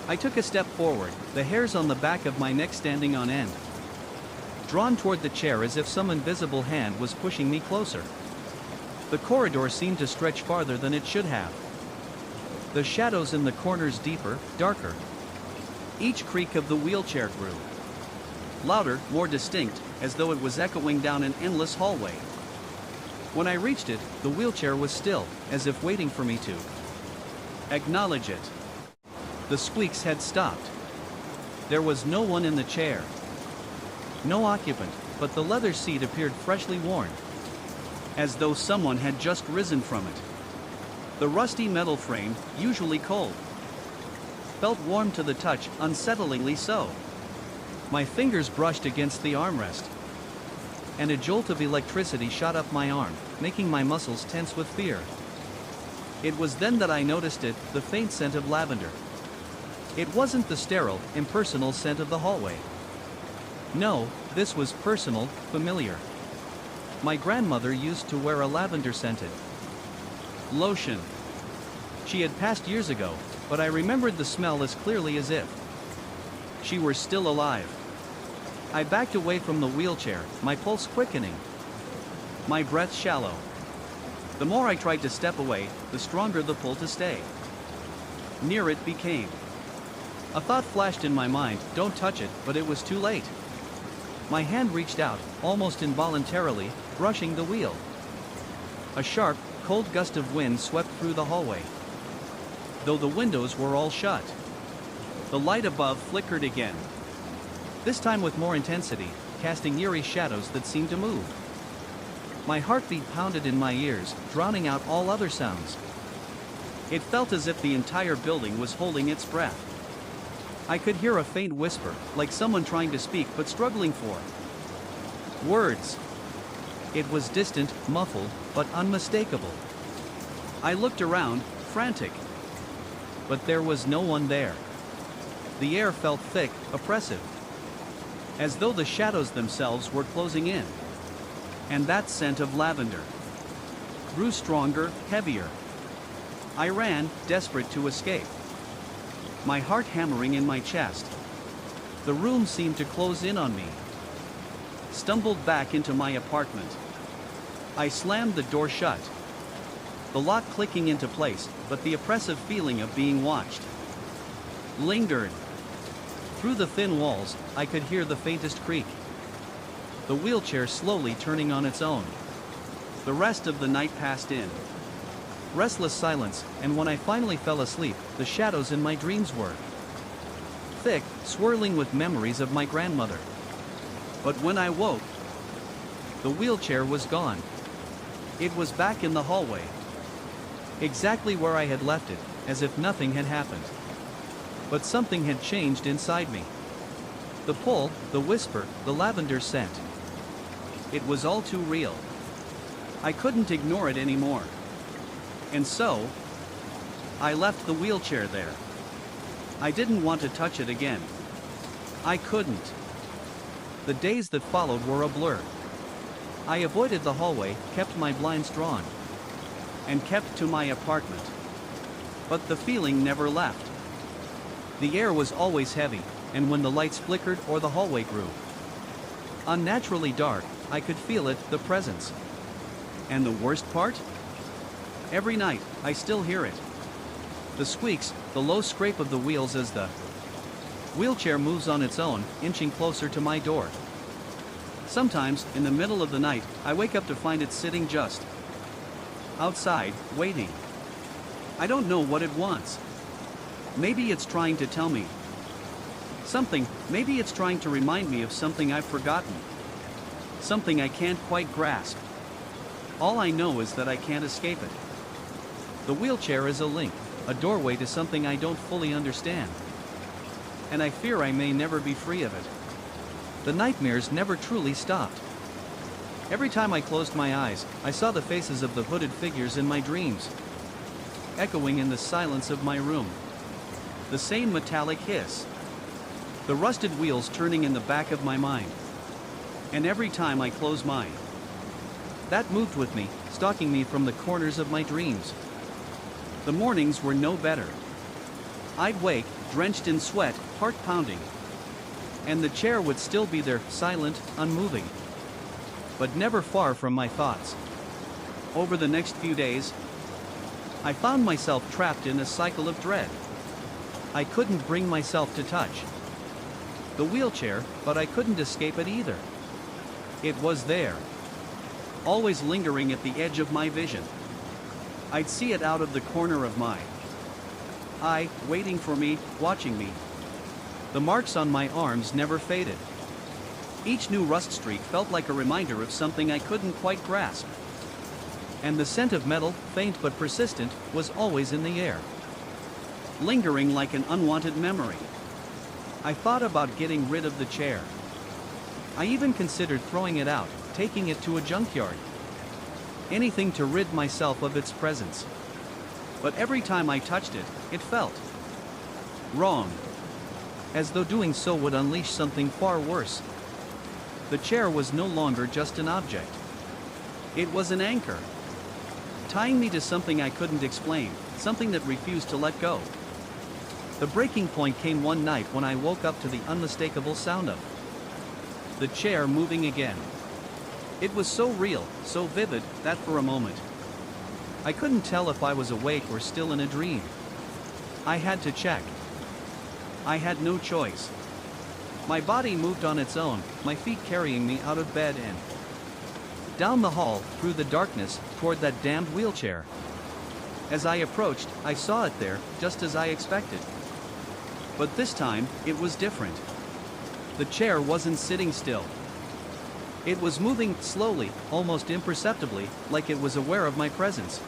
I took a step forward, the hairs on the back of my neck standing on end, drawn toward the chair as if some invisible hand was pushing me closer. The corridor seemed to stretch farther than it should have. The shadows in the corners deeper, darker. Each creak of the wheelchair grew louder, more distinct, as though it was echoing down an endless hallway. When I reached it, the wheelchair was still, as if waiting for me to acknowledge it. The squeaks had stopped. There was no one in the chair. No occupant, but the leather seat appeared freshly worn, as though someone had just risen from it. The rusty metal frame, usually cold, felt warm to the touch, unsettlingly so. My fingers brushed against the armrest, and a jolt of electricity shot up my arm, making my muscles tense with fear. It was then that I noticed it, the faint scent of lavender. It wasn't the sterile, impersonal scent of the hallway. No, this was personal, familiar. My grandmother used to wear a lavender-scented lotion. She had passed years ago, but I remembered the smell as clearly as if she were still alive. I backed away from the wheelchair, my pulse quickening, my breath shallow. The more I tried to step away, the stronger the pull to stay. Near it became. A thought flashed in my mind, don't touch it, but it was too late. My hand reached out, almost involuntarily, brushing the wheel. A sharp, cold gust of wind swept through the hallway, though the windows were all shut. The light above flickered again, this time with more intensity, casting eerie shadows that seemed to move. My heartbeat pounded in my ears, drowning out all other sounds. It felt as if the entire building was holding its breath. I could hear a faint whisper, like someone trying to speak but struggling for words. It was distant, muffled, but unmistakable. I looked around, frantic. But there was no one there. The air felt thick, oppressive, as though the shadows themselves were closing in. And that scent of lavender grew stronger, heavier. I ran, desperate to escape, my heart hammering in my chest. The room seemed to close in on me. Stumbled back into my apartment. I slammed the door shut, the lock clicking into place, but the oppressive feeling of being watched lingered. Through the thin walls, I could hear the faintest creak. The wheelchair slowly turning on its own. The rest of the night passed in restless silence, and when I finally fell asleep, the shadows in my dreams were thick, swirling with memories of my grandmother. But when I woke, the wheelchair was gone. It was back in the hallway, exactly where I had left it, as if nothing had happened. But something had changed inside me. The pull, the whisper, the lavender scent. It was all too real. I couldn't ignore it anymore. And so, I left the wheelchair there. I didn't want to touch it again. I couldn't. The days that followed were a blur. I avoided the hallway, kept my blinds drawn, and kept to my apartment. But the feeling never left. The air was always heavy, and when the lights flickered or the hallway grew unnaturally dark, I could feel it, the presence. And the worst part? Every night, I still hear it. The squeaks, the low scrape of the wheels as the wheelchair moves on its own, inching closer to my door. Sometimes, in the middle of the night, I wake up to find it sitting just outside, waiting. I don't know what it wants. Maybe it's trying to tell me something, maybe it's trying to remind me of something I've forgotten. Something I can't quite grasp. All I know is that I can't escape it. The wheelchair is a link, a doorway to something I don't fully understand. And I fear I may never be free of it. The nightmares never truly stopped. Every time I closed my eyes, I saw the faces of the hooded figures in my dreams, echoing in the silence of my room. The same metallic hiss. The rusted wheels turning in the back of my mind. And every time I close mine, that moved with me, stalking me from the corners of my dreams. The mornings were no better. I'd wake, drenched in sweat, heart pounding. And the chair would still be there, silent, unmoving. But never far from my thoughts. Over the next few days, I found myself trapped in a cycle of dread. I couldn't bring myself to touch the wheelchair, but I couldn't escape it either. It was there, always lingering at the edge of my vision. I'd see it out of the corner of my eye, waiting for me, watching me. The marks on my arms never faded. Each new rust streak felt like a reminder of something I couldn't quite grasp. And the scent of metal, faint but persistent, was always in the air, lingering like an unwanted memory. I thought about getting rid of the chair. I even considered throwing it out, taking it to a junkyard. Anything to rid myself of its presence. But every time I touched it, it felt wrong. As though doing so would unleash something far worse. The chair was no longer just an object. It was an anchor, tying me to something I couldn't explain, something that refused to let go. The breaking point came one night when I woke up to the unmistakable sound of the chair moving again. It was so real, so vivid, that for a moment, I couldn't tell if I was awake or still in a dream. I had to check. I had no choice. My body moved on its own, my feet carrying me out of bed and down the hall, through the darkness, toward that damned wheelchair. As I approached, I saw it there, just as I expected. But this time, it was different. The chair wasn't sitting still. It was moving slowly, almost imperceptibly, like it was aware of my presence.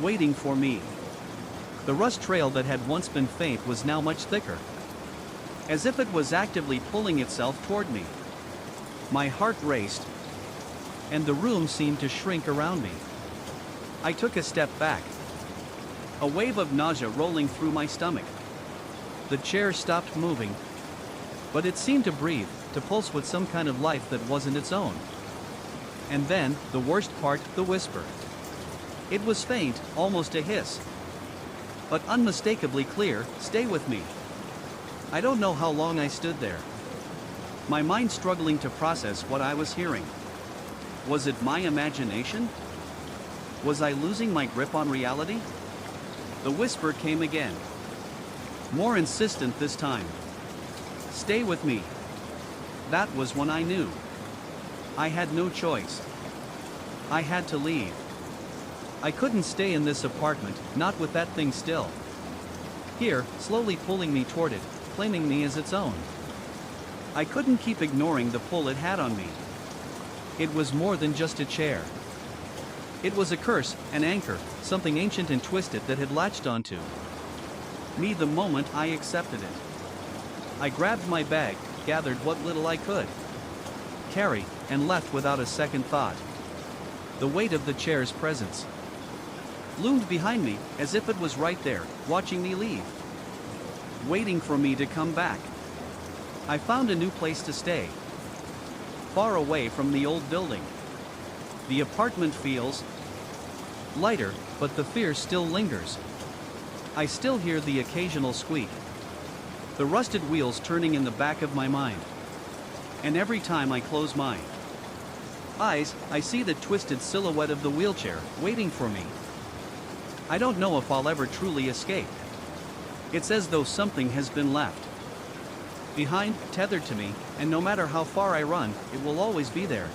Waiting for me. The rust trail that had once been faint was now much thicker. As if it was actively pulling itself toward me. My heart raced, and the room seemed to shrink around me. I took a step back. A wave of nausea rolling through my stomach. The chair stopped moving, but it seemed to breathe, to pulse with some kind of life that wasn't its own. And then, the worst part, the whisper. It was faint, almost a hiss. But unmistakably clear, "Stay with me." I don't know how long I stood there. My mind struggling to process what I was hearing. Was it my imagination? Was I losing my grip on reality? The whisper came again. More insistent this time. "Stay with me." That was when I knew. I had no choice. I had to leave. I couldn't stay in this apartment, not with that thing still. Here, slowly pulling me toward it, claiming me as its own. I couldn't keep ignoring the pull it had on me. It was more than just a chair. It was a curse, an anchor, something ancient and twisted that had latched onto me the moment I accepted it. I grabbed my bag, gathered what little I could carry, and left without a second thought. The weight of the chair's presence loomed behind me, as if it was right there, watching me leave. Waiting for me to come back. I found a new place to stay. Far away from the old building. The apartment feels lighter, but the fear still lingers. I still hear the occasional squeak. The rusted wheels turning in the back of my mind. And every time I close my eyes, I see the twisted silhouette of the wheelchair, waiting for me. I don't know if I'll ever truly escape. It's as though something has been left behind, tethered to me, and no matter how far I run, it will always be there.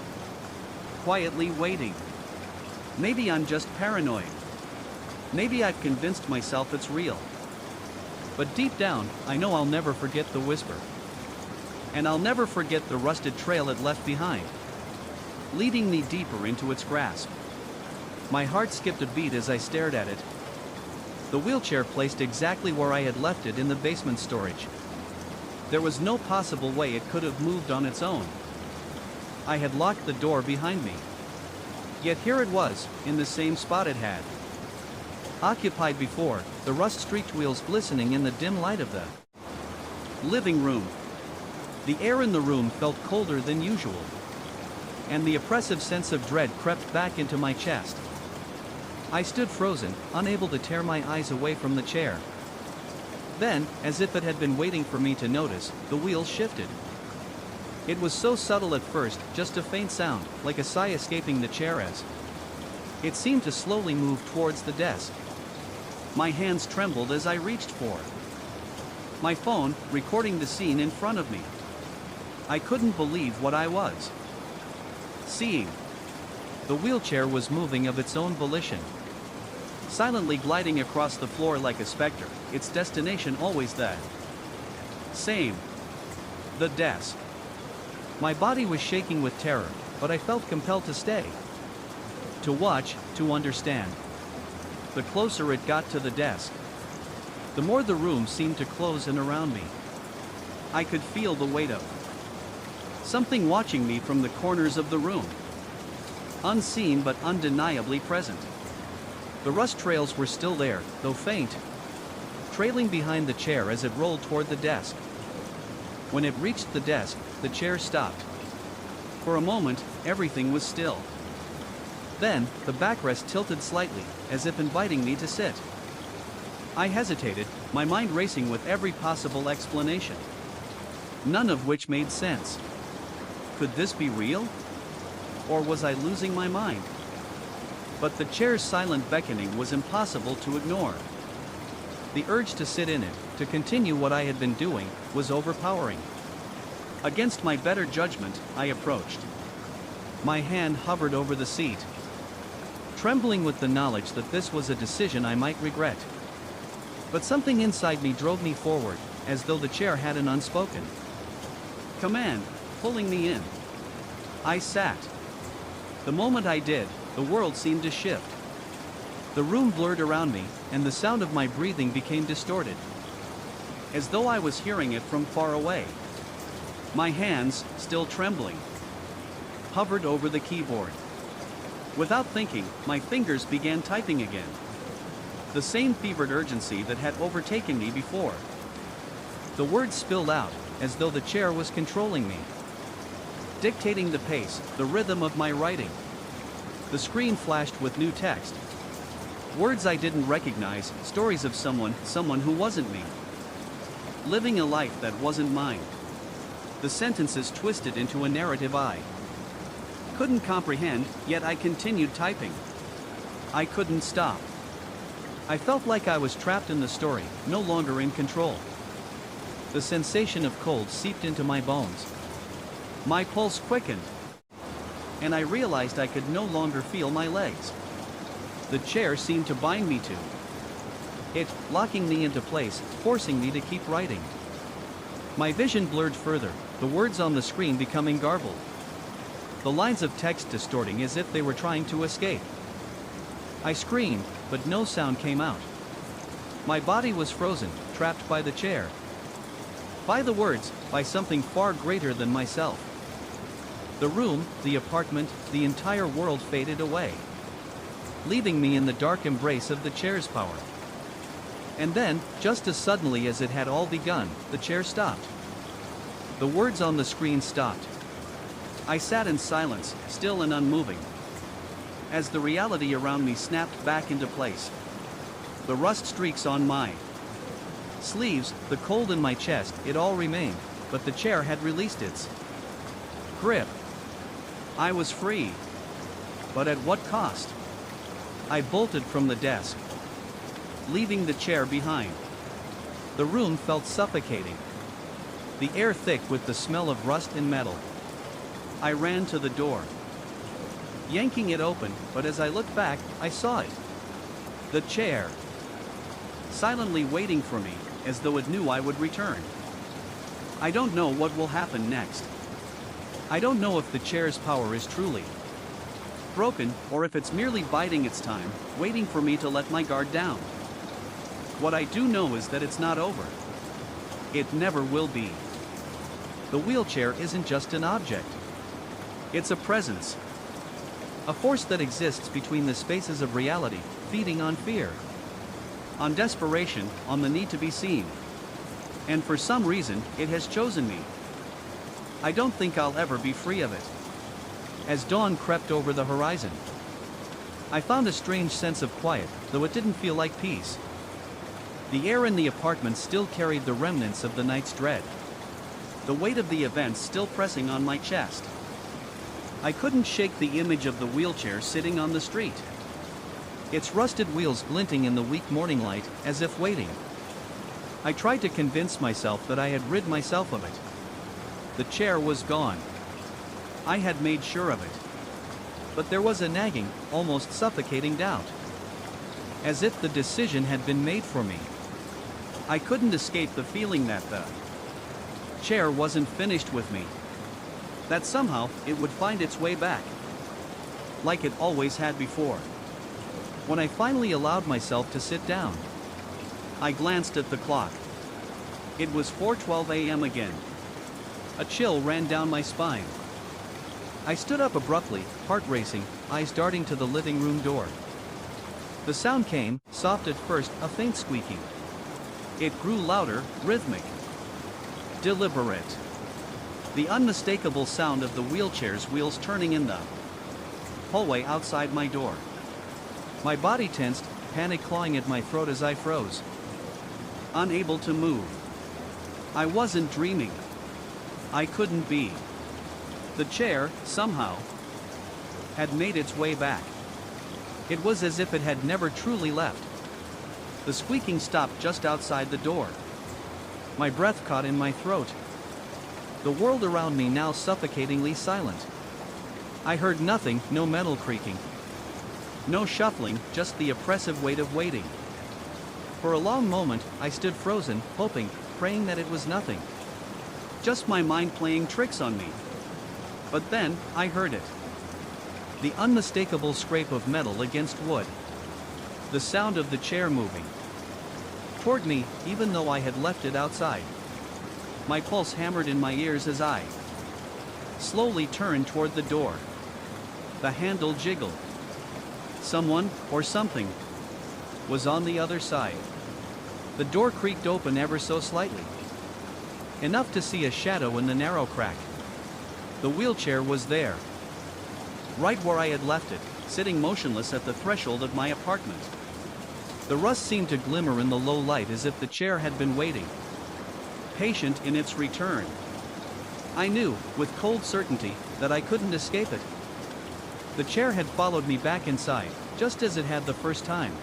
Quietly waiting. Maybe I'm just paranoid. Maybe I've convinced myself it's real. But deep down, I know I'll never forget the whisper. And I'll never forget the rusted trail it left behind, leading me deeper into its grasp. My heart skipped a beat as I stared at it. The wheelchair placed exactly where I had left it in the basement storage. There was no possible way it could have moved on its own. I had locked the door behind me. Yet here it was, in the same spot it had occupied before, the rust-streaked wheels glistening in the dim light of the living room. The air in the room felt colder than usual, and the oppressive sense of dread crept back into my chest. I stood frozen, unable to tear my eyes away from the chair. Then, as if it had been waiting for me to notice, the wheels shifted. It was so subtle at first, just a faint sound, like a sigh escaping the chair as it seemed to slowly move towards the desk. My hands trembled as I reached for my phone, recording the scene in front of me. I couldn't believe what I was seeing. The wheelchair was moving of its own volition, silently gliding across the floor like a specter, its destination always the same: the desk. My body was shaking with terror, but I felt compelled to stay. To watch, to understand. The closer it got to the desk, the more the room seemed to close in around me. I could feel the weight of something watching me from the corners of the room. Unseen but undeniably present. The rust trails were still there, though faint, trailing behind the chair as it rolled toward the desk. When it reached the desk, the chair stopped. For a moment, everything was still. Then, the backrest tilted slightly, as if inviting me to sit. I hesitated, my mind racing with every possible explanation, none of which made sense. Could this be real? Or was I losing my mind? But the chair's silent beckoning was impossible to ignore. The urge to sit in it, to continue what I had been doing, was overpowering. Against my better judgment, I approached. My hand hovered over the seat, trembling with the knowledge that this was a decision I might regret. But something inside me drove me forward, as though the chair had an unspoken command, pulling me in. I sat. The moment I did, the world seemed to shift. The room blurred around me, and the sound of my breathing became distorted, as though I was hearing it from far away. My hands, still trembling, hovered over the keyboard. Without thinking, my fingers began typing again. The same fevered urgency that had overtaken me before. The words spilled out, as though the chair was controlling me, dictating the pace, the rhythm of my writing. The screen flashed with new text. Words I didn't recognize, stories of someone who wasn't me. Living a life that wasn't mine. The sentences twisted into a narrative I couldn't comprehend, yet I continued typing. I couldn't stop. I felt like I was trapped in the story, no longer in control. The sensation of cold seeped into my bones. My pulse quickened, and I realized I could no longer feel my legs. The chair seemed to bind me to it, locking me into place, forcing me to keep writing. My vision blurred further, the words on the screen becoming garbled. The lines of text distorting as if they were trying to escape. I screamed, but no sound came out. My body was frozen, trapped by the chair. By the words, by something far greater than myself. The room, the apartment, the entire world faded away, leaving me in the dark embrace of the chair's power. And then, just as suddenly as it had all begun, the chair stopped. The words on the screen stopped. I sat in silence, still and unmoving, as the reality around me snapped back into place. The rust streaks on my sleeves, the cold in my chest, it all remained, but the chair had released its grip. I was free. But at what cost? I bolted from the desk, leaving the chair behind. The room felt suffocating, the air thick with the smell of rust and metal. I ran to the door, yanking it open, but as I looked back, I saw it. The chair, silently waiting for me, as though it knew I would return. I don't know what will happen next. I don't know if the chair's power is truly broken, or if it's merely biding its time, waiting for me to let my guard down. What I do know is that it's not over. It never will be. The wheelchair isn't just an object. It's a presence. A force that exists between the spaces of reality, feeding on fear, on desperation, on the need to be seen. And for some reason, it has chosen me. I don't think I'll ever be free of it. As dawn crept over the horizon, I found a strange sense of quiet, though it didn't feel like peace. The air in the apartment still carried the remnants of the night's dread, the weight of the events still pressing on my chest. I couldn't shake the image of the wheelchair sitting on the street, its rusted wheels glinting in the weak morning light, as if waiting. I tried to convince myself that I had rid myself of it. The chair was gone. I had made sure of it. But there was a nagging, almost suffocating doubt, as if the decision had been made for me. I couldn't escape the feeling that the chair wasn't finished with me, that somehow it would find its way back, like it always had before. When I finally allowed myself to sit down, I glanced at the clock. It was 4:12 a.m. again. A chill ran down my spine. I stood up abruptly, heart racing, eyes darting to the living room door. The sound came, soft at first, a faint squeaking. It grew louder, rhythmic, deliberate. The unmistakable sound of the wheelchair's wheels turning in the hallway outside my door. My body tensed, panic clawing at my throat as I froze, unable to move. I wasn't dreaming. I couldn't be. The chair, somehow, had made its way back. It was as if it had never truly left. The squeaking stopped just outside the door. My breath caught in my throat. The world around me now suffocatingly silent. I heard nothing, no metal creaking, no shuffling, just the oppressive weight of waiting. For a long moment, I stood frozen, hoping, praying that it was nothing. Just my mind playing tricks on me. But then, I heard it. The unmistakable scrape of metal against wood. The sound of the chair moving toward me, even though I had left it outside. My pulse hammered in my ears as I slowly turned toward the door. The handle jiggled. Someone, or something, was on the other side. The door creaked open ever so slightly, enough to see a shadow in the narrow crack. The wheelchair was there, right where I had left it, sitting motionless at the threshold of my apartment. The rust seemed to glimmer in the low light as if the chair had been waiting, patient in its return. I knew, with cold certainty, that I couldn't escape it. The chair had followed me back inside, just as it had the first time.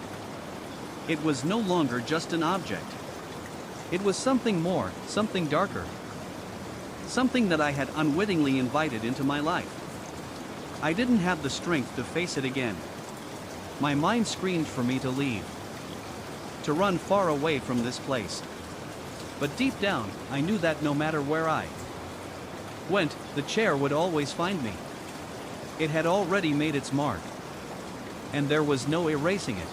It was no longer just an object. It was something more, something darker. Something that I had unwittingly invited into my life. I didn't have the strength to face it again. My mind screamed for me to leave, to run far away from this place. But deep down, I knew that no matter where I went, the chair would always find me. It had already made its mark, and there was no erasing it.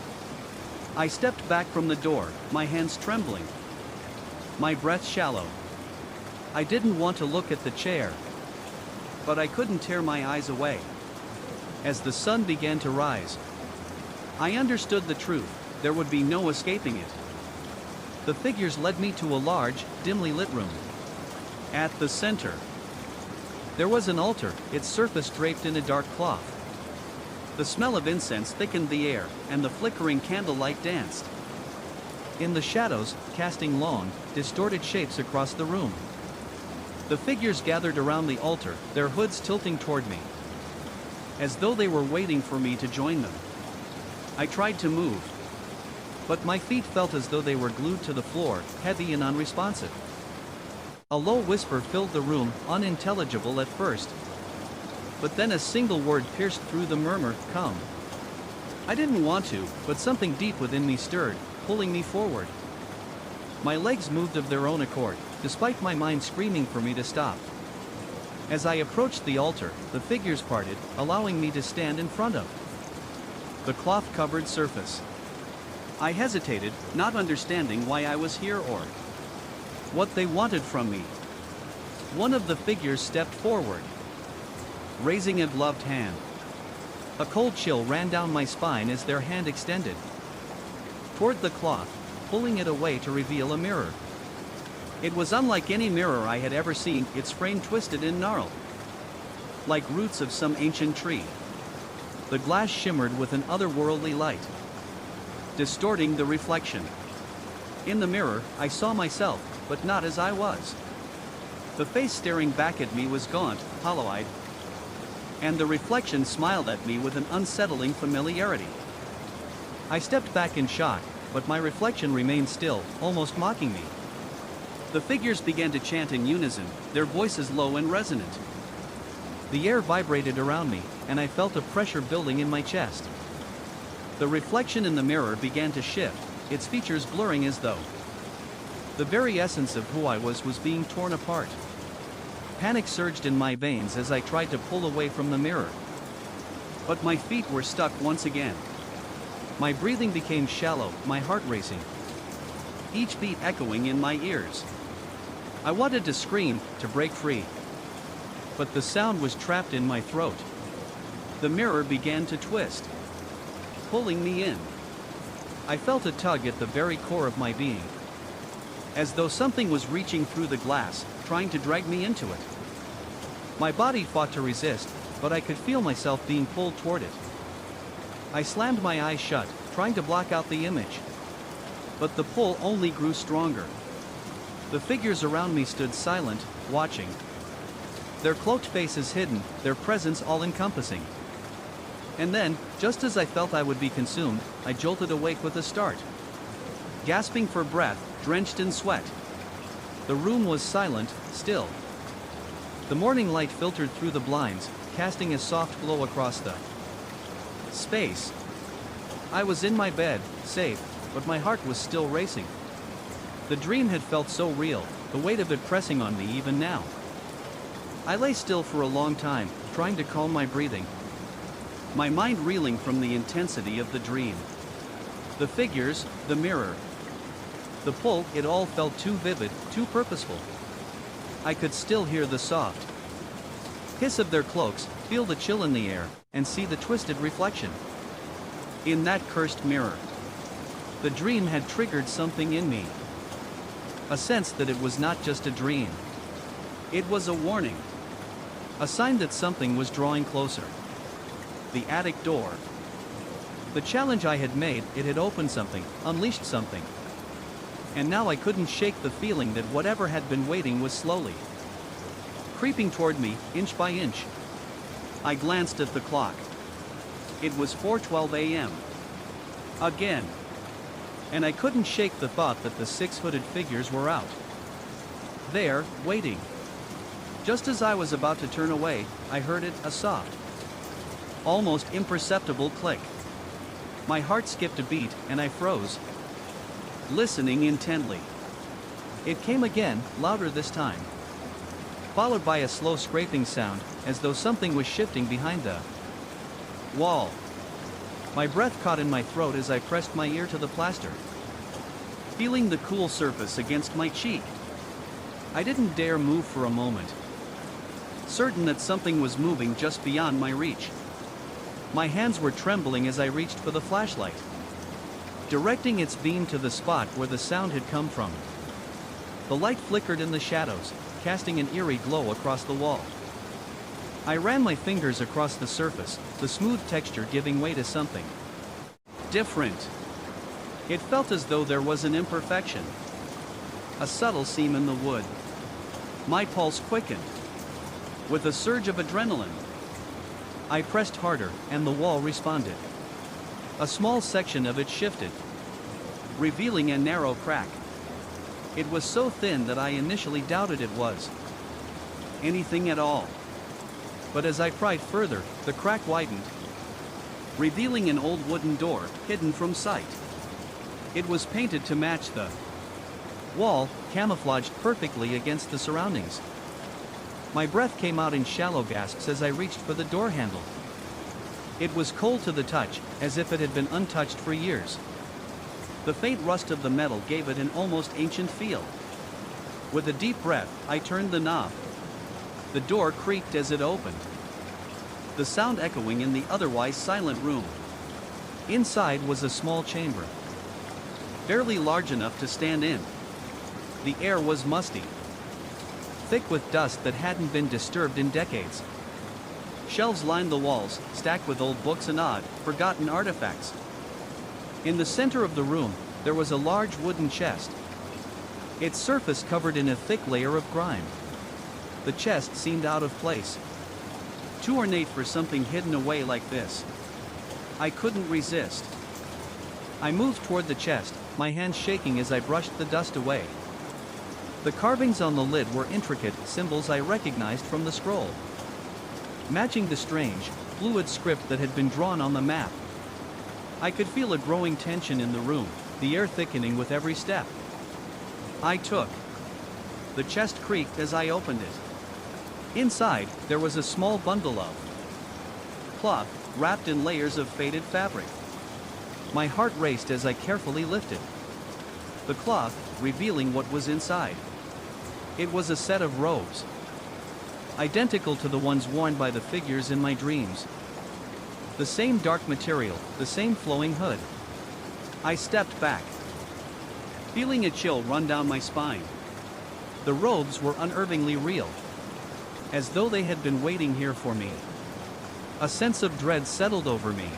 I stepped back from the door, my hands trembling, my breath shallow. I didn't want to look at the chair, but I couldn't tear my eyes away. As the sun began to rise, I understood the truth. There would be no escaping it. The figures led me to a large, dimly lit room. At the center, there was an altar, its surface draped in a dark cloth. The smell of incense thickened the air, and the flickering candlelight danced in the shadows, casting long, distorted shapes across the room. The figures gathered around the altar, their hoods tilting toward me, as though they were waiting for me to join them. I tried to move, but my feet felt as though they were glued to the floor, heavy and unresponsive. A low whisper filled the room, unintelligible at first. But then a single word pierced through the murmur, "Come." I didn't want to, but something deep within me stirred, pulling me forward. My legs moved of their own accord, despite my mind screaming for me to stop. As I approached the altar, the figures parted, allowing me to stand in front of the cloth-covered surface. I hesitated, not understanding why I was here or what they wanted from me. One of the figures stepped forward, raising a gloved hand. A cold chill ran down my spine as their hand extended toward the cloth, pulling it away to reveal a mirror. It was unlike any mirror I had ever seen, its frame twisted and gnarled, like roots of some ancient tree. The glass shimmered with an otherworldly light, distorting the reflection. In the mirror, I saw myself, but not as I was. The face staring back at me was gaunt, hollow-eyed, and the reflection smiled at me with an unsettling familiarity. I stepped back in shock, but my reflection remained still, almost mocking me. The figures began to chant in unison, their voices low and resonant. The air vibrated around me, and I felt a pressure building in my chest. The reflection in the mirror began to shift, its features blurring as though the very essence of who I was being torn apart. Panic surged in my veins as I tried to pull away from the mirror. But my feet were stuck once again. My breathing became shallow, my heart racing, each beat echoing in my ears. I wanted to scream, to break free, but the sound was trapped in my throat. The mirror began to twist, pulling me in. I felt a tug at the very core of my being, as though something was reaching through the glass, trying to drag me into it. My body fought to resist, but I could feel myself being pulled toward it. I slammed my eyes shut, trying to block out the image. But the pull only grew stronger. The figures around me stood silent, watching, their cloaked faces hidden, their presence all-encompassing. And then, just as I felt I would be consumed, I jolted awake with a start, gasping for breath, drenched in sweat. The room was silent, still. The morning light filtered through the blinds, casting a soft glow across the space. I was in my bed, safe, but my heart was still racing. The dream had felt so real, the weight of it pressing on me even now. I lay still for a long time, trying to calm my breathing, my mind reeling from the intensity of the dream. The figures, the mirror, the pull, it all felt too vivid, too purposeful. I could still hear the soft hiss of their cloaks, feel the chill in the air, and see the twisted reflection in that cursed mirror. The dream had triggered something in me. A sense that it was not just a dream. It was a warning. A sign that something was drawing closer. The attic door. The challenge I had made, it had opened something, unleashed something. And now I couldn't shake the feeling that whatever had been waiting was slowly creeping toward me, inch by inch. I glanced at the clock. It was 4:12 a.m. Again. And I couldn't shake the thought that the 6 hooded figures were out there, waiting. Just as I was about to turn away, I heard it, a soft, almost imperceptible click. My heart skipped a beat, and I froze, listening intently. It came again, louder this time, followed by a slow scraping sound, as though something was shifting behind the wall. My breath caught in my throat as I pressed my ear to the plaster, feeling the cool surface against my cheek. I didn't dare move for a moment, certain that something was moving just beyond my reach. My hands were trembling as I reached for the flashlight, directing its beam to the spot where the sound had come from. The light flickered in the shadows, casting an eerie glow across the wall. I ran my fingers across the surface, the smooth texture giving way to something different. It felt as though there was an imperfection, a subtle seam in the wood. My pulse quickened. With a surge of adrenaline, I pressed harder, and the wall responded. A small section of it shifted, revealing a narrow crack. It was so thin that I initially doubted it was anything at all. But as I pried further, the crack widened, revealing an old wooden door, hidden from sight. It was painted to match the wall, camouflaged perfectly against the surroundings. My breath came out in shallow gasps as I reached for the door handle. It was cold to the touch, as if it had been untouched for years. The faint rust of the metal gave it an almost ancient feel. With a deep breath, I turned the knob. The door creaked as it opened, the sound echoing in the otherwise silent room. Inside was a small chamber, barely large enough to stand in. The air was musty, thick with dust that hadn't been disturbed in decades. Shelves lined the walls, stacked with old books and odd, forgotten artifacts. In the center of the room, there was a large wooden chest, its surface covered in a thick layer of grime. The chest seemed out of place, too ornate for something hidden away like this. I couldn't resist. I moved toward the chest, my hands shaking as I brushed the dust away. The carvings on the lid were intricate, symbols I recognized from the scroll, matching the strange, fluid script that had been drawn on the map. I could feel a growing tension in the room, the air thickening with every step I took. The chest creaked as I opened it. Inside, there was a small bundle of cloth, wrapped in layers of faded fabric. My heart raced as I carefully lifted the cloth, revealing what was inside. It was a set of robes, identical to the ones worn by the figures in my dreams. The same dark material, the same flowing hood. I stepped back, feeling a chill run down my spine. The robes were unnervingly real, as though they had been waiting here for me. A sense of dread settled over me,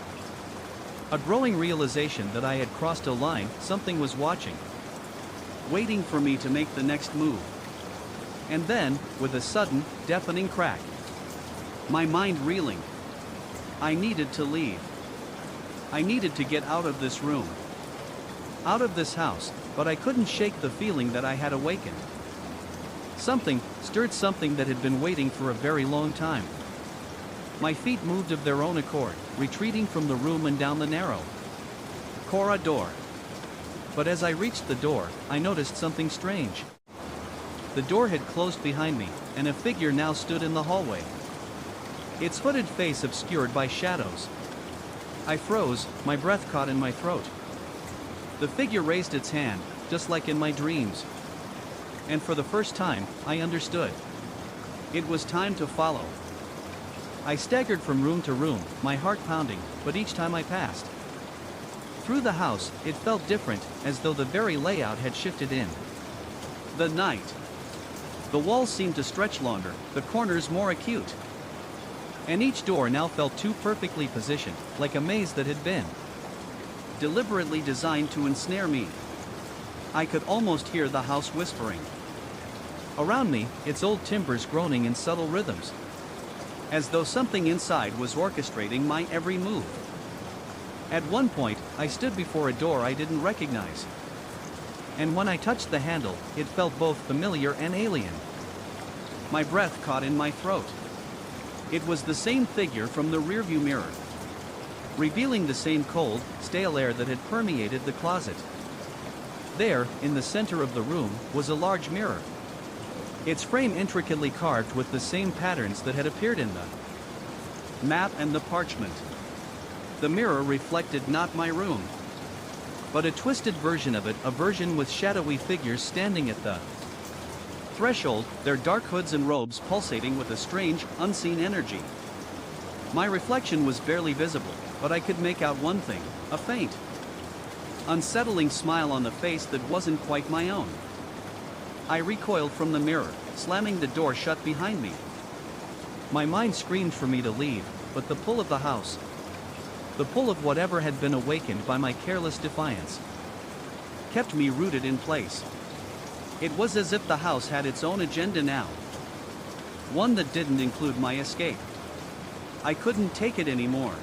a growing realization that I had crossed a line, something was watching, waiting for me to make the next move. And then, with a sudden, deafening crack, my mind reeling, I needed to leave. I needed to get out of this room, out of this house, but I couldn't shake the feeling that I had awakened. Something stirred, something that had been waiting for a very long time. My feet moved of their own accord, retreating from the room and down the narrow corridor. But as I reached the door, I noticed something strange. The door had closed behind me, and a figure now stood in the hallway. Its hooded face obscured by shadows. I froze, my breath caught in my throat. The figure raised its hand, just like in my dreams. And for the first time, I understood. It was time to follow. I staggered from room to room, my heart pounding, but each time I passed through the house, it felt different, as though the very layout had shifted in the night. The walls seemed to stretch longer, the corners more acute. And each door now felt too perfectly positioned, like a maze that had been deliberately designed to ensnare me. I could almost hear the house whispering around me, its old timbers groaning in subtle rhythms, as though something inside was orchestrating my every move. At one point, I stood before a door I didn't recognize. And when I touched the handle, it felt both familiar and alien. My breath caught in my throat. It was the same figure from the rearview mirror, revealing the same cold, stale air that had permeated the closet. There, in the center of the room, was a large mirror, its frame intricately carved with the same patterns that had appeared in the map and the parchment. The mirror reflected not my room, but a twisted version of it, a version with shadowy figures standing at the threshold, their dark hoods and robes pulsating with a strange, unseen energy. My reflection was barely visible, but I could make out one thing, a faint, unsettling smile on the face that wasn't quite my own. I recoiled from the mirror, slamming the door shut behind me. My mind screamed for me to leave, but the pull of the house, the pull of whatever had been awakened by my careless defiance, kept me rooted in place. It was as if the house had its own agenda now, one that didn't include my escape. I couldn't take it anymore.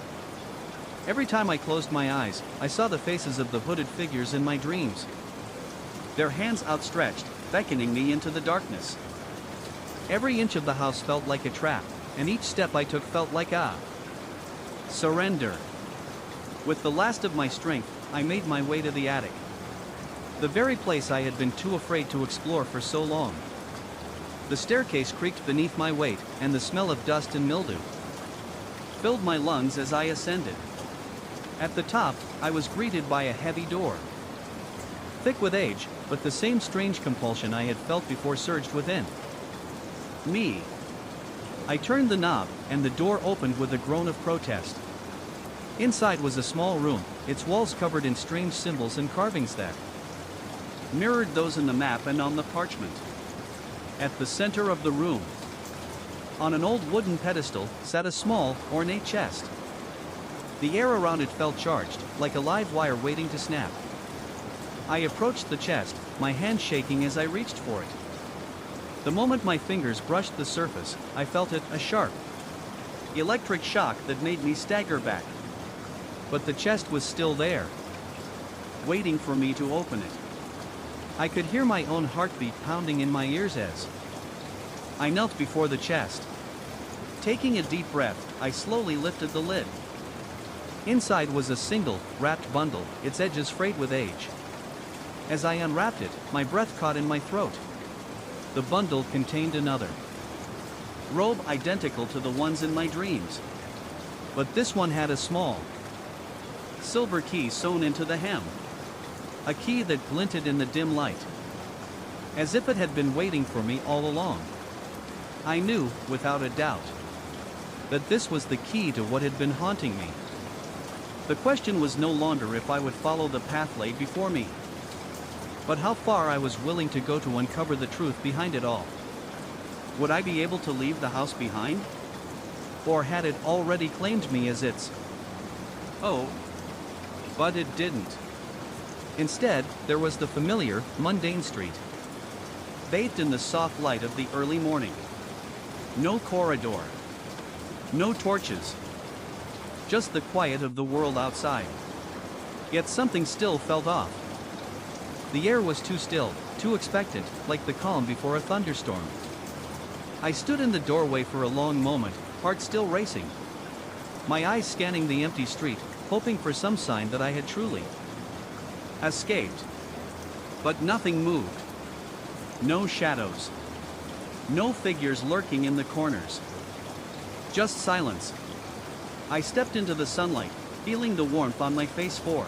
Every time I closed my eyes, I saw the faces of the hooded figures in my dreams, their hands outstretched, beckoning me into the darkness. Every inch of the house felt like a trap, and each step I took felt like a surrender. With the last of my strength, I made my way to the attic, the very place I had been too afraid to explore for so long. The staircase creaked beneath my weight, and the smell of dust and mildew filled my lungs as I ascended. At the top, I was greeted by a heavy door, thick with age, but the same strange compulsion I had felt before surged within me. I turned the knob, and the door opened with a groan of protest. Inside was a small room, its walls covered in strange symbols and carvings that mirrored those in the map and on the parchment. At the center of the room, on an old wooden pedestal, sat a small, ornate chest. The air around it felt charged, like a live wire waiting to snap. I approached the chest, my hand shaking as I reached for it. The moment my fingers brushed the surface, I felt it, a sharp, electric shock that made me stagger back. But the chest was still there, waiting for me to open it. I could hear my own heartbeat pounding in my ears as I knelt before the chest. Taking a deep breath, I slowly lifted the lid. Inside was a single, wrapped bundle, its edges frayed with age. As I unwrapped it, my breath caught in my throat. The bundle contained another robe identical to the ones in my dreams. But this one had a small, silver key sewn into the hem. A key that glinted in the dim light, as if it had been waiting for me all along. I knew, without a doubt, that this was the key to what had been haunting me. The question was no longer if I would follow the path laid before me, but how far I was willing to go to uncover the truth behind it all. Would I be able to leave the house behind? Or had it already claimed me as its own? But it didn't. Instead, there was the familiar, mundane street, bathed in the soft light of the early morning. No corridor, no torches, just the quiet of the world outside. Yet something still felt off. The air was too still, too expectant, like the calm before a thunderstorm. I stood in the doorway for a long moment, heart still racing, my eyes scanning the empty street, hoping for some sign that I had truly escaped. But nothing moved. No shadows, No figures lurking in the corners. Just silence. I stepped into the sunlight, feeling the warmth on my face for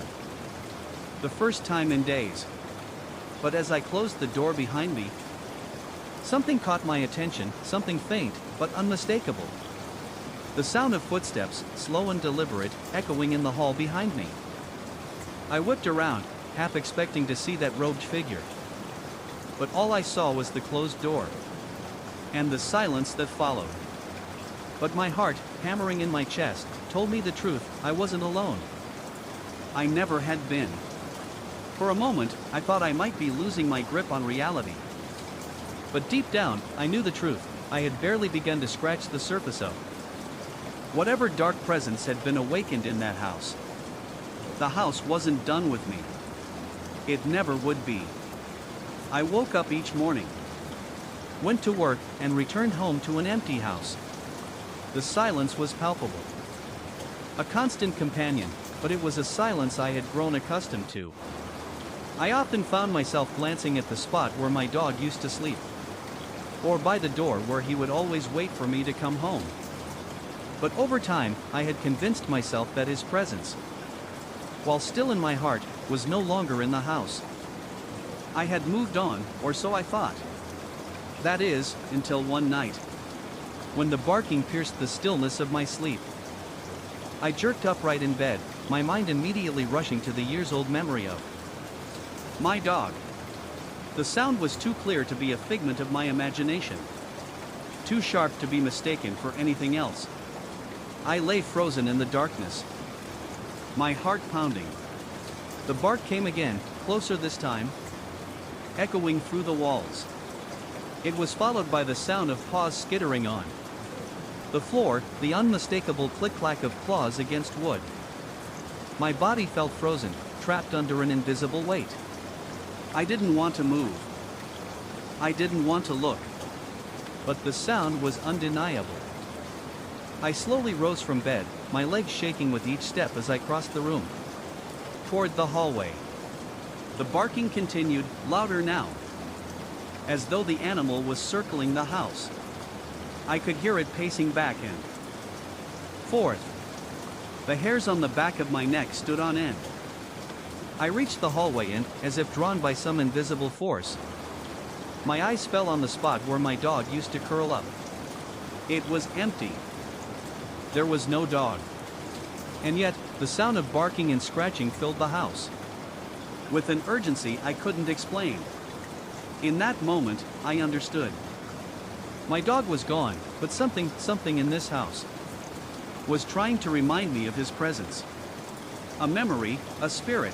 the first time in days. But as I closed the door behind me, something caught my attention, something faint, but unmistakable. The sound of footsteps, slow and deliberate, echoing in the hall behind me. I whipped around, half expecting to see that robed figure. But all I saw was the closed door. And the silence that followed. But my heart, hammering in my chest, told me the truth, I wasn't alone. I never had been. For a moment, I thought I might be losing my grip on reality. But deep down, I knew the truth. I had barely begun to scratch the surface of whatever dark presence had been awakened in that house. The house wasn't done with me. It never would be. I woke up each morning, went to work, and returned home to an empty house. The silence was palpable. A constant companion, but it was a silence I had grown accustomed to. I often found myself glancing at the spot where my dog used to sleep, or by the door where he would always wait for me to come home. But over time, I had convinced myself that his presence, while still in my heart, was no longer in the house. I had moved on, or so I thought. That is, until one night, when the barking pierced the stillness of my sleep. I jerked upright in bed, my mind immediately rushing to the years-old memory of my dog. The sound was too clear to be a figment of my imagination, too sharp to be mistaken for anything else. I lay frozen in the darkness, my heart pounding. The bark came again, closer this time, echoing through the walls. It was followed by the sound of paws skittering on the floor, the unmistakable click-clack of claws against wood. My body felt frozen, trapped under an invisible weight. I didn't want to move. I didn't want to look. But the sound was undeniable. I slowly rose from bed, my legs shaking with each step as I crossed the room toward the hallway. The barking continued, louder now, as though the animal was circling the house. I could hear it pacing back and forth. The hairs on the back of my neck stood on end. I reached the hallway and, as if drawn by some invisible force, my eyes fell on the spot where my dog used to curl up. It was empty. There was no dog. And yet, the sound of barking and scratching filled the house with an urgency I couldn't explain. In that moment, I understood. My dog was gone, but something in this house was trying to remind me of his presence. A memory, a spirit,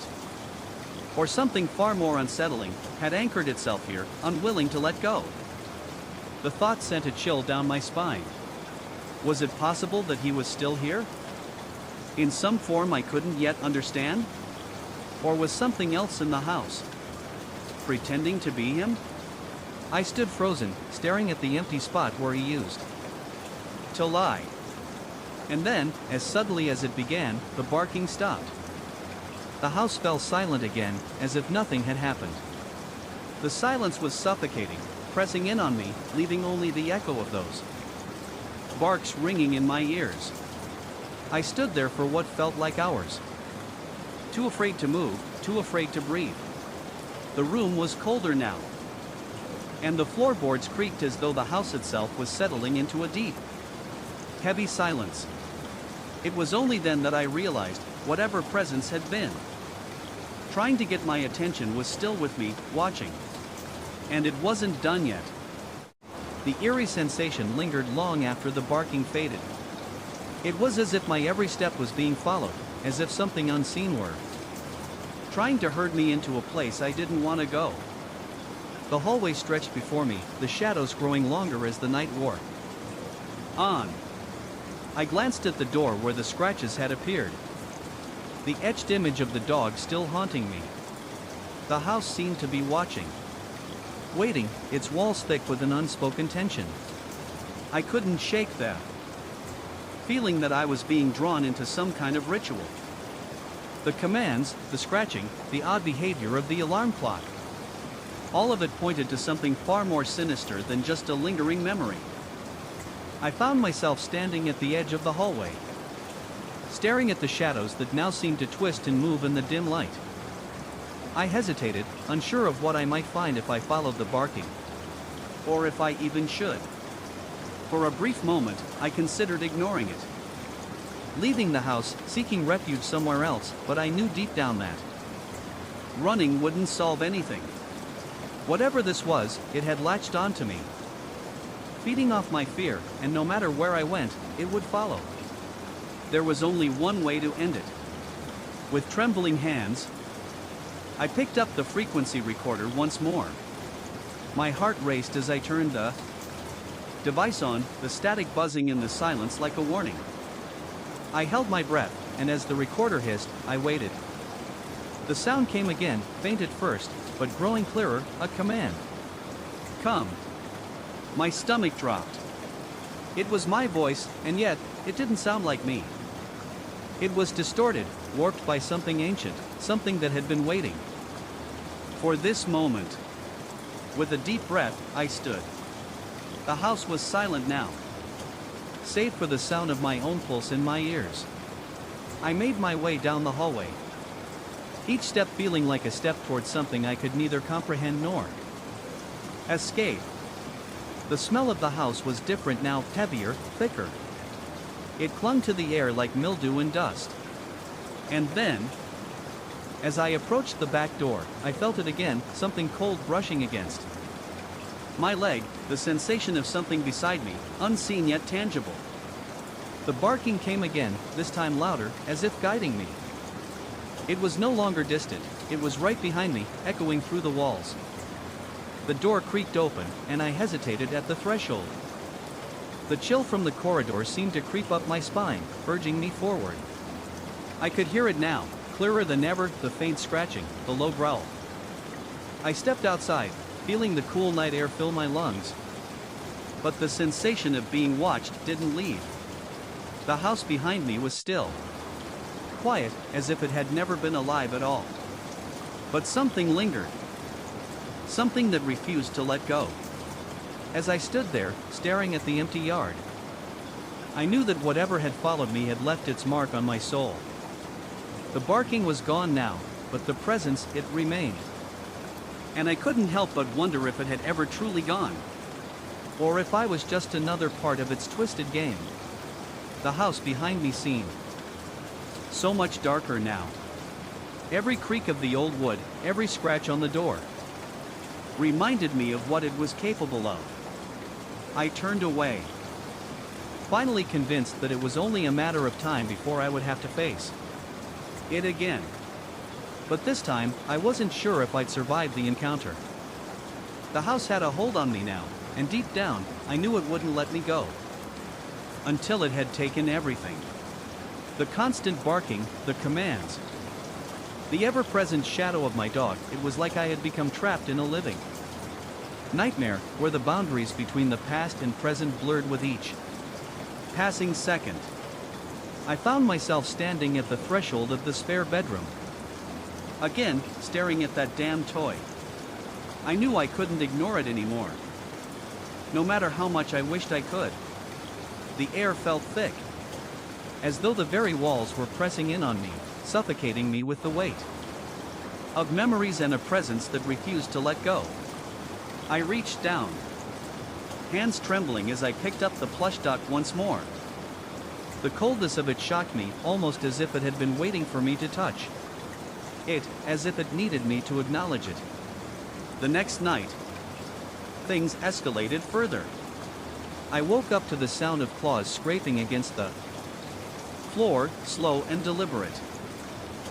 or something far more unsettling, had anchored itself here, unwilling to let go. The thought sent a chill down my spine. Was it possible that he was still here? In some form I couldn't yet understand? Or was something else in the house pretending to be him? I stood frozen, staring at the empty spot where he used to lie. And then, as suddenly as it began, the barking stopped. The house fell silent again, as if nothing had happened. The silence was suffocating, pressing in on me, leaving only the echo of those barks ringing in my ears. I stood there for what felt like hours, too afraid to move, too afraid to breathe. The room was colder now, and the floorboards creaked as though the house itself was settling into a deep, heavy silence. It was only then that I realized whatever presence had been trying to get my attention was still with me, watching. And it wasn't done yet. The eerie sensation lingered long after the barking faded. It was as if my every step was being followed, as if something unseen were trying to herd me into a place I didn't want to go. The hallway stretched before me, the shadows growing longer as the night wore on. I glanced at the door where the scratches had appeared, the etched image of the dog still haunting me. The house seemed to be watching, waiting, its walls thick with an unspoken tension. I couldn't shake that feeling that I was being drawn into some kind of ritual. The commands, the scratching, the odd behavior of the alarm clock. All of it pointed to something far more sinister than just a lingering memory. I found myself standing at the edge of the hallway, staring at the shadows that now seemed to twist and move in the dim light. I hesitated, unsure of what I might find if I followed the barking, or if I even should. For a brief moment, I considered ignoring it, leaving the house, seeking refuge somewhere else, but I knew deep down that running wouldn't solve anything. Whatever this was, it had latched onto me, feeding off my fear, and no matter where I went, it would follow. There was only one way to end it. With trembling hands, I picked up the frequency recorder once more. My heart raced as I turned the device on, the static buzzing in the silence like a warning. I held my breath, and as the recorder hissed, I waited. The sound came again, faint at first, but growing clearer, a command. Come. My stomach dropped. It was my voice, and yet, it didn't sound like me. It was distorted, warped by something ancient, something that had been waiting for this moment. With a deep breath, I stood. The house was silent now, save for the sound of my own pulse in my ears. I made my way down the hallway, each step feeling like a step towards something I could neither comprehend nor escape. The smell of the house was different now, heavier, thicker. It clung to the air like mildew and dust. And then, as I approached the back door, I felt it again, something cold brushing against my leg, the sensation of something beside me, unseen yet tangible. The barking came again, this time louder, as if guiding me. It was no longer distant, it was right behind me, echoing through the walls. The door creaked open, and I hesitated at the threshold. The chill from the corridor seemed to creep up my spine, urging me forward. I could hear it now, clearer than ever, the faint scratching, the low growl. I stepped outside, feeling the cool night air fill my lungs. But the sensation of being watched didn't leave. The house behind me was still, quiet, as if it had never been alive at all. But something lingered. Something that refused to let go. As I stood there, staring at the empty yard, I knew that whatever had followed me had left its mark on my soul. The barking was gone now, but the presence, it remained. And I couldn't help but wonder if it had ever truly gone, or if I was just another part of its twisted game. The house behind me seemed so much darker now. Every creak of the old wood, every scratch on the door, reminded me of what it was capable of. I turned away, finally convinced that it was only a matter of time before I would have to face it again. But this time, I wasn't sure if I'd survive the encounter. The house had a hold on me now, and deep down, I knew it wouldn't let me go. Until it had taken everything. The constant barking, the commands, the ever-present shadow of my dog. It was like I had become trapped in a living nightmare, where the boundaries between the past and present blurred with each passing second. I found myself standing at the threshold of the spare bedroom, again, staring at that damn toy. I knew I couldn't ignore it anymore, no matter how much I wished I could. The air felt thick, as though the very walls were pressing in on me, suffocating me with the weight of memories and a presence that refused to let go. I reached down, hands trembling as I picked up the plush duck once more. The coldness of it shocked me, almost as if it had been waiting for me to touch it, as if it needed me to acknowledge it. The next night, things escalated further. I woke up to the sound of claws scraping against the floor, slow and deliberate.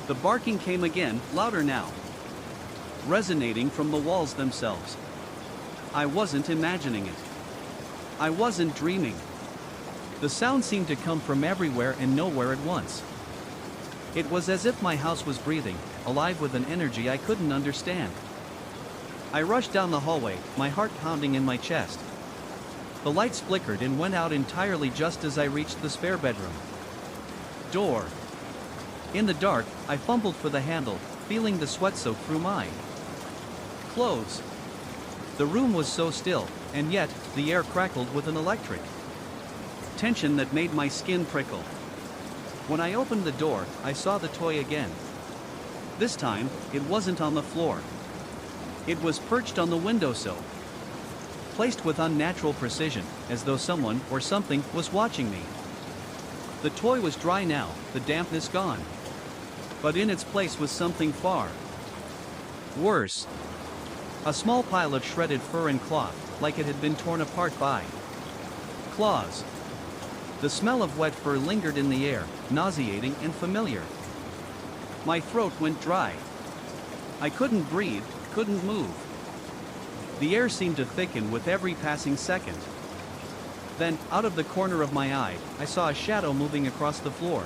The barking came again, louder now, resonating from the walls themselves. I wasn't imagining it. I wasn't dreaming. The sound seemed to come from everywhere and nowhere at once. It was as if my house was breathing, alive with an energy I couldn't understand. I rushed down the hallway, my heart pounding in my chest. The lights flickered and went out entirely just as I reached the spare bedroom door. In the dark, I fumbled for the handle, feeling the sweat soak through my clothes. The room was so still, and yet, the air crackled with an electric tension that made my skin prickle. When I opened the door, I saw the toy again. This time, it wasn't on the floor. It was perched on the windowsill, placed with unnatural precision, as though someone or something was watching me. The toy was dry now, the dampness gone. But in its place was something far worse. A small pile of shredded fur and cloth, like it had been torn apart by claws. The smell of wet fur lingered in the air, nauseating and familiar. My throat went dry. I couldn't breathe, couldn't move. The air seemed to thicken with every passing second. Then, out of the corner of my eye, I saw a shadow moving across the floor,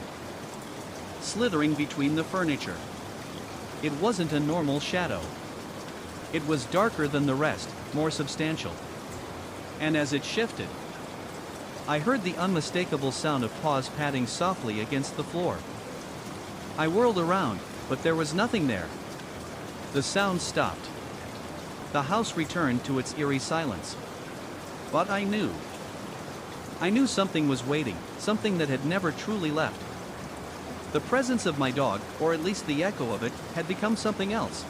slithering between the furniture. It wasn't a normal shadow. It was darker than the rest, more substantial. And as it shifted, I heard the unmistakable sound of paws padding softly against the floor. I whirled around, but there was nothing there. The sound stopped. The house returned to its eerie silence. But I knew something was waiting, something that had never truly left. The presence of my dog, or at least the echo of it, had become something else.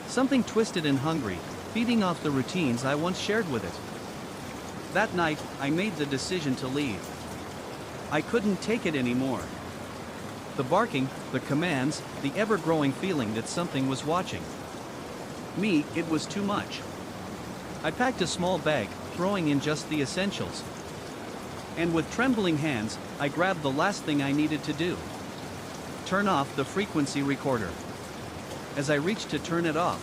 Something twisted and hungry, feeding off the routines I once shared with it. That night, I made the decision to leave. I couldn't take it anymore. The barking, the commands, the ever-growing feeling that something was watching me, it was too much. I packed a small bag, throwing in just the essentials. And with trembling hands, I grabbed the last thing I needed to do: turn off the frequency recorder. As I reached to turn it off,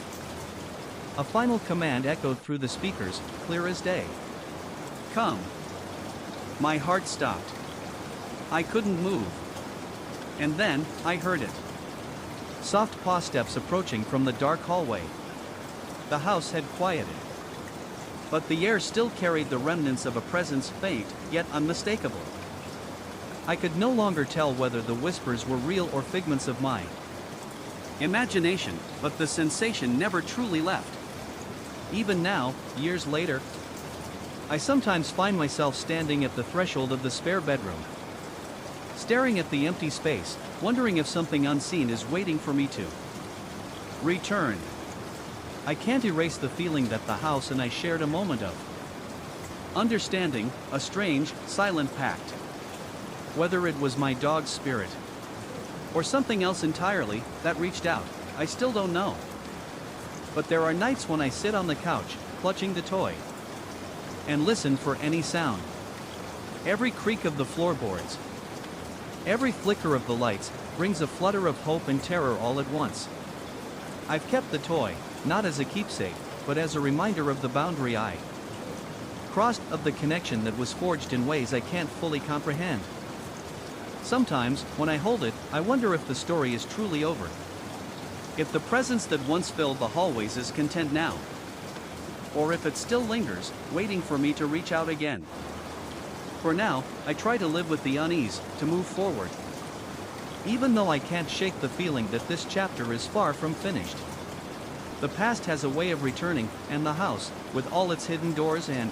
a final command echoed through the speakers, clear as day. Come. My heart stopped. I couldn't move. And then, I heard it. Soft paw steps approaching from the dark hallway. The house had quieted. But the air still carried the remnants of a presence faint, yet unmistakable. I could no longer tell whether the whispers were real or figments of my imagination, but the sensation never truly left. Even now, years later, I sometimes find myself standing at the threshold of the spare bedroom, staring at the empty space, wondering if something unseen is waiting for me to return. I can't erase the feeling that the house and I shared a moment of understanding, a strange, silent pact. Whether it was my dog's spirit or something else entirely that reached out, I still don't know. But there are nights when I sit on the couch, clutching the toy, and listen for any sound. Every creak of the floorboards, every flicker of the lights, brings a flutter of hope and terror all at once. I've kept the toy, not as a keepsake, but as a reminder of the boundary I crossed, of the connection that was forged in ways I can't fully comprehend. Sometimes, when I hold it, I wonder if the story is truly over. If the presence that once filled the hallways is content now, or if it still lingers, waiting for me to reach out again. For now, I try to live with the unease, to move forward. Even though I can't shake the feeling that this chapter is far from finished. The past has a way of returning, and the house, with all its hidden doors and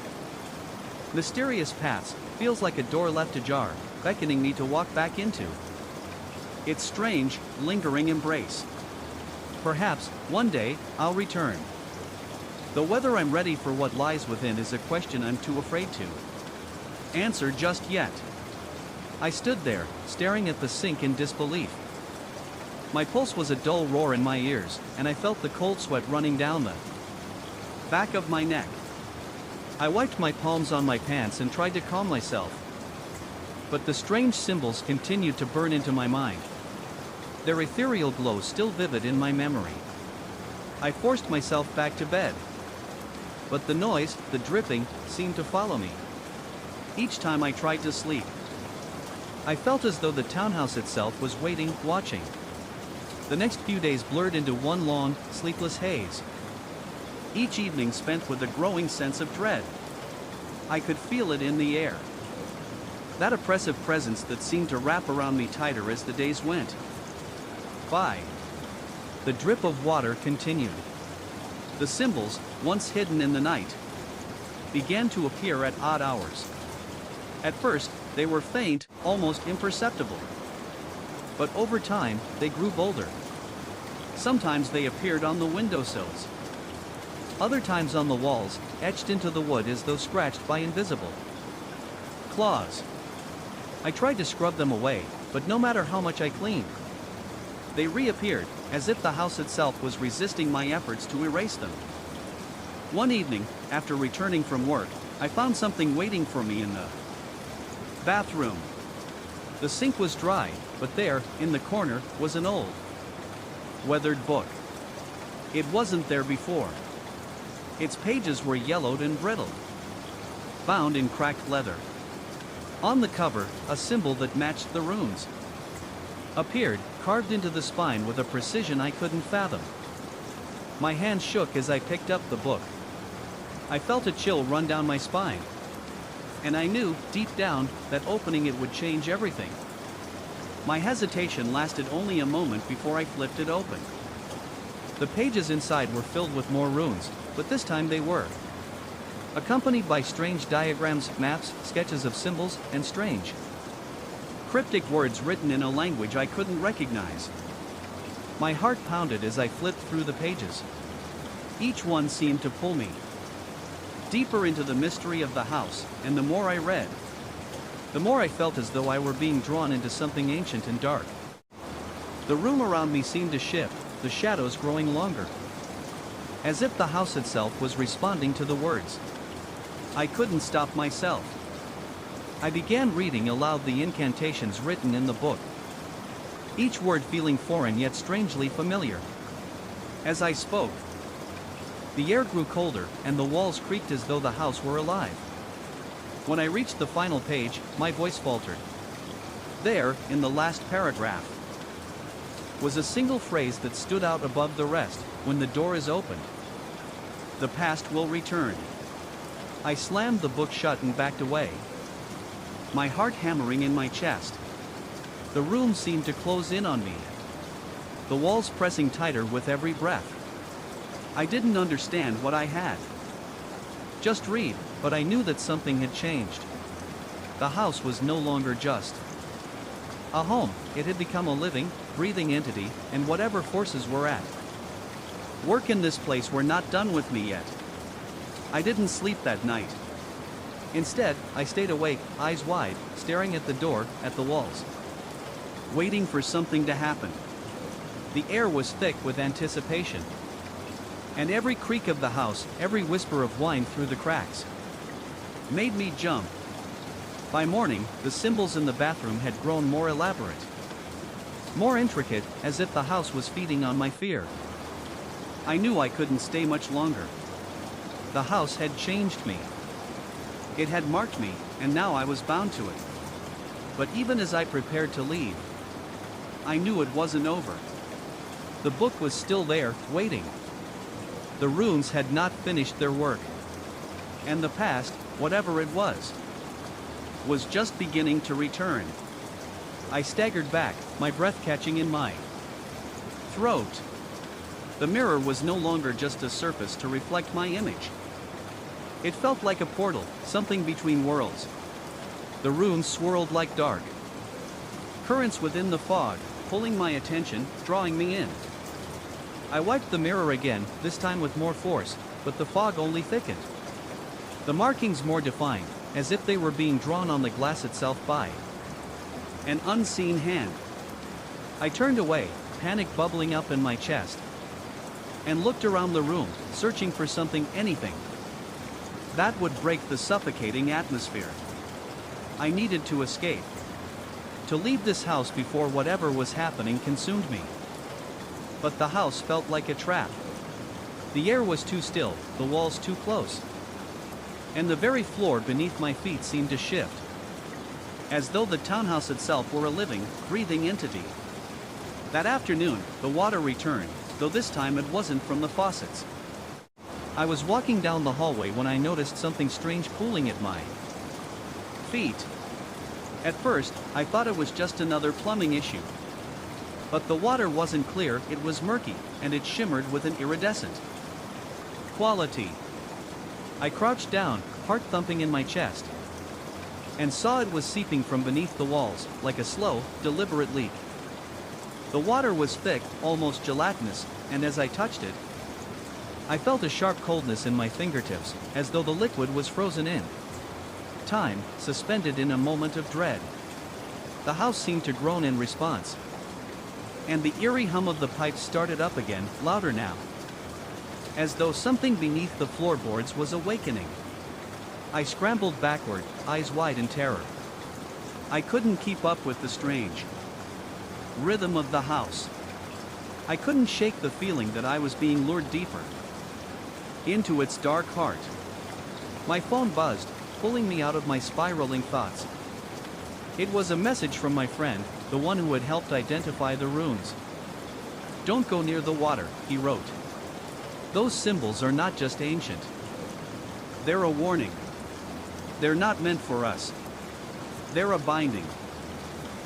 mysterious paths, feels like a door left ajar, beckoning me to walk back into its strange, lingering embrace. Perhaps, one day, I'll return. Though whether I'm ready for what lies within is a question I'm too afraid to answer just yet. I stood there, staring at the sink in disbelief. My pulse was a dull roar in my ears, and I felt the cold sweat running down the back of my neck. I wiped my palms on my pants and tried to calm myself. But the strange symbols continued to burn into my mind, their ethereal glow still vivid in my memory. I forced myself back to bed. But the noise, the dripping, seemed to follow me each time I tried to sleep. I felt as though the townhouse itself was waiting, watching. The next few days blurred into one long, sleepless haze, each evening spent with a growing sense of dread. I could feel it in the air, that oppressive presence that seemed to wrap around me tighter as the days went by. The drip of water continued. The symbols, once hidden in the night, began to appear at odd hours. At first, they were faint, almost imperceptible. But over time, they grew bolder. Sometimes they appeared on the windowsills. Other times on the walls, etched into the wood as though scratched by invisible claws. I tried to scrub them away, but no matter how much I cleaned, they reappeared, as if the house itself was resisting my efforts to erase them. One evening, after returning from work, I found something waiting for me in the bathroom. The sink was dry, but there, in the corner, was an old, weathered book. It wasn't there before. Its pages were yellowed and brittle, bound in cracked leather. On the cover, a symbol that matched the runes appeared, carved into the spine with a precision I couldn't fathom. My hands shook as I picked up the book. I felt a chill run down my spine. And I knew, deep down, that opening it would change everything. My hesitation lasted only a moment before I flipped it open. The pages inside were filled with more runes, but this time they were accompanied by strange diagrams, maps, sketches of symbols, and strange, cryptic words written in a language I couldn't recognize. My heart pounded as I flipped through the pages. Each one seemed to pull me deeper into the mystery of the house, and the more I read, the more I felt as though I were being drawn into something ancient and dark. The room around me seemed to shift, the shadows growing longer, as if the house itself was responding to the words. I couldn't stop myself. I began reading aloud the incantations written in the book, each word feeling foreign yet strangely familiar. As I spoke, the air grew colder, and the walls creaked as though the house were alive. When I reached the final page, my voice faltered. There, in the last paragraph, was a single phrase that stood out above the rest: when the door is opened, the past will return. I slammed the book shut and backed away, my heart hammering in my chest. The room seemed to close in on me, the walls pressing tighter with every breath. I didn't understand what I had just read, but I knew that something had changed. The house was no longer just a home, it had become a living, breathing entity, and whatever forces were at work in this place were not done with me yet. I didn't sleep that night. Instead, I stayed awake, eyes wide, staring at the door, at the walls, waiting for something to happen. The air was thick with anticipation, and every creak of the house, every whisper of wind through the cracks, made me jump. By morning, the symbols in the bathroom had grown more elaborate, more intricate, as if the house was feeding on my fear. I knew I couldn't stay much longer. The house had changed me. It had marked me, and now I was bound to it. But even as I prepared to leave, I knew it wasn't over. The book was still there, waiting. The runes had not finished their work. And the past, whatever it was just beginning to return. I staggered back, my breath catching in my throat. The mirror was no longer just a surface to reflect my image. It felt like a portal, something between worlds. The runes swirled like dark currents within the fog, pulling my attention, drawing me in. I wiped the mirror again, this time with more force, but the fog only thickened. The markings more defined, as if they were being drawn on the glass itself by an unseen hand. I turned away, panic bubbling up in my chest, and looked around the room, searching for something, anything that would break the suffocating atmosphere. I needed to escape, to leave this house before whatever was happening consumed me. But the house felt like a trap. The air was too still, the walls too close, and the very floor beneath my feet seemed to shift, as though the townhouse itself were a living, breathing entity. That afternoon, the water returned, though this time it wasn't from the faucets. I was walking down the hallway when I noticed something strange pooling at my feet. At first, I thought it was just another plumbing issue. But the water wasn't clear, it was murky, and it shimmered with an iridescent Quality. I crouched down, heart thumping in my chest, and saw it was seeping from beneath the walls, like a slow, deliberate leak. The water was thick, almost gelatinous, and as I touched it, I felt a sharp coldness in my fingertips, as though the liquid was frozen in time, suspended in a moment of dread. The house seemed to groan in response, and the eerie hum of the pipes started up again, louder now, as though something beneath the floorboards was awakening. I scrambled backward, eyes wide in terror. I couldn't keep up with the strange rhythm of the house. I couldn't shake the feeling that I was being lured deeper into its dark heart. My phone buzzed, pulling me out of my spiraling thoughts. It was a message from my friend, the one who had helped identify the runes. "Don't go near the water," he wrote. "Those symbols are not just ancient. They're a warning. They're not meant for us. They're a binding.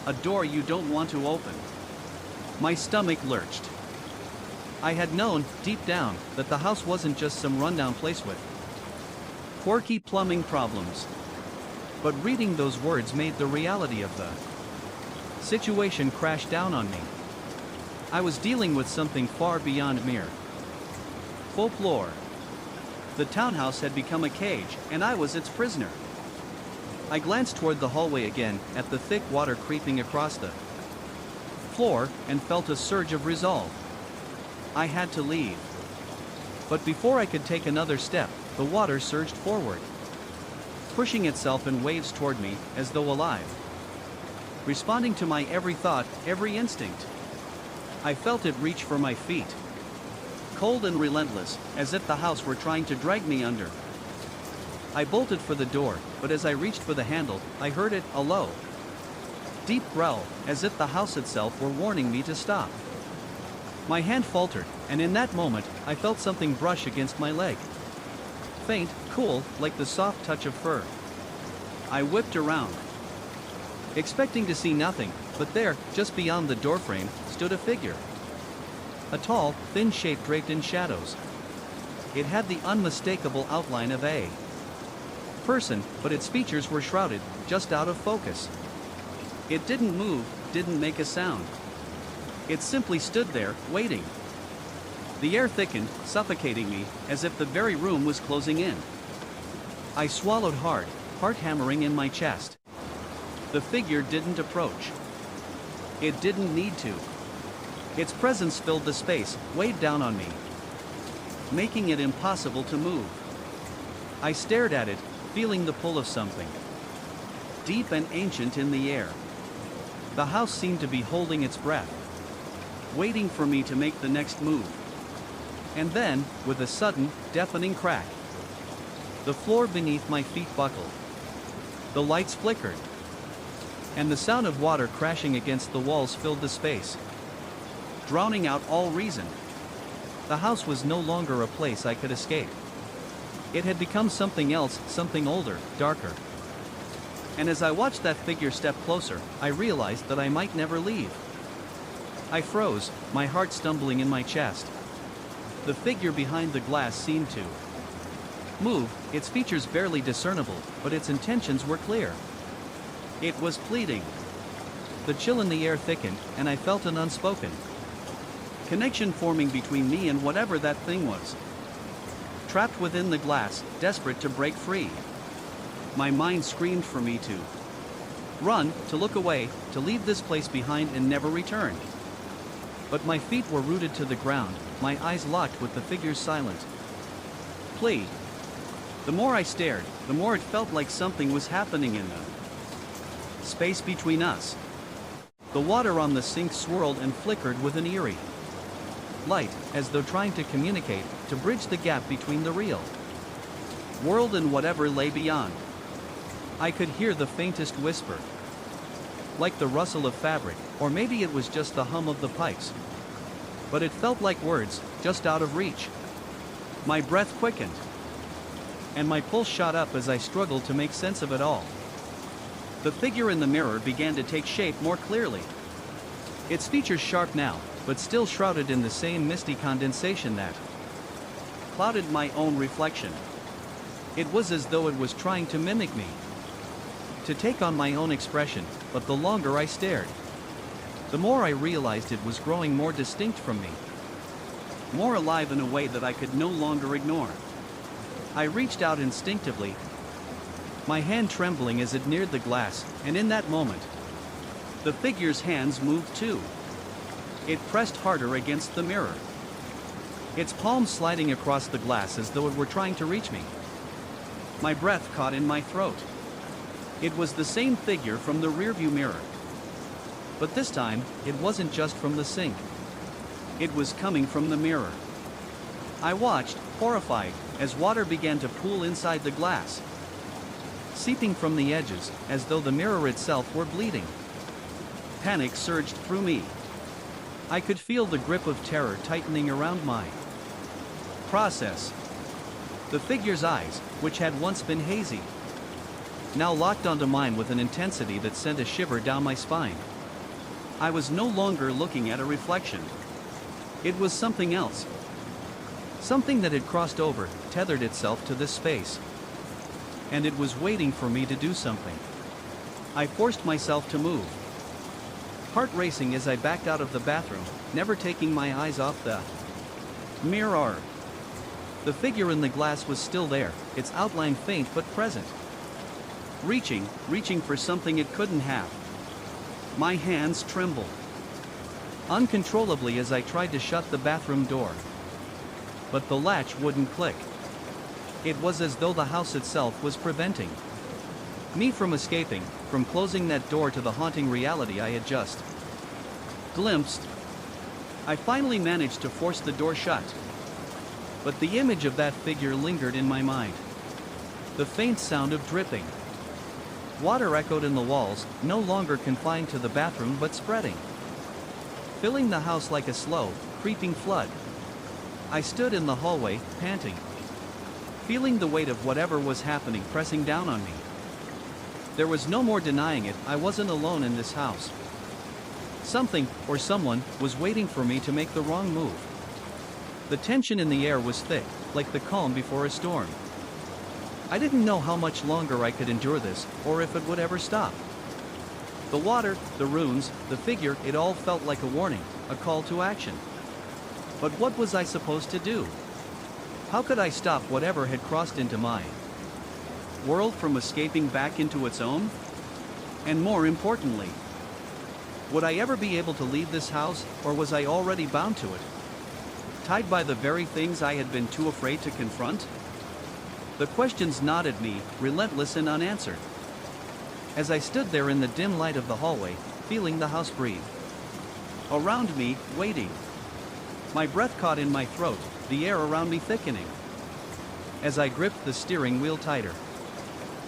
A door you don't want to open." My stomach lurched. I had known, deep down, that the house wasn't just some rundown place with quirky plumbing problems. But reading those words made the reality of the situation crash down on me. I was dealing with something far beyond mere folklore. The townhouse had become a cage, and I was its prisoner. I glanced toward the hallway again, at the thick water creeping across the floor, and felt a surge of resolve. I had to leave. But before I could take another step, the water surged forward, pushing itself in waves toward me, as though alive, responding to my every thought, every instinct. I felt it reach for my feet, cold and relentless, as if the house were trying to drag me under. I bolted for the door, but as I reached for the handle, I heard it, a low, deep growl, as if the house itself were warning me to stop. My hand faltered, and in that moment, I felt something brush against my leg. Faint, cool, like the soft touch of fur. I whipped around, expecting to see nothing, but there, just beyond the doorframe, stood a figure. A tall, thin shape draped in shadows. It had the unmistakable outline of a person, but its features were shrouded, just out of focus. It didn't move, didn't make a sound. It simply stood there, waiting. The air thickened, suffocating me, as if the very room was closing in. I swallowed hard, heart hammering in my chest. The figure didn't approach. It didn't need to. Its presence filled the space, weighed down on me, making it impossible to move. I stared at it, feeling the pull of something deep and ancient in the air. The house seemed to be holding its breath, waiting for me to make the next move. And then, with a sudden, deafening crack, the floor beneath my feet buckled. The lights flickered, and the sound of water crashing against the walls filled the space, drowning out all reason. The house was no longer a place I could escape. It had become something else, something older, darker. And as I watched that figure step closer, I realized that I might never leave. I froze, my heart stumbling in my chest. The figure behind the glass seemed to move, its features barely discernible, but its intentions were clear. It was pleading. The chill in the air thickened, and I felt an unspoken connection forming between me and whatever that thing was. Trapped within the glass, desperate to break free. My mind screamed for me to run, to look away, to leave this place behind and never return. But my feet were rooted to the ground, my eyes locked with the figure's silent plea. The more I stared, the more it felt like something was happening in the space between us. The water on the sink swirled and flickered with an eerie light, as though trying to communicate, to bridge the gap between the real world and whatever lay beyond. I could hear the faintest whisper, like the rustle of fabric, or maybe it was just the hum of the pipes. But it felt like words, just out of reach. My breath quickened, and my pulse shot up as I struggled to make sense of it all. The figure in the mirror began to take shape more clearly. Its features sharp now, but still shrouded in the same misty condensation that clouded my own reflection. It was as though it was trying to mimic me, to take on my own expression, but the longer I stared, the more I realized it was growing more distinct from me, more alive in a way that I could no longer ignore. I reached out instinctively, my hand trembling as it neared the glass, and in that moment, the figure's hands moved too. It pressed harder against the mirror, its palm sliding across the glass as though it were trying to reach me. My breath caught in my throat. It was the same figure from the rearview mirror. But this time, it wasn't just from the sink. It was coming from the mirror. I watched, horrified, as water began to pool inside the glass, seeping from the edges, as though the mirror itself were bleeding. Panic surged through me. I could feel the grip of terror tightening around my process. The figure's eyes, which had once been hazy, now locked onto mine with an intensity that sent a shiver down my spine. I was no longer looking at a reflection. It was something else. Something that had crossed over, tethered itself to this space. And it was waiting for me to do something. I forced myself to move, heart racing as I backed out of the bathroom, never taking my eyes off the mirror. The figure in the glass was still there, its outline faint but present. Reaching for something it couldn't have. My hands trembled uncontrollably as I tried to shut the bathroom door. But the latch wouldn't click. It was as though the house itself was preventing me from escaping, from closing that door to the haunting reality I had just glimpsed. I finally managed to force the door shut. But the image of that figure lingered in my mind. The faint sound of dripping water echoed in the walls, no longer confined to the bathroom but spreading, filling the house like a slow, creeping flood. I stood in the hallway, panting, feeling the weight of whatever was happening pressing down on me. There was no more denying it, I wasn't alone in this house. Something, or someone, was waiting for me to make the wrong move. The tension in the air was thick, like the calm before a storm. I didn't know how much longer I could endure this, or if it would ever stop. The water, the runes, the figure, it all felt like a warning, a call to action. But what was I supposed to do? How could I stop whatever had crossed into my world from escaping back into its own? And more importantly, would I ever be able to leave this house, or was I already bound to it? Tied by the very things I had been too afraid to confront? The questions gnawed at me, relentless and unanswered. As I stood there in the dim light of the hallway, feeling the house breathe around me, waiting. My breath caught in my throat, the air around me thickening. As I gripped the steering wheel tighter,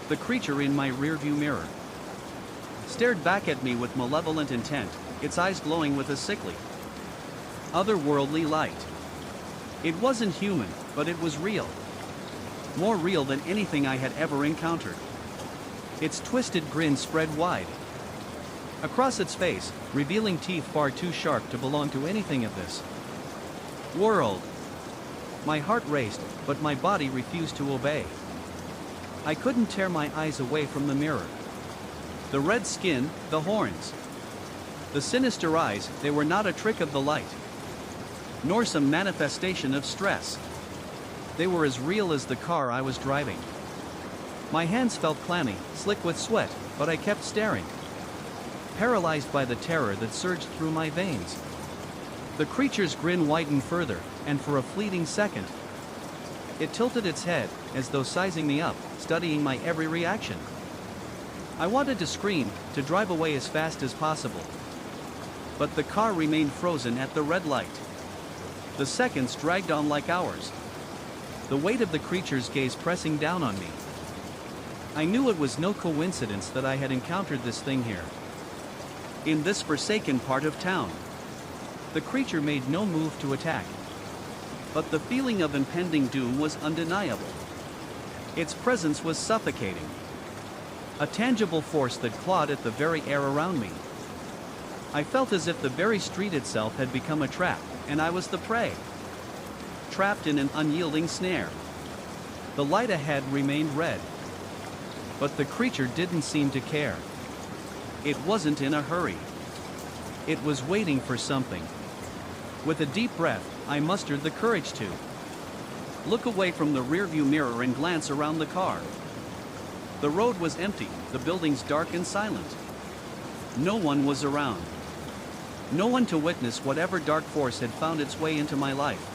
the creature in my rearview mirror stared back at me with malevolent intent, its eyes glowing with a sickly, otherworldly light. It wasn't human, but it was real. More real than anything I had ever encountered. Its twisted grin spread wide across its face, revealing teeth far too sharp to belong to anything of this world. My heart raced, but my body refused to obey. I couldn't tear my eyes away from the mirror. The red skin, the horns, the sinister eyes, they were not a trick of the light, nor some manifestation of stress. They were as real as the car I was driving. My hands felt clammy, slick with sweat, but I kept staring, paralyzed by the terror that surged through my veins. The creature's grin widened further, and for a fleeting second, it tilted its head, as though sizing me up, studying my every reaction. I wanted to scream, to drive away as fast as possible. But the car remained frozen at the red light. The seconds dragged on like hours, the weight of the creature's gaze pressing down on me. I knew it was no coincidence that I had encountered this thing here, in this forsaken part of town. The creature made no move to attack, but the feeling of impending doom was undeniable. Its presence was suffocating, a tangible force that clawed at the very air around me. I felt as if the very street itself had become a trap, and I was the prey. trapped in an unyielding snare. The light ahead remained red. But the creature didn't seem to care. It wasn't in a hurry. It was waiting for something. With a deep breath, I mustered the courage to look away from the rearview mirror and glance around the car. The road was empty, the buildings dark and silent. No one was around. No one to witness whatever dark force had found its way into my life.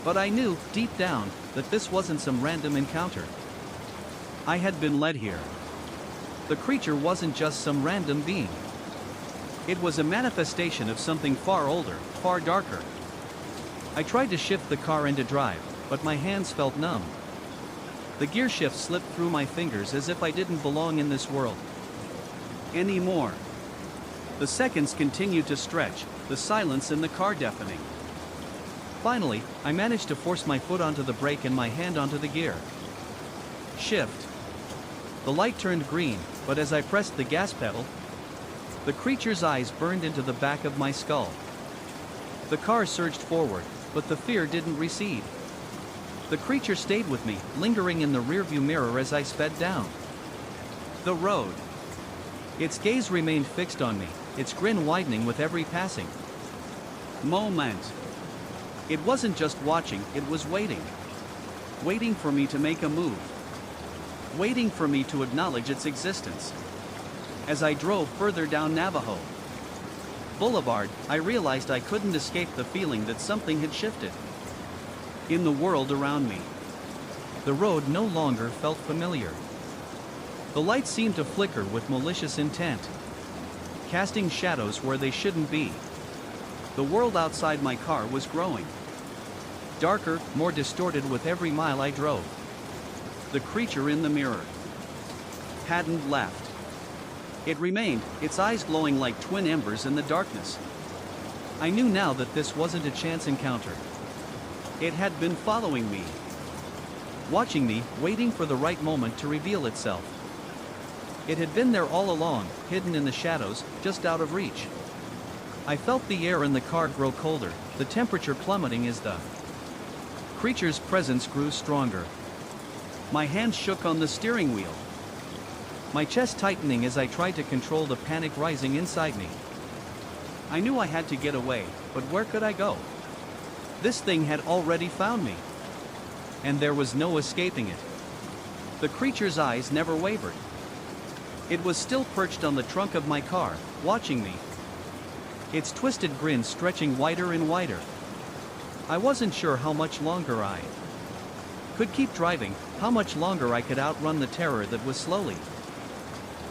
But I knew, deep down, that this wasn't some random encounter. I had been led here. The creature wasn't just some random being. It was a manifestation of something far older, far darker. I tried to shift the car into drive, but my hands felt numb. The gear shift slipped through my fingers as if I didn't belong in this world anymore. The seconds continued to stretch, the silence in the car deafening. Finally, I managed to force my foot onto the brake and my hand onto the gear. Shift. The light turned green, but as I pressed the gas pedal, the creature's eyes burned into the back of my skull. The car surged forward, but the fear didn't recede. The creature stayed with me, lingering in the rearview mirror as I sped down the road. Its gaze remained fixed on me, its grin widening with every passing moment. It wasn't just watching, it was waiting. Waiting for me to make a move. Waiting for me to acknowledge its existence. As I drove further down Navajo Boulevard, I realized I couldn't escape the feeling that something had shifted in the world around me. The road no longer felt familiar. The lights seemed to flicker with malicious intent, casting shadows where they shouldn't be. The world outside my car was growing darker, more distorted with every mile I drove. The creature in the mirror hadn't left. It remained, its eyes glowing like twin embers in the darkness. I knew now that this wasn't a chance encounter. It had been following me, watching me, waiting for the right moment to reveal itself. It had been there all along, hidden in the shadows, just out of reach. I felt the air in the car grow colder, the temperature plummeting as the creature's presence grew stronger. My hands shook on the steering wheel, my chest tightening as I tried to control the panic rising inside me. I knew I had to get away, but where could I go? This thing had already found me, and there was no escaping it. The creature's eyes never wavered. It was still perched on the trunk of my car, watching me, its twisted grin stretching wider and wider. I wasn't sure how much longer I could keep driving, how much longer I could outrun the terror that was slowly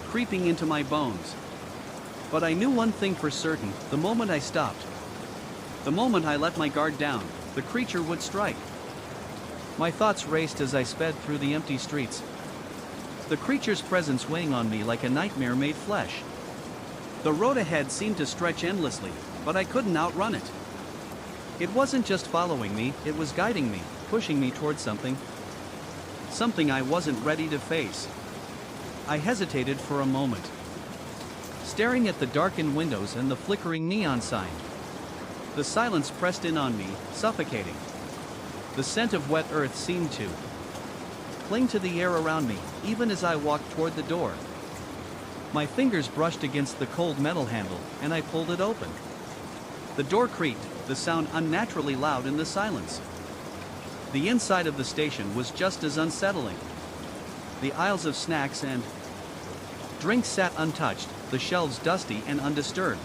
creeping into my bones. But I knew one thing for certain: the moment I stopped, the moment I let my guard down, the creature would strike. My thoughts raced as I sped through the empty streets, the creature's presence weighing on me like a nightmare made flesh. The road ahead seemed to stretch endlessly, but I couldn't outrun it. It wasn't just following me, it was guiding me, pushing me towards something I wasn't ready to face. I hesitated for a moment, staring at the darkened windows and the flickering neon sign. The silence pressed in on me, suffocating. The scent of wet earth seemed to cling to the air around me, even as I walked toward the door. My fingers brushed against the cold metal handle, and I pulled it open. The door creaked, the sound unnaturally loud in the silence. The inside of the station was just as unsettling. The aisles of snacks and drinks sat untouched, the shelves dusty and undisturbed.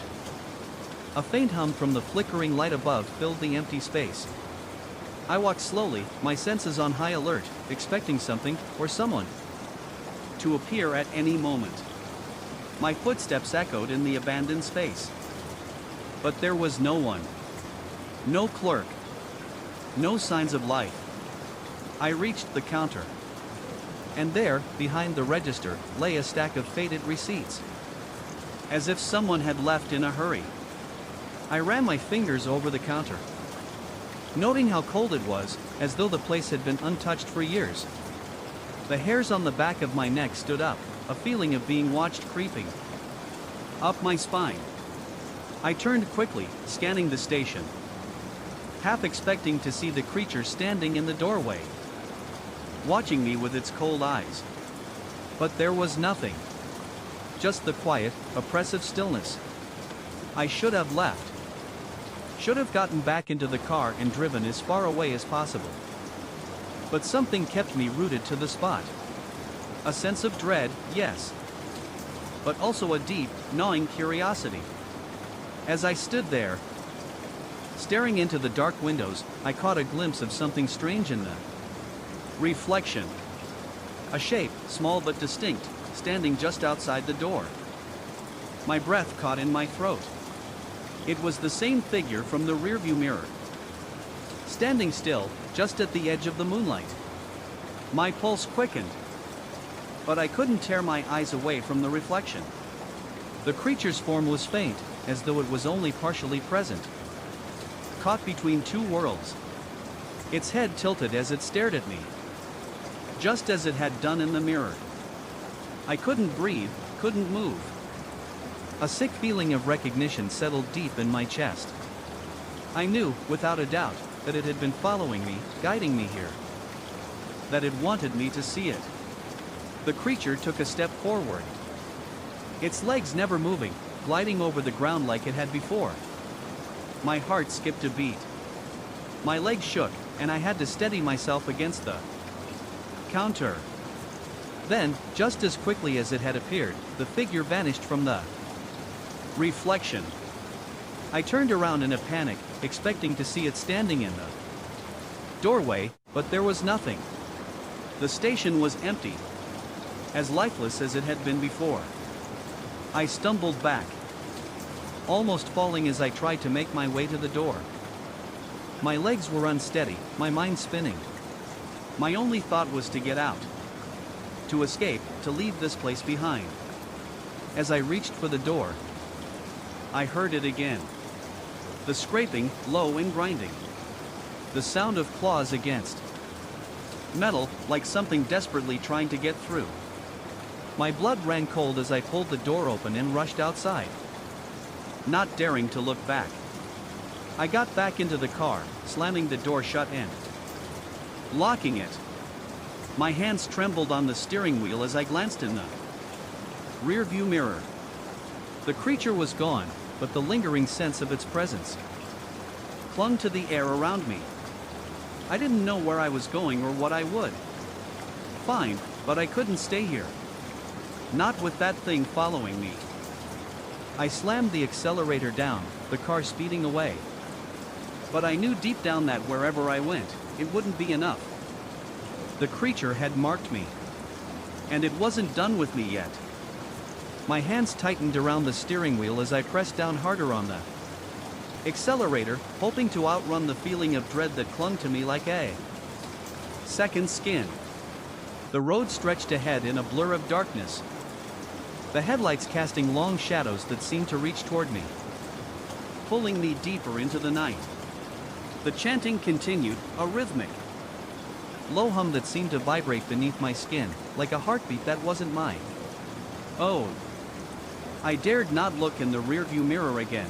A faint hum from the flickering light above filled the empty space. I walked slowly, my senses on high alert, expecting something, or someone, to appear at any moment. My footsteps echoed in the abandoned space. But there was no one. No clerk. No signs of life. I reached the counter. And there, behind the register, lay a stack of faded receipts, as if someone had left in a hurry. I ran my fingers over the counter, noting how cold it was, as though the place had been untouched for years. The hairs on the back of my neck stood up, a feeling of being watched creeping up my spine. I turned quickly, scanning the station. half expecting to see the creature standing in the doorway, watching me with its cold eyes. But there was nothing. Just the quiet, oppressive stillness. I should have left. Should have gotten back into the car and driven as far away as possible. But something kept me rooted to the spot. A sense of dread, yes. But also a deep, gnawing curiosity. As I stood there, staring into the dark windows, I caught a glimpse of something strange in the reflection. A shape, small but distinct, standing just outside the door. My breath caught in my throat. It was the same figure from the rearview mirror, standing still, just at the edge of the moonlight. My pulse quickened, but I couldn't tear my eyes away from the reflection. The creature's form was faint, as though it was only partially present, caught between two worlds. Its head tilted as it stared at me, just as it had done in the mirror. I couldn't breathe, couldn't move. A sick feeling of recognition settled deep in my chest. I knew, without a doubt, that it had been following me, guiding me here. That it wanted me to see it. The creature took a step forward, its legs never moving, gliding over the ground like it had before. My heart skipped a beat. My legs shook, and I had to steady myself against the counter. Then, just as quickly as it had appeared, the figure vanished from the reflection. I turned around in a panic, expecting to see it standing in the doorway, but there was nothing. The station was empty, as lifeless as it had been before. I stumbled back, almost falling as I tried to make my way to the door. My legs were unsteady, my mind spinning. My only thought was to get out, to escape, to leave this place behind. As I reached for the door, I heard it again. The scraping, low and grinding. The sound of claws against metal, like something desperately trying to get through. My blood ran cold as I pulled the door open and rushed outside, not daring to look back. I got back into the car, slamming the door shut and locking it. My hands trembled on the steering wheel as I glanced in the rearview mirror. The creature was gone, but the lingering sense of its presence clung to the air around me. I didn't know where I was going or what I would find, but I couldn't stay here. Not with that thing following me. I slammed the accelerator down, the car speeding away. But I knew deep down that wherever I went, it wouldn't be enough. The creature had marked me. And it wasn't done with me yet. My hands tightened around the steering wheel as I pressed down harder on the accelerator, hoping to outrun the feeling of dread that clung to me like a second skin. The road stretched ahead in a blur of darkness, the headlights casting long shadows that seemed to reach toward me, pulling me deeper into the night. The chanting continued, a rhythmic, low hum that seemed to vibrate beneath my skin, like a heartbeat that wasn't mine. Oh! I dared not look in the rearview mirror again.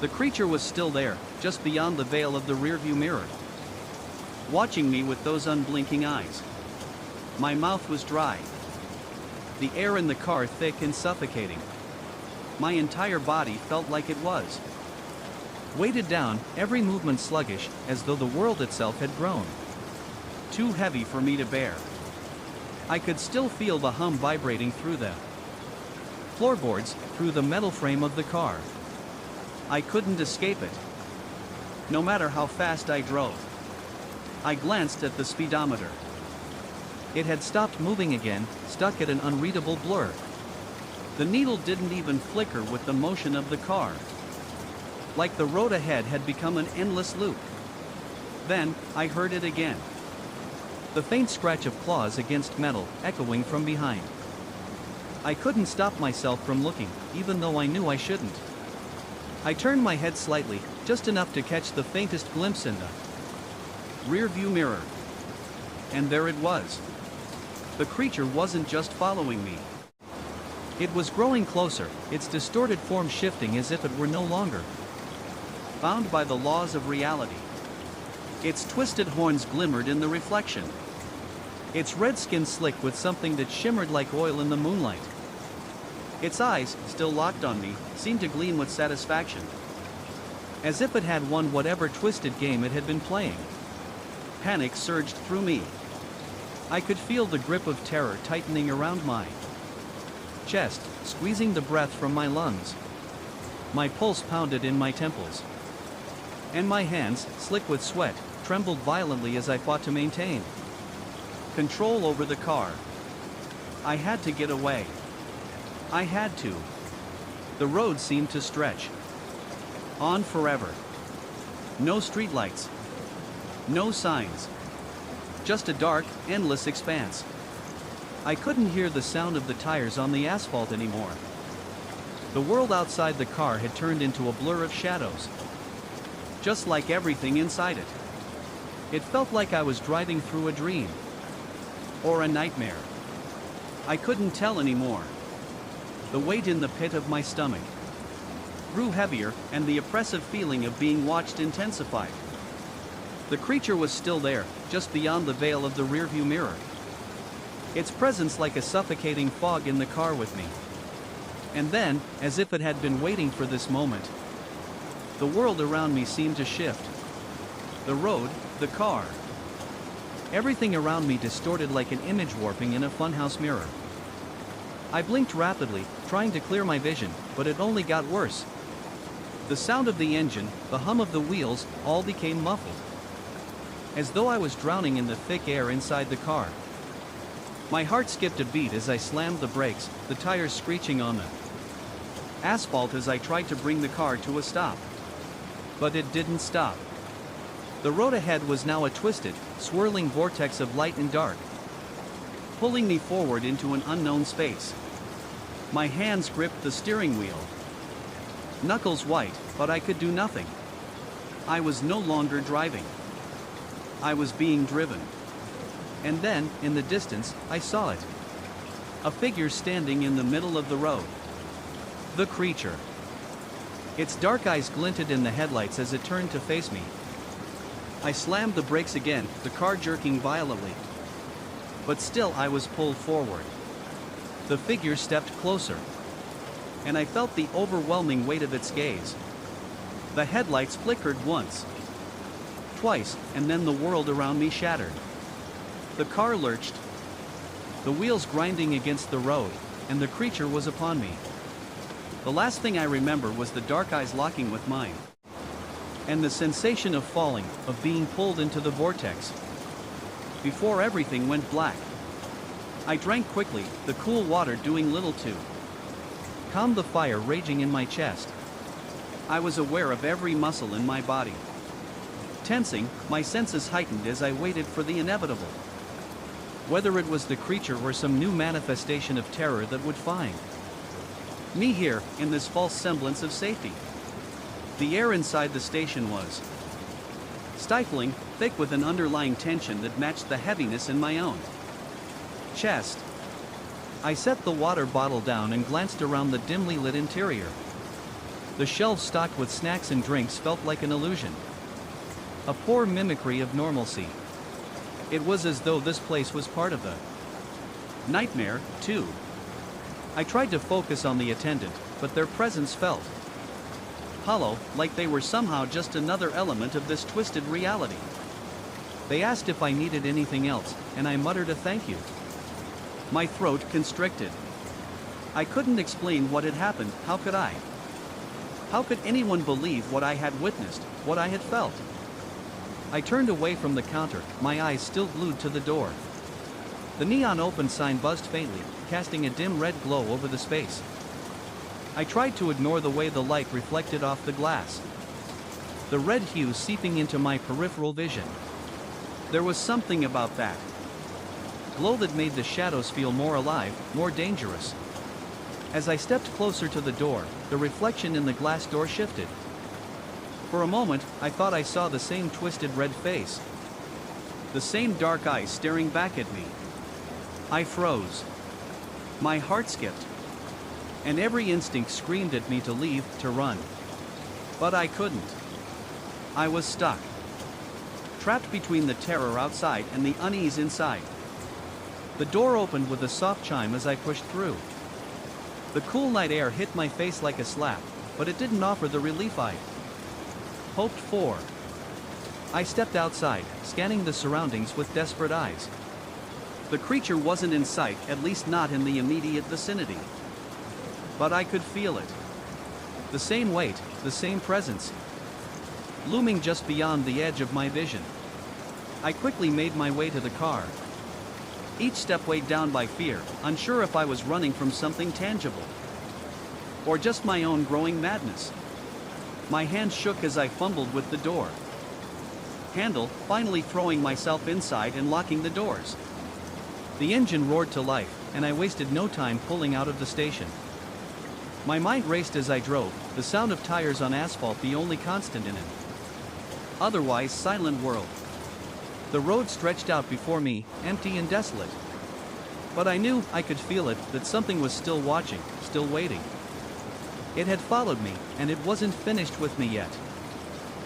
The creature was still there, just beyond the veil of the rearview mirror, watching me with those unblinking eyes. My mouth was dry, the air in the car thick and suffocating. My entire body felt like it was weighted down, every movement sluggish, as though the world itself had grown too heavy for me to bear. I could still feel the hum vibrating through the floorboards, through the metal frame of the car. I couldn't escape it, no matter how fast I drove. I glanced at the speedometer. It had stopped moving again, stuck at an unreadable blur. The needle didn't even flicker with the motion of the car, like the road ahead had become an endless loop. Then, I heard it again. The faint scratch of claws against metal, echoing from behind. I couldn't stop myself from looking, even though I knew I shouldn't. I turned my head slightly, just enough to catch the faintest glimpse in the rearview mirror. And there it was. The creature wasn't just following me. It was growing closer, its distorted form shifting as if it were no longer bound by the laws of reality. Its twisted horns glimmered in the reflection. Its red skin slick with something that shimmered like oil in the moonlight. Its eyes, still locked on me, seemed to gleam with satisfaction. As if it had won whatever twisted game it had been playing. Panic surged through me. I could feel the grip of terror tightening around my chest, squeezing the breath from my lungs. My pulse pounded in my temples. And my hands, slick with sweat, trembled violently as I fought to maintain control over the car. I had to get away. I had to. The road seemed to stretch on forever. No streetlights. No signs. Just a dark, endless expanse. I couldn't hear the sound of the tires on the asphalt anymore. The world outside the car had turned into a blur of shadows. Just like everything inside it. It felt like I was driving through a dream. Or a nightmare. I couldn't tell anymore. The weight in the pit of my stomach grew heavier, and the oppressive feeling of being watched intensified. The creature was still there, just beyond the veil of the rearview mirror. Its presence like a suffocating fog in the car with me. And then, as if it had been waiting for this moment, the world around me seemed to shift. The road, the car. Everything around me distorted like an image warping in a funhouse mirror. I blinked rapidly, trying to clear my vision, but it only got worse. The sound of the engine, the hum of the wheels, all became muffled. As though I was drowning in the thick air inside the car. My heart skipped a beat as I slammed the brakes, the tires screeching on the asphalt as I tried to bring the car to a stop. But it didn't stop. The road ahead was now a twisted, swirling vortex of light and dark, pulling me forward into an unknown space. My hands gripped the steering wheel. Knuckles white, but I could do nothing. I was no longer driving. I was being driven. And then, in the distance, I saw it. A figure standing in the middle of the road. The creature. Its dark eyes glinted in the headlights as it turned to face me. I slammed the brakes again, the car jerking violently. But still I was pulled forward. The figure stepped closer. And I felt the overwhelming weight of its gaze. The headlights flickered once. Twice, and then the world around me shattered. The car lurched. The wheels grinding against the road, and the creature was upon me. The last thing I remember was the dark eyes locking with mine. And the sensation of falling, of being pulled into the vortex. Before everything went black. I drank quickly, the cool water doing little to calm the fire raging in my chest. I was aware of every muscle in my body. Tensing, my senses heightened as I waited for the inevitable. Whether it was the creature or some new manifestation of terror that would find me here, in this false semblance of safety. The air inside the station was stifling, thick with an underlying tension that matched the heaviness in my own chest. I set the water bottle down and glanced around the dimly lit interior. The shelves stocked with snacks and drinks felt like an illusion. A poor mimicry of normalcy. It was as though this place was part of the nightmare, too. I tried to focus on the attendant, but their presence felt hollow, like they were somehow just another element of this twisted reality. They asked if I needed anything else, and I muttered a thank you. My throat constricted. I couldn't explain what had happened, how could I? How could anyone believe what I had witnessed, what I had felt? I turned away from the counter, my eyes still glued to the door. The neon open sign buzzed faintly, casting a dim red glow over the space. I tried to ignore the way the light reflected off the glass. The red hue seeping into my peripheral vision. There was something about that glow that made the shadows feel more alive, more dangerous. As I stepped closer to the door, the reflection in the glass door shifted. For a moment, I thought I saw the same twisted red face. The same dark eyes staring back at me. I froze. My heart skipped. And every instinct screamed at me to leave, to run. But I couldn't. I was stuck. Trapped between the terror outside and the unease inside. The door opened with a soft chime as I pushed through. The cool night air hit my face like a slap, but it didn't offer the relief I hoped for. I stepped outside, scanning the surroundings with desperate eyes. The creature wasn't in sight, at least not in the immediate vicinity. But I could feel it. The same weight, the same presence, looming just beyond the edge of my vision. I quickly made my way to the car. Each step weighed down by fear, unsure if I was running from something tangible or just my own growing madness. My hands shook as I fumbled with the door handle, finally throwing myself inside and locking the doors. The engine roared to life, and I wasted no time pulling out of the station. My mind raced as I drove, the sound of tires on asphalt the only constant in an otherwise silent world. The road stretched out before me, empty and desolate. But I knew, I could feel it, that something was still watching, still waiting. It had followed me, and it wasn't finished with me yet.